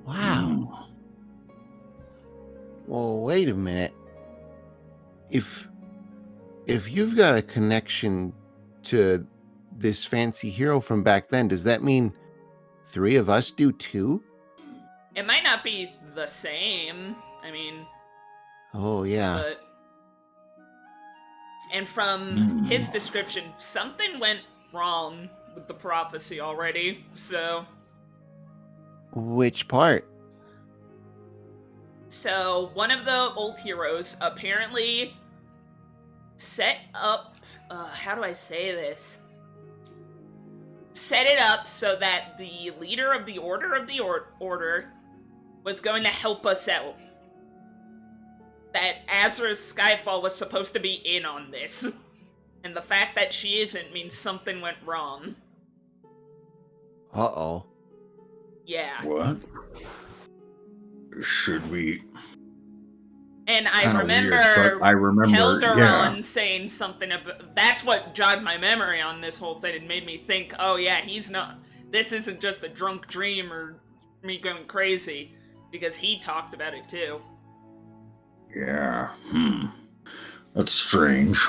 Wow. Well, wait a minute. If you've got a connection to this fancy hero from back then, does that mean 3 of us do too?
It might not be the same. I mean,
Oh, yeah.
but... And from his description, something went wrong with the prophecy already, so...
Which part?
So, one of the old heroes apparently set up... how do I say this? Set it up so that the leader of the Order was going to help us out. That Azra's Skyfall was supposed to be in on this. And the fact that she isn't means something went wrong.
Uh-oh.
Yeah.
What? Should we?
And I
Kinda
remember,
weird, but I remember,
Helderon saying something about... That's what jogged my memory on this whole thing and made me think, oh yeah, he's not... This isn't just a drunk dream or me going crazy. Because he talked about it too.
Yeah. That's strange.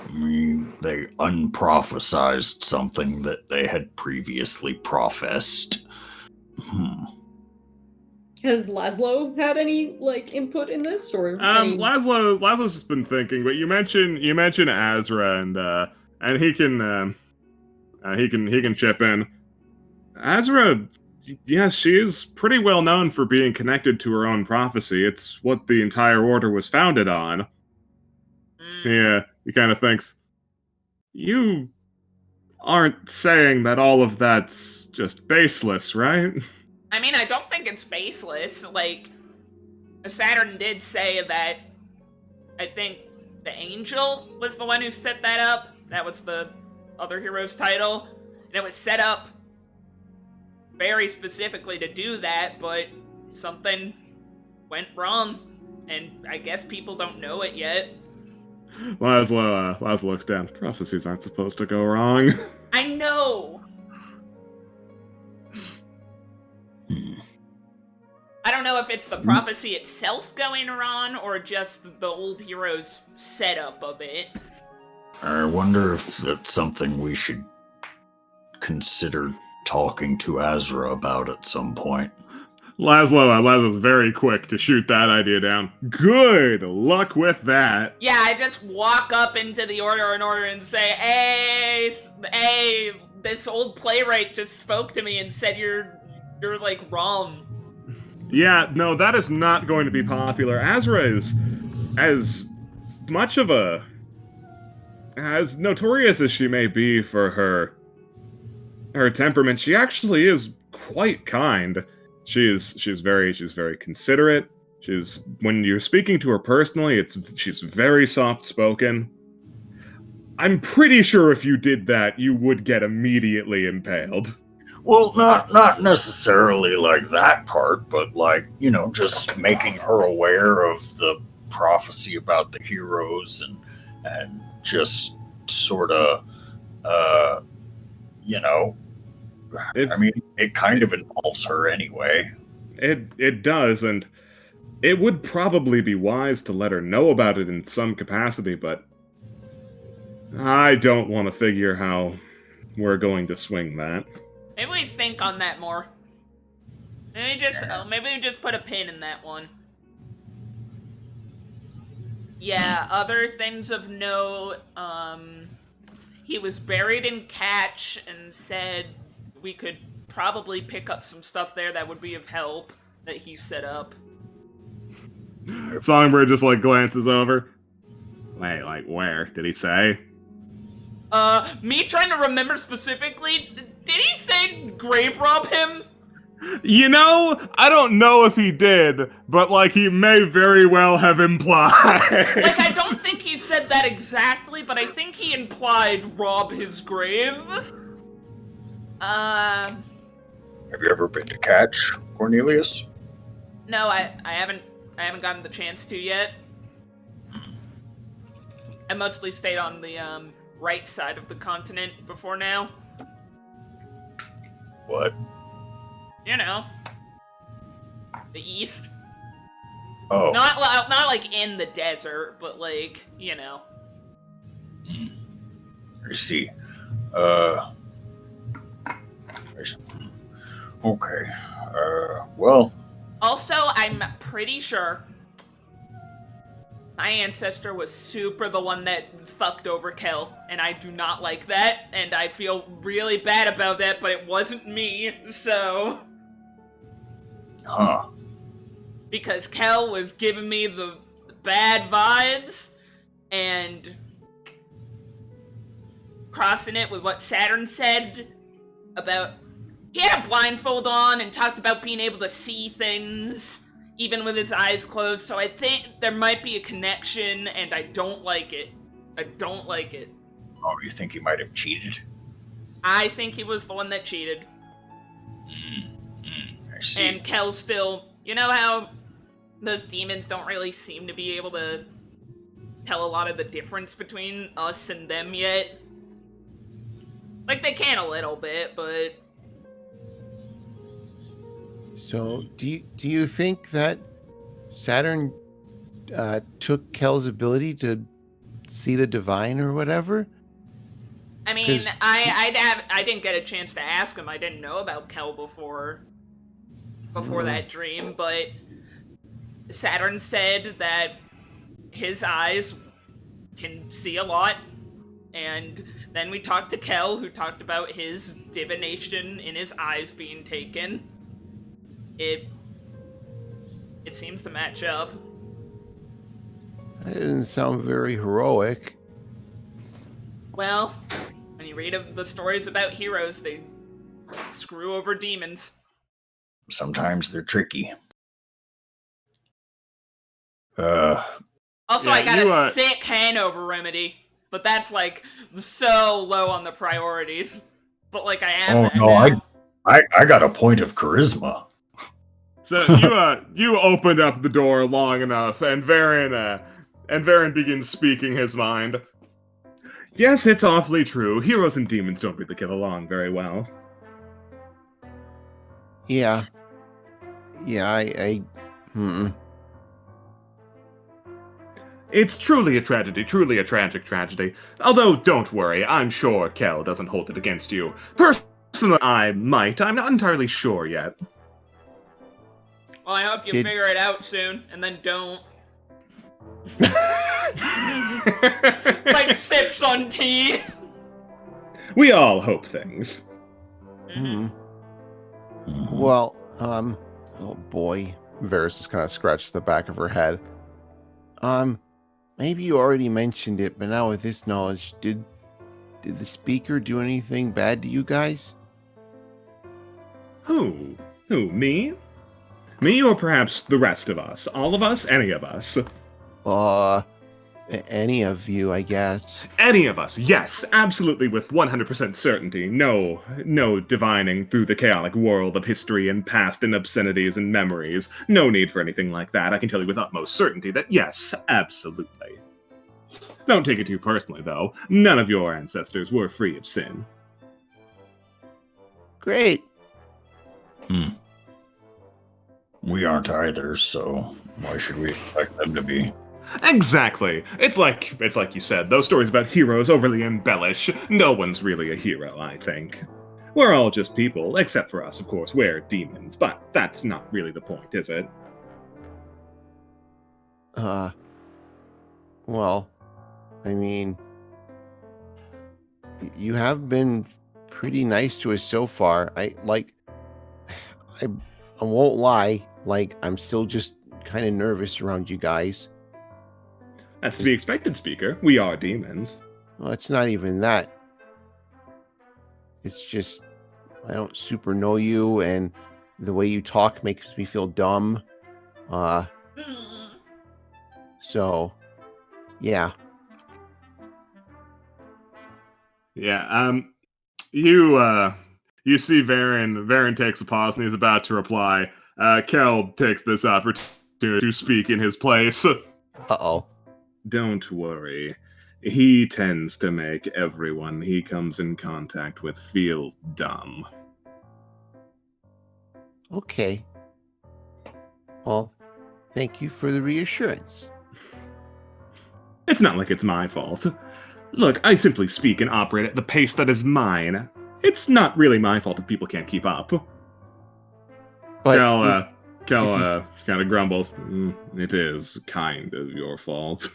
I mean, they unprophesized something that they had previously professed.
Has Laszlo had any input in this, or any...
Laszlo's just been thinking, but you mentioned Azra, and he can chip in. Azra, yes, she is pretty well known for being connected to her own prophecy. It's what the entire order was founded on. Yeah, he kind of thinks, you aren't saying that all of that's just baseless, right?
I mean, I don't think it's baseless. Saturn did say that, I think the Angel was the one who set that up. That was the other hero's title. And it was set up very specifically to do that, but something went wrong. And I guess people don't know it yet.
Laszlo looks down. Prophecies aren't supposed to go wrong.
I know! I don't know if it's the prophecy itself going wrong, or just the old hero's setup of it.
I wonder if that's something we should consider talking to Azra about at some point.
Laszlo's very quick to shoot that idea down. Good luck with that.
Yeah, I just walk up into the order and say, hey, this old playwright just spoke to me and said you're wrong.
Yeah, no, that is not going to be popular. Azra is as notorious as she may be for her temperament. She actually is quite kind. She's very considerate. When you're speaking to her personally, she's very soft spoken. I'm pretty sure if you did that, you would get immediately impaled.
Well, not necessarily like that part, but just making her aware of the prophecy about the heroes and just sort of, I mean, it kind of involves her anyway.
It does, and it would probably be wise to let her know about it in some capacity, but I don't want to figure how we're going to swing that.
Maybe we think on that more. Maybe we just put a pin in that one. Yeah, other things of note, he was buried in Catch and said we could probably pick up some stuff there that would be of help that he set up.
Songbird just glances over. Wait, where? Did he say?
Me trying to remember specifically, did he say grave rob him?
I don't know if he did, but he may very well have implied.
I don't think he said that exactly, but I think he implied rob his grave.
Have you ever been to Catch, Cornelius?
No, I haven't gotten the chance to yet. I mostly stayed on the right side of the continent before now.
What?
You know, the east.
Oh.
Not like in the desert, but like, you know.
I see. Okay. Well.
Also, I'm pretty sure my ancestor was super the one that fucked over Kel, and I do not like that, and I feel really bad about that, but it wasn't me, so...
Huh.
Because Kel was giving me the bad vibes, and crossing it with what Saturn said about... He had a blindfold on and talked about being able to see things, even with his eyes closed, so I think there might be a connection, and I don't like it. I don't like it.
Oh, you think he might have cheated?
I think he was the one that cheated.
I see.
And Kel still... You know how those demons don't really seem to be able to tell a lot of the difference between us and them yet? Like, they can a little bit, but...
So, do you think that Saturn took Kel's ability to see the divine or whatever?
I mean, I didn't get a chance to ask him. I didn't know about Kel before that dream, but Saturn said that his eyes can see a lot, and then we talked to Kel, who talked about his divination in his eyes being taken. It seems to match up.
That didn't sound very heroic.
Well, when you read the stories about heroes, they screw over demons.
Sometimes they're tricky.
Also,
Yeah,
I got a sick hangover remedy, but that's like so low on the priorities. But like I have that now.
I got a point of charisma.
So you opened up the door long enough, and Varen begins speaking his mind. Yes, it's awfully true. Heroes and demons don't really get along very well.
Yeah.
It's truly a tragedy, truly a tragic tragedy. Although, don't worry, I'm sure Kel doesn't hold it against you. Personally, I might. I'm not entirely sure yet.
Well, I hope you figure it out soon, and then don't. Like sips on tea.
We all hope things.
Well, oh boy. Varys just kind of scratched the back of her head. Maybe you already mentioned it, but now with this knowledge, did the speaker do anything bad to you guys?
Who? Me? Me or perhaps the rest of us? All of us? Any of us?
Any of you, I guess.
Any of us, yes, absolutely with 100% certainty. No divining through the chaotic world of history and past and obscenities and memories. No need for anything like that. I can tell you with utmost certainty that yes, absolutely. Don't take it too personally, though. None of your ancestors were free of sin.
Great.
We aren't either, so why should we expect them to be?
Exactly. It's like you said, those stories about heroes overly embellish. No one's really a hero, I think. We're all just people, except for us, of course. We're demons, but that's not really the point, is it?
Well, I mean, you have been pretty nice to us so far. I won't lie, like, I'm still just kind of nervous around you guys.
That's to be expected, Speaker. We are demons.
Well, it's not even that. It's just, I don't super know you, and the way you talk makes me feel dumb. So, yeah.
Yeah, you see Varen takes a pause and he's about to reply. Kel takes this opportunity to speak in his place.
Uh-oh.
Don't worry. He tends to make everyone he comes in contact with feel dumb.
Okay. Well, thank you for the reassurance.
It's not like it's my fault. Look, I simply speak and operate at the pace that is mine. It's not really my fault if people can't keep up.
But
Cal kind of grumbles. It is kind of your fault.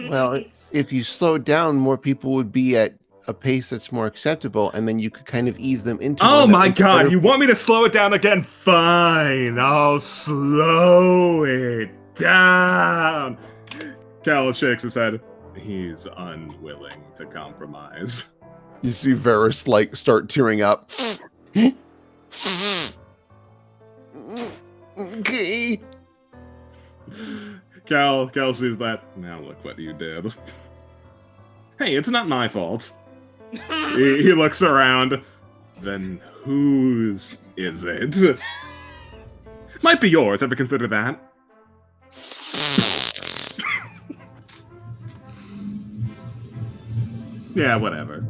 well, if you slowed down, more people would be at a pace that's more acceptable, and then you could kind of ease them into.
Oh
one that
my
was
god,
better-
you want me to slow it down again? Fine, I'll slow it down. Cal shakes his head. He's unwilling to compromise.
You see Varys like start tearing up.
Okay.
Cal sees that. Now look what you did. Hey, it's not my fault. He looks around. Then whose is it? Might be yours. Ever consider that? Yeah, whatever.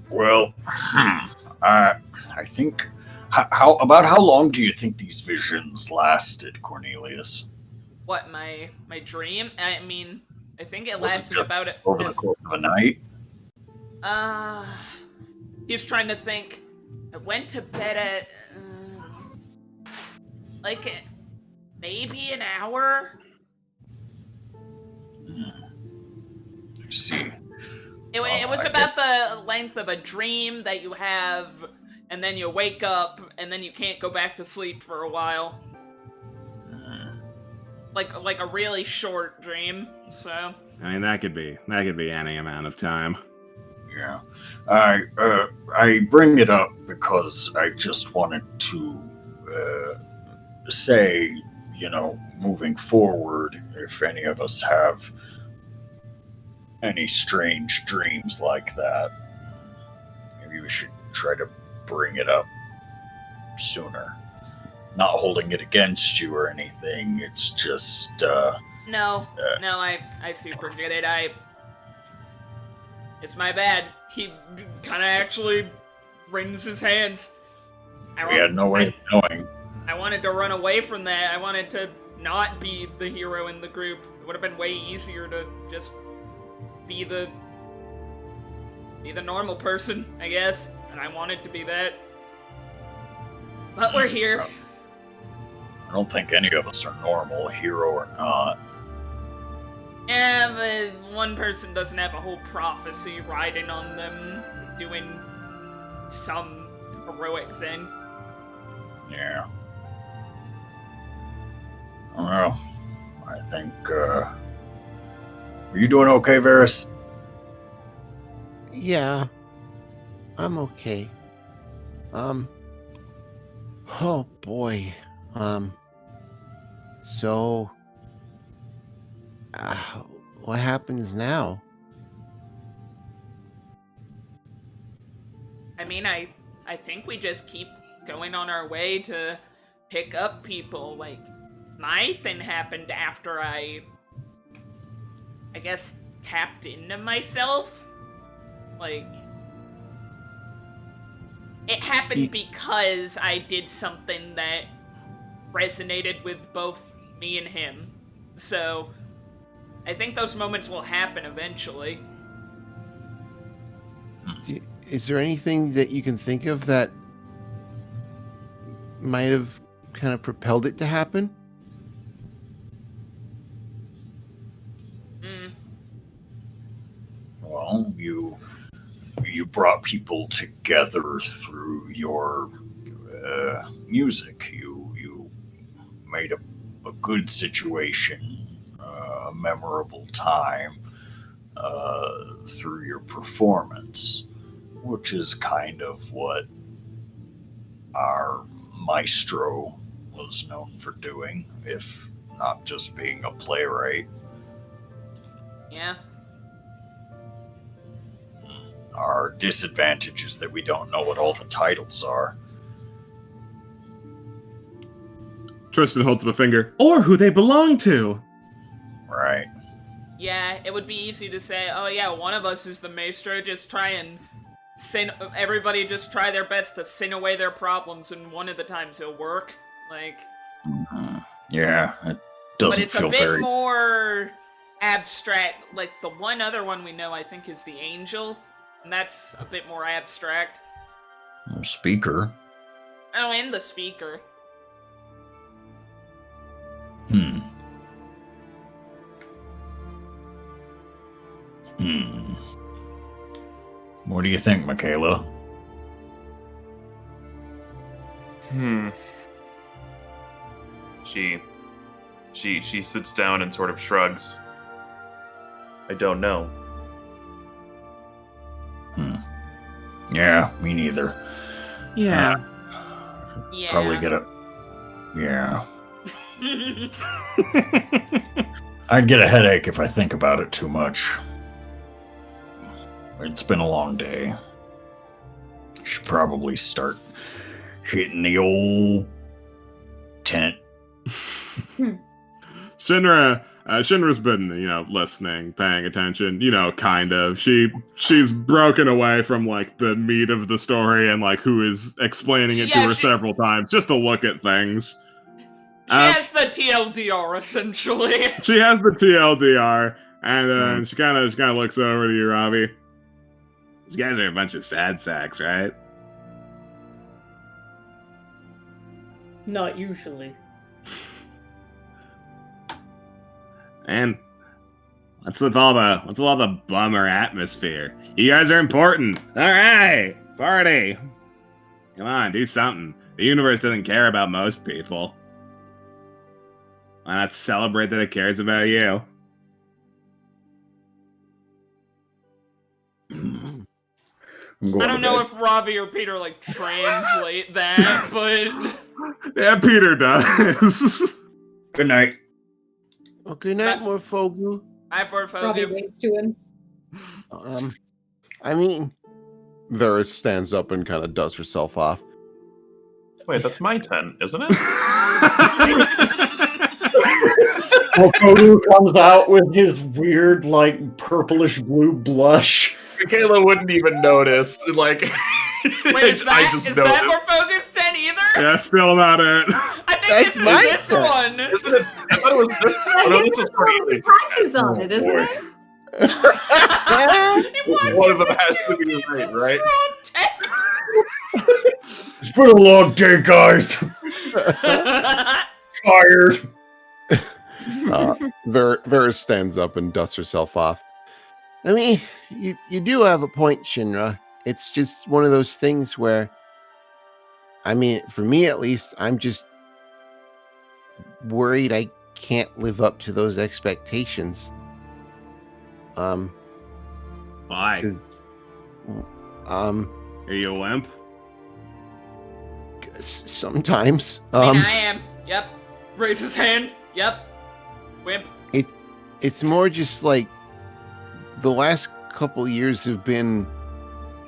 Well, I think. How long do you think these visions lasted, Cornelius?
What, my dream? I mean, I think it
Was it
lasted
just
about
over the course of a night?
He's trying to think. I went to bed at like maybe an hour.
I see.
It was about the length of a dream that you have, and then you wake up, and then you can't go back to sleep for a while. Like a really short dream. So.
I mean, that could be any amount of time.
Yeah, I bring it up because I just wanted to say, moving forward, if any of us have any strange dreams like that, maybe we should try to bring it up sooner. Not holding it against you or anything. It's just
No, I super get it. It's my bad. He kind of actually wrings his hands.
we had no way of knowing.
I wanted to run away from that. I wanted to not be the hero in the group. It would have been way easier to just be the normal person, I guess. And I wanted to be that. But we're here.
I don't think any of us are normal, hero or not.
Yeah, but one person doesn't have a whole prophecy riding on them, doing some heroic thing.
Yeah. I don't know. I think, are you doing okay, Varys?
Yeah, I'm okay. Oh boy. So, what happens now?
I mean, I think we just keep going on our way to pick up people. Like, my thing happened after I guess, tapped into myself. Like, it happened because I did something that resonated with both me and him. So, I think those moments will happen eventually.
Is there anything that you can think of that might have kind of propelled it to happen?
Well, you brought people together through your music. You made a good situation, a memorable time through your performance, which is kind of what our maestro was known for doing, if not just being a playwright.
Yeah.
Our disadvantage is that we don't know what all the titles are.
Tristan holds up a finger. Or who they belong to.
Right.
Yeah, it would be easy to say, oh yeah, one of us is the maestro, just try and everybody just try their best to sin away their problems, and one of the times it'll work. Like,
Yeah, it
but
doesn't
it's a
feel
bit
very.
more abstract. Like the one other one we know, I think, is the angel, and that's a bit more abstract.
Speaker.
Oh, and the speaker.
Hmm. What do you think, Michaela?
She sits down and sort of shrugs. I don't know.
Yeah, me neither.
Yeah.
Yeah.
Probably get a. Yeah. I'd get a headache if I think about it too much. It's been a long day. Should probably start hitting the old tent.
Shinra's been, listening, paying attention, kind of. She's broken away from like the meat of the story and like who is explaining it to her several times just to look at things.
She has the TLDR essentially.
She has the TLDR, and she kind of looks over to you, Robbie. These guys are a bunch of sad sacks, right?
Not usually.
And what's with all the bummer atmosphere? You guys are important. All right, party. Come on, do something. The universe doesn't care about most people. Why not celebrate that it cares about you?
I don't know if Robbie or Peter like translate that, but
yeah, Peter does.
Good night.
Well, good night, Morphogu.
Hi,
Robbie
Morphogu.
waves to him.
I mean,
Varys stands up and kind of dusts herself off.
Wait, that's my tent, isn't it?
Mokodu comes out with his weird, like, purplish blue blush.
Michaela wouldn't even notice. Like,
Wait, is
I just
that
noticed.
Morphogu's tent either?
Yeah, still not it.
I think
That's
it's
my
this
tent.
one.
Isn't it? I thought it was this. Oh, no, this is pretty.
Patches on it, isn't it?
One of them has to be right, right?
It's been a long day, guys. Tired.
Varys stands up and dusts herself off.
I mean, you do have a point, Shinra. It's just one of those things where, I mean, for me at least, I'm just worried I can't live up to those expectations.
Why?
'Cause,
Are you a wimp?
sometimes.
I mean, I am. Yep. Raise his hand. Yep. Wimp.
It's more just like the last couple years have been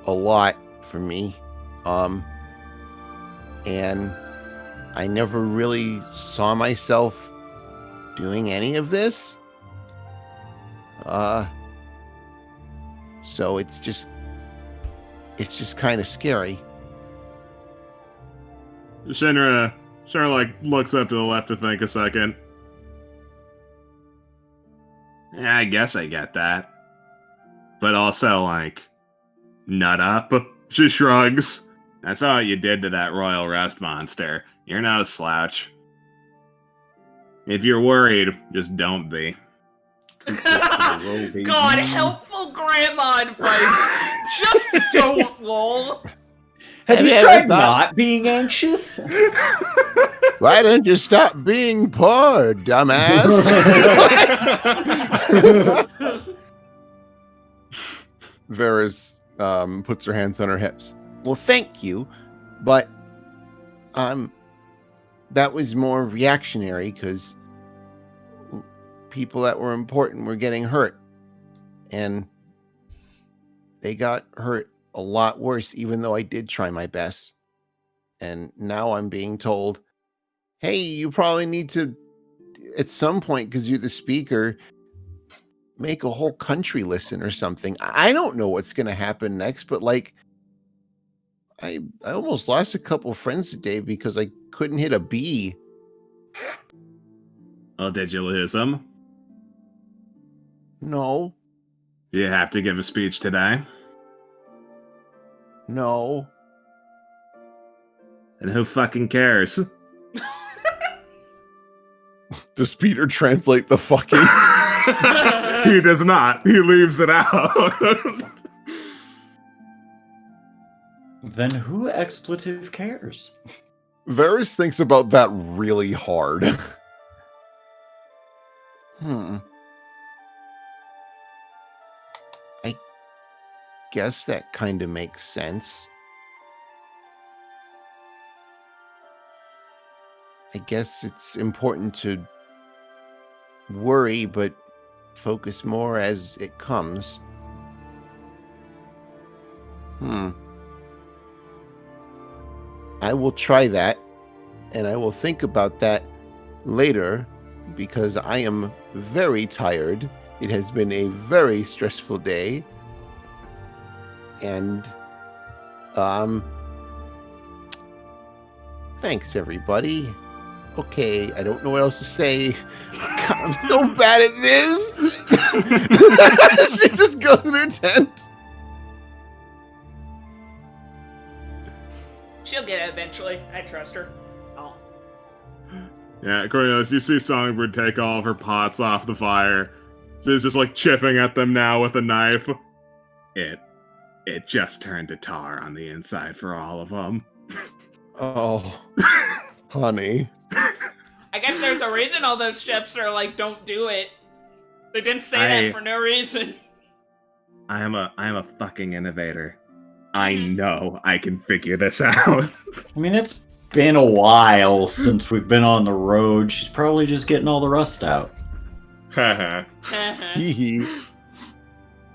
a lot for me. And I never really saw myself doing any of this. So it's just kind of scary.
Shinra like looks up to the left to think a second. Yeah, I guess I get that. But also, like, nut up. She shrugs. I saw what you did to that royal rust monster. You're no slouch. If you're worried, just don't be.
God, helpful grandma advice. Just don't, lol.
Have you
Yeah,
tried
that's
not being anxious?
Why don't you stop being poor, dumbass?
Varys puts her hands on her hips.
Well, thank you, but that was more reactionary because people that were important were getting hurt, and they got hurt a lot worse, even though I did try my best. And now I'm being told, hey, you probably need to, at some point, because you're the speaker, make a whole country listen or something. I don't know what's going to happen next, but like, I almost lost a couple friends today because I couldn't hit a bee.
Oh, did you lose them?
No,
You have to give a speech today.
no.
And who fucking cares?
Does Peter translate the fucking?
He does not. He leaves it out.
Then who expletive cares?
Varys thinks about that really hard.
I guess that kind of makes sense. I guess it's important to worry, but focus more as it comes. I will try that, and I will think about that later, because I am very tired. It has been a very stressful day. And, thanks, everybody. Okay, I don't know what else to say. God, I'm so bad at this. She just goes in her tent.
She'll get it eventually. I trust her. Oh.
Yeah, Cornelius, you see Songbird take all of her pots off the fire. She's just like chipping at them now with a knife. It just turned to tar on the inside for all of them.
Oh, honey.
I guess there's a reason all those chefs are like, don't do it. They didn't say that for no reason.
I am a fucking innovator. I know I can figure this out.
I mean, it's been a while since we've been on the road. She's probably just getting all the rust out.
Hee hee.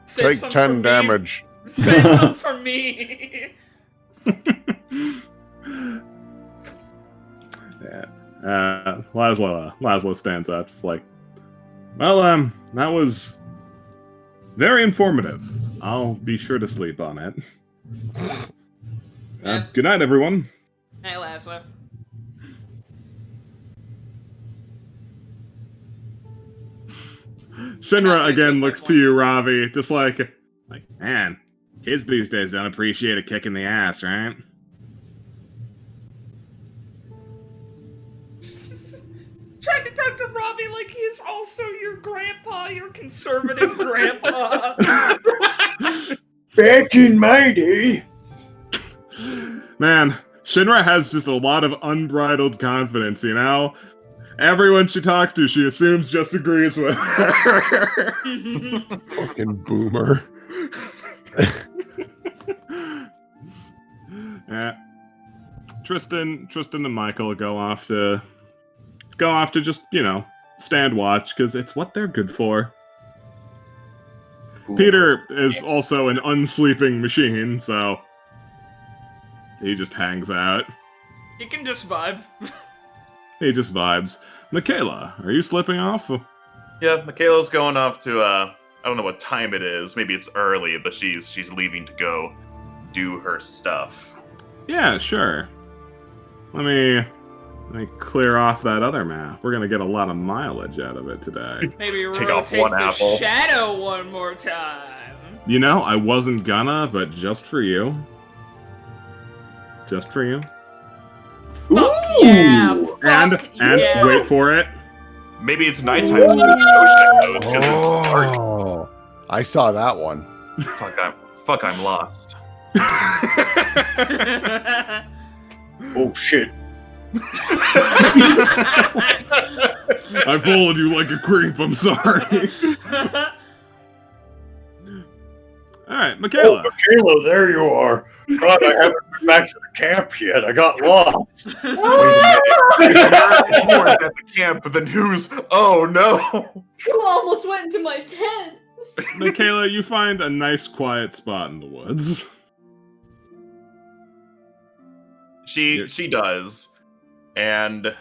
Save
Take
some
10
for me.
damage.
Save some for me.
Yeah. Laszlo stands up, just like, well, that was very informative. I'll be sure to sleep on it. Good night, everyone.
Hey, Laszlo.
Shinra again looks to you, Ravi, just like, man, kids these days don't appreciate a kick in the ass, right?
Trying to talk to Ravi like he's also your grandpa, your conservative grandpa.
Back in my day.
Man, Shinra has just a lot of unbridled confidence, you know? Everyone she talks to, she assumes just agrees with her.
Fucking boomer.
Yeah. Tristan and Michael go off to just, stand watch, because it's what they're good for. Peter is also an unsleeping machine, so he just hangs out.
You can just vibe.
He just vibes. Michaela, are you slipping off?
Yeah, Michaela's going off to I don't know what time it is. Maybe it's early, but she's leaving to go do her stuff.
Yeah, sure. Let me clear off that other map. We're gonna get a lot of mileage out of it today.
Maybe
Take
rotate
off one
the
apple.
shadow one more time.
I wasn't gonna, but just for you. Just for you.
Fuck yeah!
And
yeah.
wait for it.
Maybe it's nighttime, so there's no shadows, 'cause it's dark.
Oh, I saw that one.
Fuck, I'm lost.
Oh shit.
I followed you like a creep, I'm sorry. Alright, Michaela.
Oh, Michaela, there you are. God, I haven't been back to the camp yet. I got lost.
Wait a minute. If you weren't at the camp, then who's... Oh, no!
You almost went into my tent.
Michaela, you find a nice quiet spot in the woods.
She does. And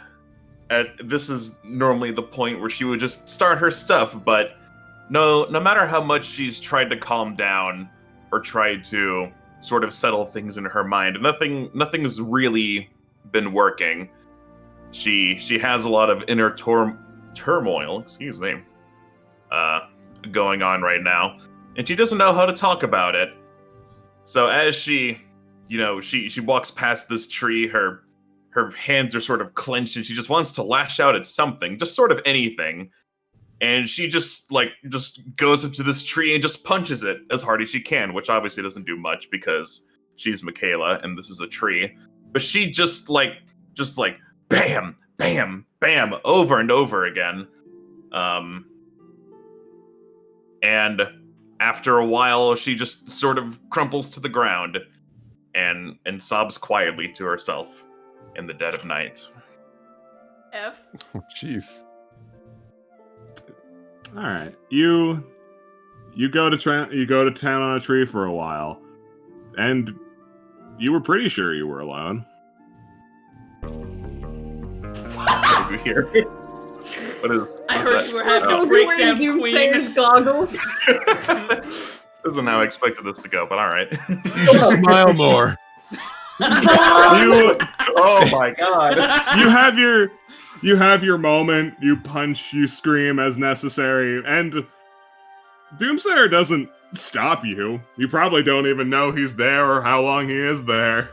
this is normally the point where she would just start her stuff, but no matter how much she's tried to calm down or tried to sort of settle things in her mind. Nothing's really been working. She has a lot of inner turmoil, excuse me, going on right now, and she doesn't know how to talk about it. So as she walks past this tree, her hands are sort of clenched, and she just wants to lash out at something, just sort of anything. And she just goes up to this tree and just punches it as hard as she can, which obviously doesn't do much because she's Michaela and this is a tree. But she just bam, bam, bam, over and over again. And after a while, she just sort of crumples to the ground and sobs quietly to herself in the dead of night.
F.
Oh, jeez.
All right, you go to town on a tree for a while, and you were pretty sure you were alone.
What did you hear? What is
I heard
that?
you were having
Oh.
a breakdown, Queen.
Doomsayer's goggles.
Isn't how I expected this to go, but all right.
You should smile more.
Oh my god!
You have your moment. You punch, you scream as necessary, and Doomsayer doesn't stop you. You probably don't even know he's there or how long he is there.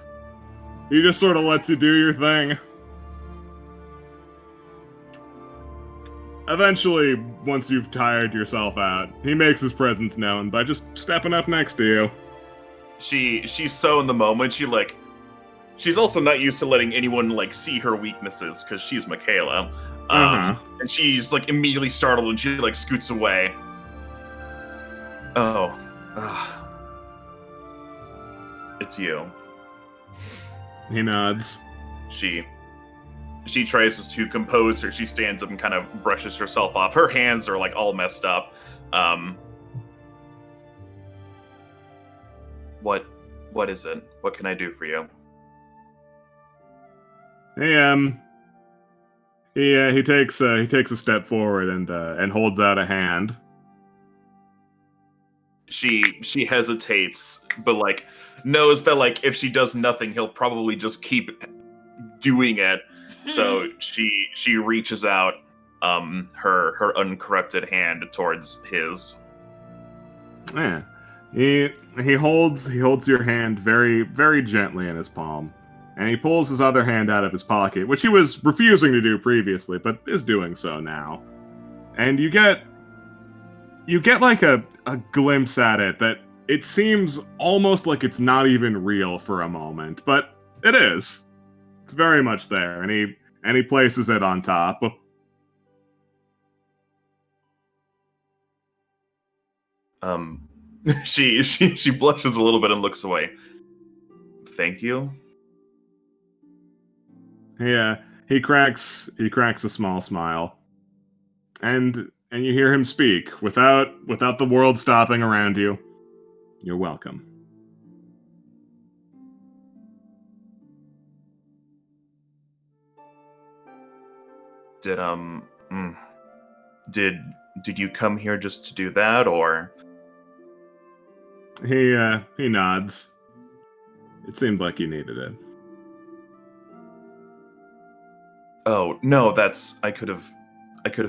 He just sort of lets you do your thing. Eventually, once you've tired yourself out, he makes his presence known by just stepping up next to you.
She's so in the moment. She's also not used to letting anyone see her weaknesses because she's Michaela. And she's immediately startled and she scoots away. Oh, it's you.
He nods.
She tries to compose her. She stands up and kind of brushes herself off. Her hands are all messed up. What is it? What can I do for you?
He takes a step forward and holds out a hand.
She hesitates, but knows that if she does nothing, he'll probably just keep doing it. So she reaches out her uncorrupted hand towards his.
Yeah. He holds your hand very, very gently in his palm. And he pulls his other hand out of his pocket, which he was refusing to do previously, but is doing so now. And you get a glimpse at it that it seems almost like it's not even real for a moment, but it is. It's very much there, and he places it on top.
She blushes a little bit and looks away. Thank you.
Yeah, he cracks a small smile, and you hear him speak without the world stopping around you. You're welcome.
Did you come here just to do that, or?
He nods. It seemed like you needed it.
Oh no, I could have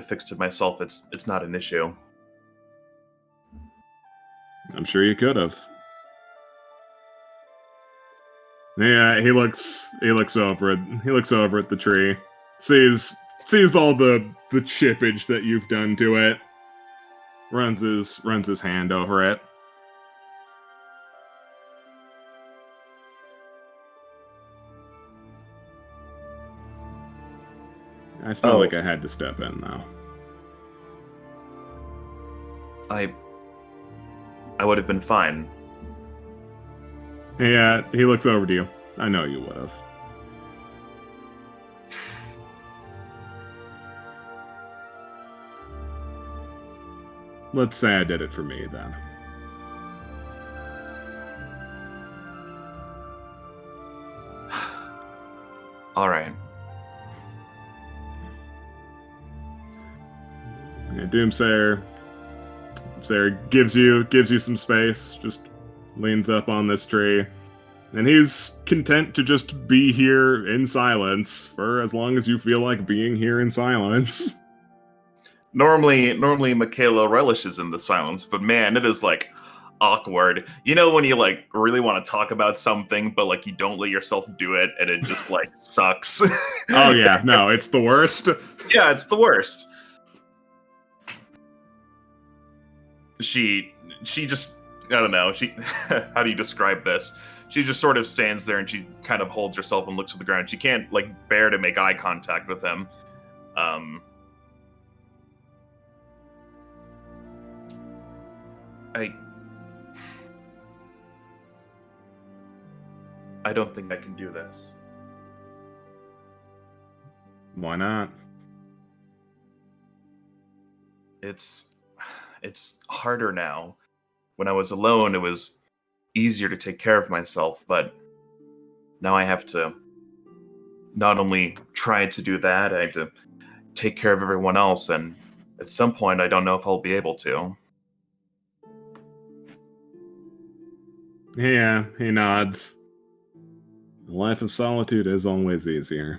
fixed it myself. It's not an issue.
I'm sure you could have. Yeah, he looks over at the tree, sees all the chippage that you've done to it. Runs his hand over it. I felt like I had to step in, though.
I would have been fine.
Yeah, he looks over to you. I know you would have. Let's say I did it for me, then.
All right.
Yeah, Doomsayer gives you some space, just leans up on this tree, and he's content to just be here in silence for as long as you feel like being here in silence.
Normally, Michaela relishes in the silence, but man, it is like awkward. You know when you like really want to talk about something, but like you don't let yourself do it, and it just like sucks.
Oh yeah, no, it's the worst.
Yeah, it's the worst. She just, I don't know. How do you describe this? She just sort of stands there and she kind of holds herself and looks at the ground. She can't like bear to make eye contact with him. I don't think I can do this.
Why not?
It's harder now. When I was alone, it was easier to take care of myself, but now I have to not only try to do that, I have to take care of everyone else, and at some point I don't know if I'll be able to.
Yeah, he nods. The life of solitude is always easier.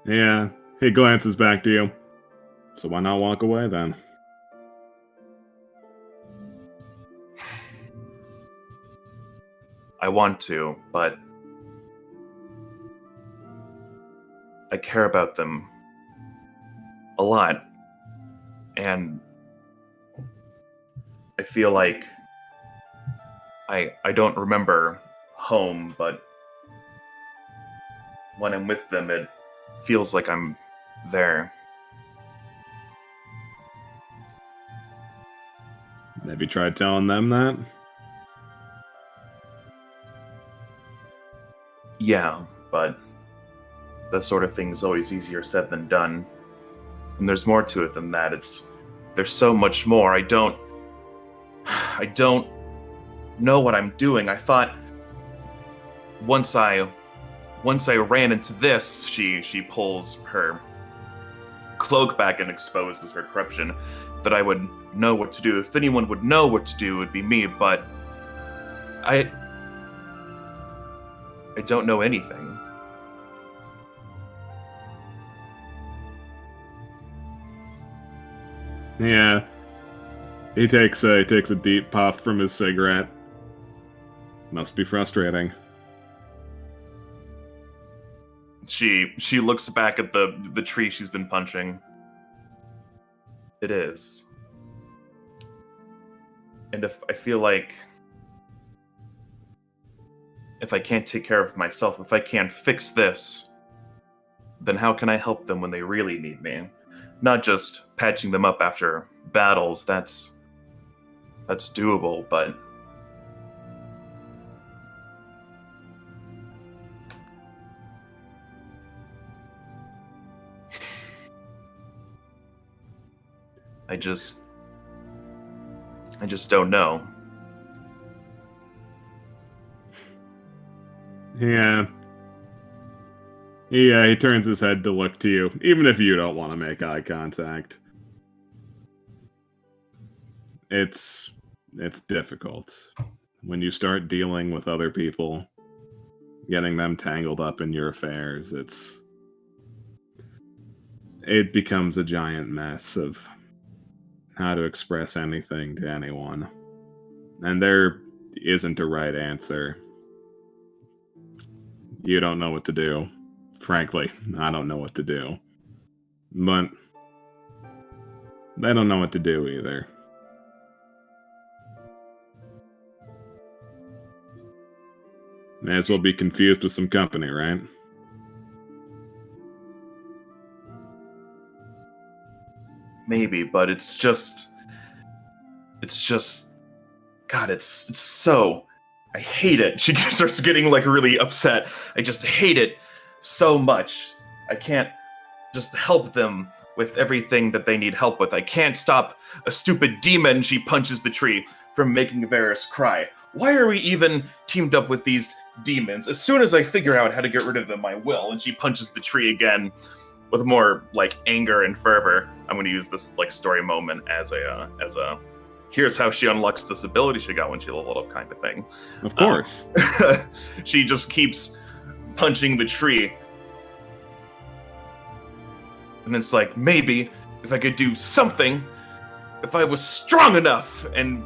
Yeah, he glances back to you. So why not walk away then?
I want to, but I care about them a lot. And I feel like I don't remember home, but when I'm with them, it feels like I'm there.
Have you tried telling them that?
Yeah, but that sort of thing is always easier said than done. And there's more to it than that. There's so much more. I don't know what I'm doing. I thought once I ran into this, she pulls her cloak back and exposes her corruption, that I would know what to do. If anyone would know what to do, it would be me, but I don't know anything.
Yeah. He takes a deep puff from his cigarette. Must be frustrating.
She looks back at the tree she's been punching. It is. And if I feel like if I can't take care of myself, if I can't fix this, then how can I help them when they really need me? Not just patching them up after battles, that's doable, but I just don't know.
Yeah. He turns his head to look to you, even if you don't want to make eye contact. It's difficult when you start dealing with other people, getting them tangled up in your affairs. It becomes a giant mess of how to express anything to anyone. And there isn't a right answer. You don't know what to do. Frankly, I don't know what to do. But they don't know what to do either. May as well be confused with some company, right?
Maybe, but it's just God, it's so, I hate it. She starts getting like really upset. I just hate it so much. I can't just help them with everything that they need help with. I can't stop a stupid demon, she punches the tree, from making Varys cry. Why are we even teamed up with these demons? As soon as I figure out how to get rid of them, I will. And she punches the tree again with more like anger and fervor. I'm going to use this like story moment as a here's how she unlocks this ability she got when she leveled up, kind of thing.
Of course.
She just keeps punching the tree. And it's like, maybe if I could do something, if I was strong enough. And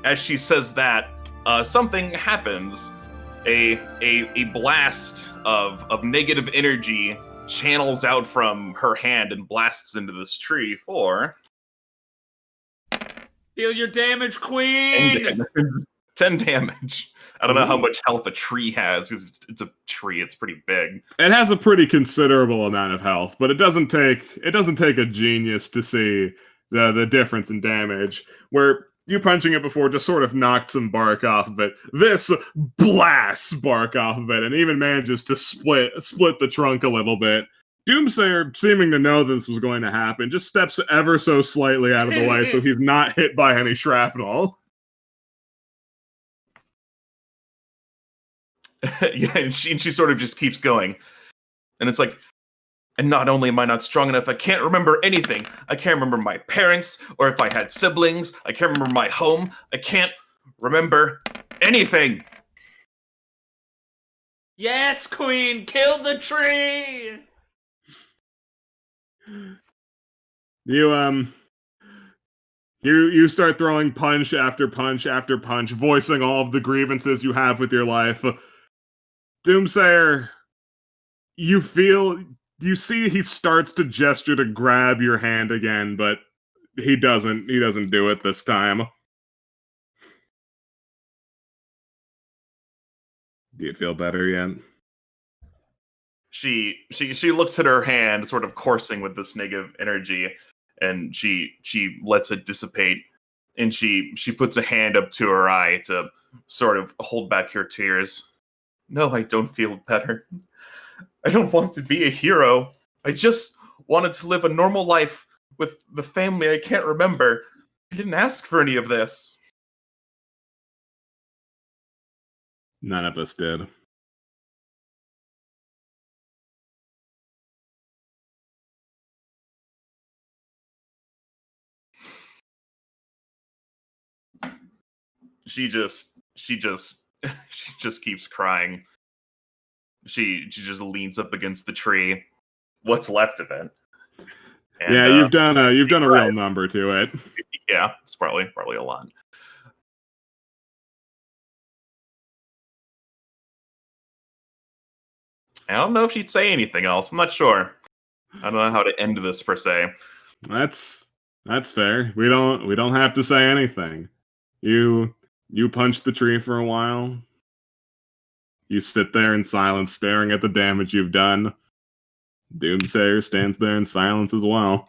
as she says that, something happens. A blast of negative energy channels out from her hand and blasts into this tree for
Deal your damage, Queen!
10 damage. I don't know how much health a tree has, because it's a tree, it's pretty big.
It has a pretty considerable amount of health, but it doesn't take a genius to see the difference in damage. Where you punching it before just sort of knocked some bark off of it. This blasts bark off of it and even manages to split the trunk a little bit. Doomsayer, seeming to know this was going to happen, just steps ever so slightly out of the way so he's not hit by any shrapnel.
Yeah, and she sort of just keeps going. And it's like, and not only am I not strong enough, I can't remember anything. I can't remember my parents, or if I had siblings. I can't remember my home. I can't remember anything.
Yes, Queen, kill the tree!
You start throwing punch after punch after punch, voicing all of the grievances you have with your life. Doomsayer, you see he starts to gesture to grab your hand again, but he doesn't do it this time. Do you feel better yet?
She looks at her hand, sort of coursing with this negative energy, and she lets it dissipate, and she puts a hand up to her eye to sort of hold back her tears. No, I don't feel better. I don't want to be a hero. I just wanted to live a normal life with the family I can't remember. I didn't ask for any of this.
None of us did.
She just keeps crying. She just leans up against the tree. What's left of it. And,
yeah, you've done a real number to it.
Yeah, it's probably a lot. I don't know if she'd say anything else. I'm not sure. I don't know how to end this per se.
That's fair. We don't have to say anything. You punch the tree for a while. You sit there in silence, staring at the damage you've done. Doomsayer stands there in silence as well.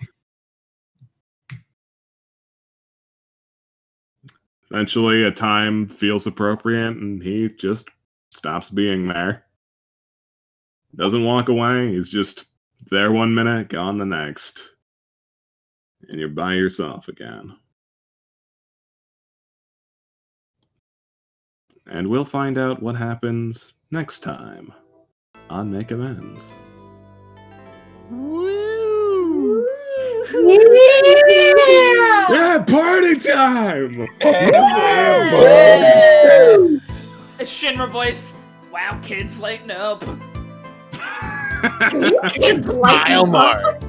Eventually, a time feels appropriate, and he just stops being there. Doesn't walk away. He's just there 1 minute, gone the next. And you're by yourself again. And we'll find out what happens next time on Make Amends.
Woo!
Yeah, party time!
A Shinra voice. Wow, kids, lighten up.
Elmar.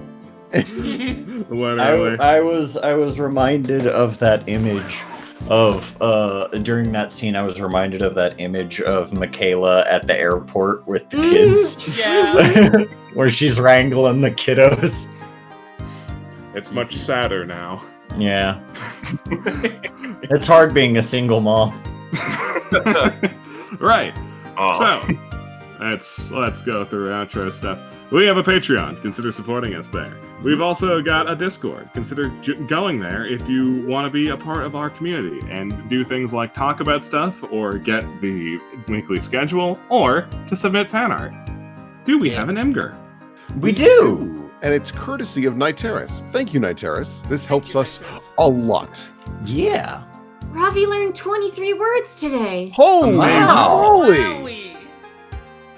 Literally.
I was reminded of that image of during that scene. I was reminded of that image of Michaela at the airport with the kids.
Yeah.
Where she's wrangling the kiddos.
It's much sadder now.
Yeah. It's hard being a single mom.
Right.
Oh.
So, let's go through outro stuff. We have a Patreon. Consider supporting us there. We've also got a Discord. Consider going there if you want to be a part of our community and do things like talk about stuff or get the weekly schedule or to submit fan art. Do we have an Imgur?
We do.
And it's courtesy of Niteris. Thank you, Niteris. This helps us a lot.
Yeah.
Ravi learned 23 words today.
Holy
Wow.
moly!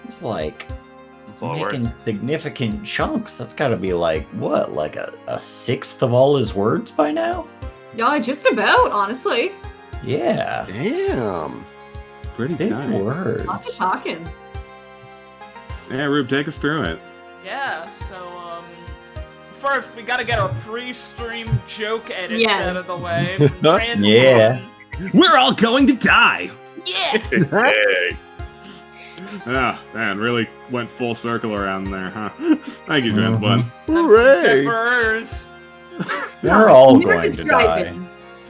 It's like
a lot of
making
words.
significant chunks. That's got to be like what, like a sixth of all his words by now?
Yeah, just about, honestly.
Yeah.
Damn.
Pretty
Big
tight.
Lots of
words.
talking.
Yeah, Rube, take us through it.
Yeah, so, first we gotta get our pre-stream joke edits
Yeah.
out of the way. From Transform.
Yeah.
We're all going to die!
Yeah!
Hey.
Ah, man, really went full circle around there, huh? Thank you, Transbun.
Hooray!
Zephyr's.
We're all
Never
going to
describe
die.
it.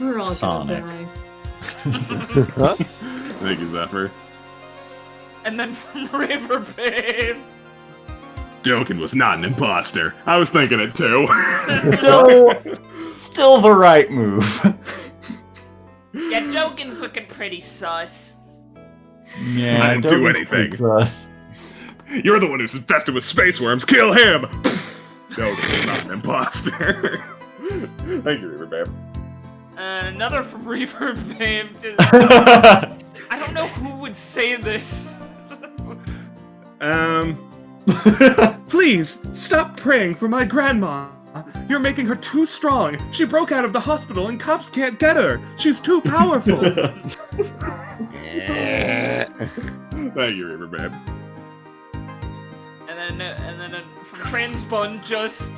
We're all
Sonic.
gonna die.
Huh?
Thank you, Zephyr.
And then from River Babe.
Jokin was not an imposter. I was thinking it too.
Still the right move.
Yeah, Jokin's looking pretty sus.
Yeah,
I didn't do anything.
Us.
You're the one who's infested with space worms. Kill him! Jokin was not an imposter. Thank you, River Babe.
Another from Reverb Babe. I don't know who would say this.
Please, stop praying for my grandma. You're making her too strong. She broke out of the hospital and cops can't get her. She's too powerful. Thank you, River Babe.
And then from Transbun, just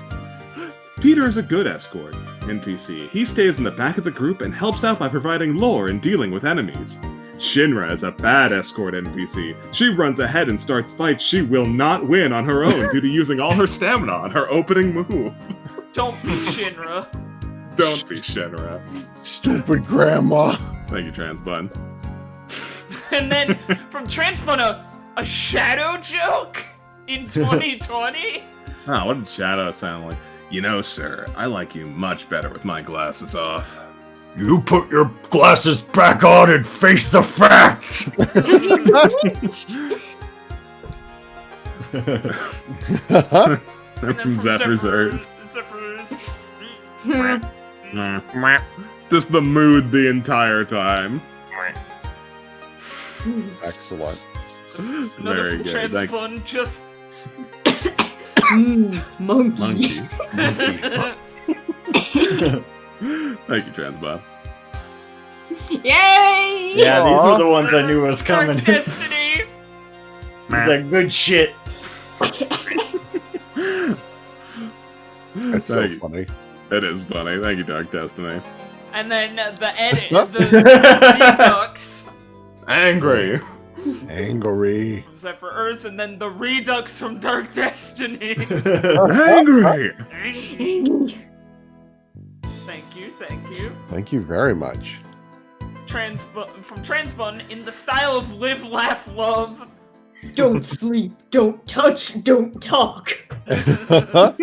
Peter is a good escort NPC. He stays in the back of the group and helps out by providing lore and dealing with enemies. Shinra is a bad escort NPC. She runs ahead and starts fights she will not win on her own due to using all her stamina on her opening move.
don't be Shinra.
Don't be Shinra.
Stupid grandma.
Thank you, Transbun.
And then from Transbun, a shadow joke in 2020.
Oh, what did Shadow sound like? You know, sir, I like you much better with my glasses off.
You put your glasses back on and face the facts.
And then from
Zephyr's
Zephyr's.
Just the mood the entire time.
Excellent.
Another
Very
from
good. Thank
Transbun, just
Monkey.
Monkey. Thank you, Transbob.
Yay!
Yeah, these
Aw.
were the ones I knew was
Dark
coming.
Destiny.
It's that good shit.
That's so
Thank you.
funny.
It is funny. Thank you, Dark Destiny.
And then the edit, the Redux
Angry.
Angry.
from Zephyr's, and then the Redux from Dark Destiny.
Angry.
Thank you, thank you.
Thank you very much.
From Transbun, in the style of Live, Laugh, Love.
Don't sleep, don't touch, don't talk.
I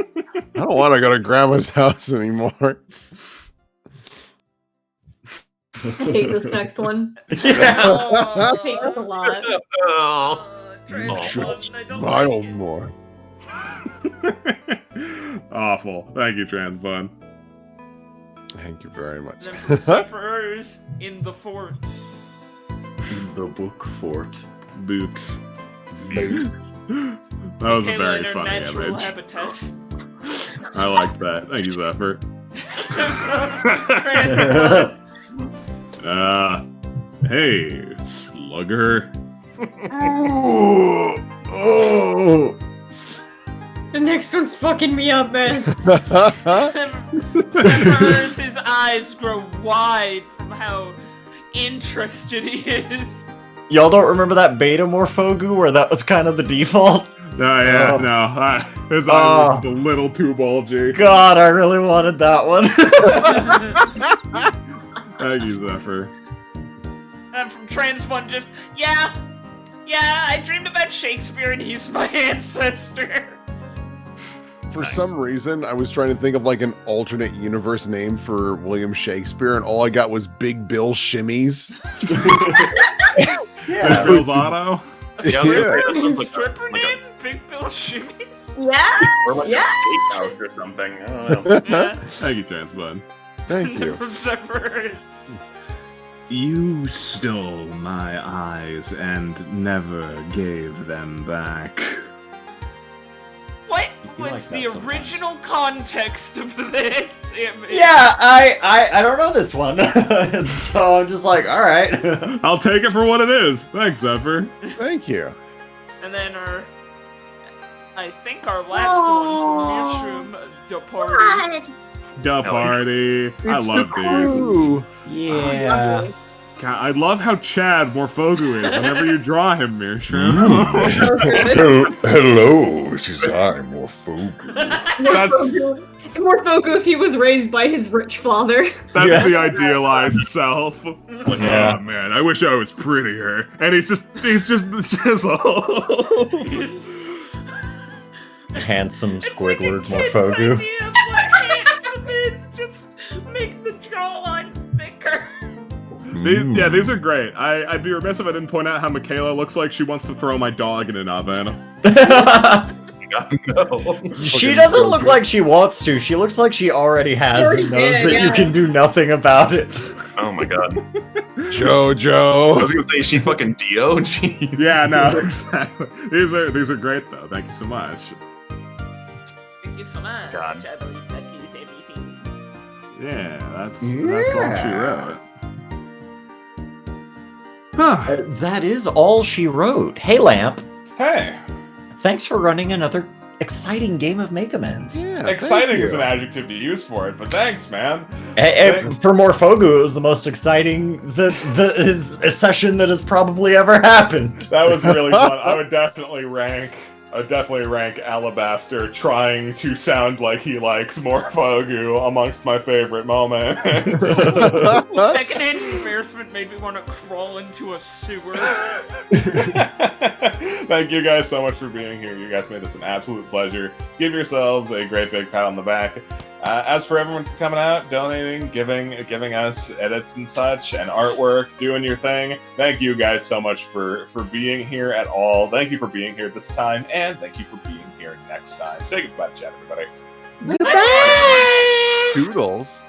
don't want to go to grandma's house anymore.
I hate this next one. I
Oh,
hate this a lot.
Transbun, I don't
Smile
like it.
more.
Awful. Thank you, Transbun.
Thank you very much.
And then from Zephyr's, in the fort.
The book fort.
Books. That was a very
Kayla in her
funny
natural
image.
habitat.
I like that. Thank you, Zephyr.
Transbun.
Hey, Slugger.
Oh.
The next one's fucking me up, man.
Zephyr's, his eyes grow wide from how interested he is.
Y'all don't remember that beta Morphogu where that was kind of the default?
No, yeah,
Oh.
no. His eye was just a little too bulgy.
God, I really wanted that one.
Thank you, Zephyr.
And from Transfun, just, yeah, I dreamed about Shakespeare and he's my ancestor.
For some reason, I was trying to think of like an alternate universe name for William Shakespeare, and all I got was Big Bill Shimmies.
Big Bill's Auto.
A
Yeah.
stripper name? Big Bill Shimmies?
Yeah?
Or like
Yeah.
a steakhouse or something. I don't know.
Yeah.
Thank you, Transbud.
Thank you.
From Zephyr's.
You stole my eyes and never gave them back.
What
You
was
like
the
that sometimes.
original context of this image?
Yeah, I don't know this one. So I'm just like, all right.
I'll take it for what it is. Thanks, Zephyr.
Thank you.
And then I think our last one from Mushroom, the party.
God.
Da party. I
It's
love
the
these.
crew.
Yeah.
God, I love how Chad Morfogu is whenever you draw him, Meershroom.
Hello, it is I, Morfogu.
That's
Morfoku if he was raised by his rich father.
that's
Yes.
the idealized self. It's like,
Yeah.
oh man, I wish I was prettier. And he's just the chisel.
Handsome
It's like a
Squidward
kid's
Morfogu.
idea of what handsome is. Just make the jawline thicker.
These are great. I'd be remiss if I didn't point out how Michaela looks like she wants to throw my dog in an oven.
No.
She doesn't look like she wants to. She looks like she already has
Already
and knows
did,
that you
yeah.
can do nothing about it.
Oh my god. I
Jojo.
was gonna say, is she fucking Dio? Jeez.
Yeah, no, exactly. These are great though. Thank you so much.
Thank you so much.
God.
I believe that is everything.
Yeah, that's all she wrote. Huh.
That is all she wrote. Hey, Lamp.
Hey,
Thanks for running another exciting game of Make Amends.
Yeah,
exciting
thank
is
you.
an adjective to use for it, but thanks, man.
For Morfogu, it was the most exciting the session that has probably ever happened.
That was really fun. I would definitely rank Alabaster trying to sound like he likes Morfogu amongst my favorite moments.
Secondhand embarrassment made me want to crawl into a sewer.
Thank you guys so much for being here. You guys made this an absolute pleasure. Give yourselves a great big pat on the back. As for everyone for coming out, donating, giving us edits and such, and artwork, doing your thing, thank you guys so much for being here at all. Thank you for being here this time, and thank you for being here next time. Say goodbye to chat, everybody.
Goodbye. Toodles.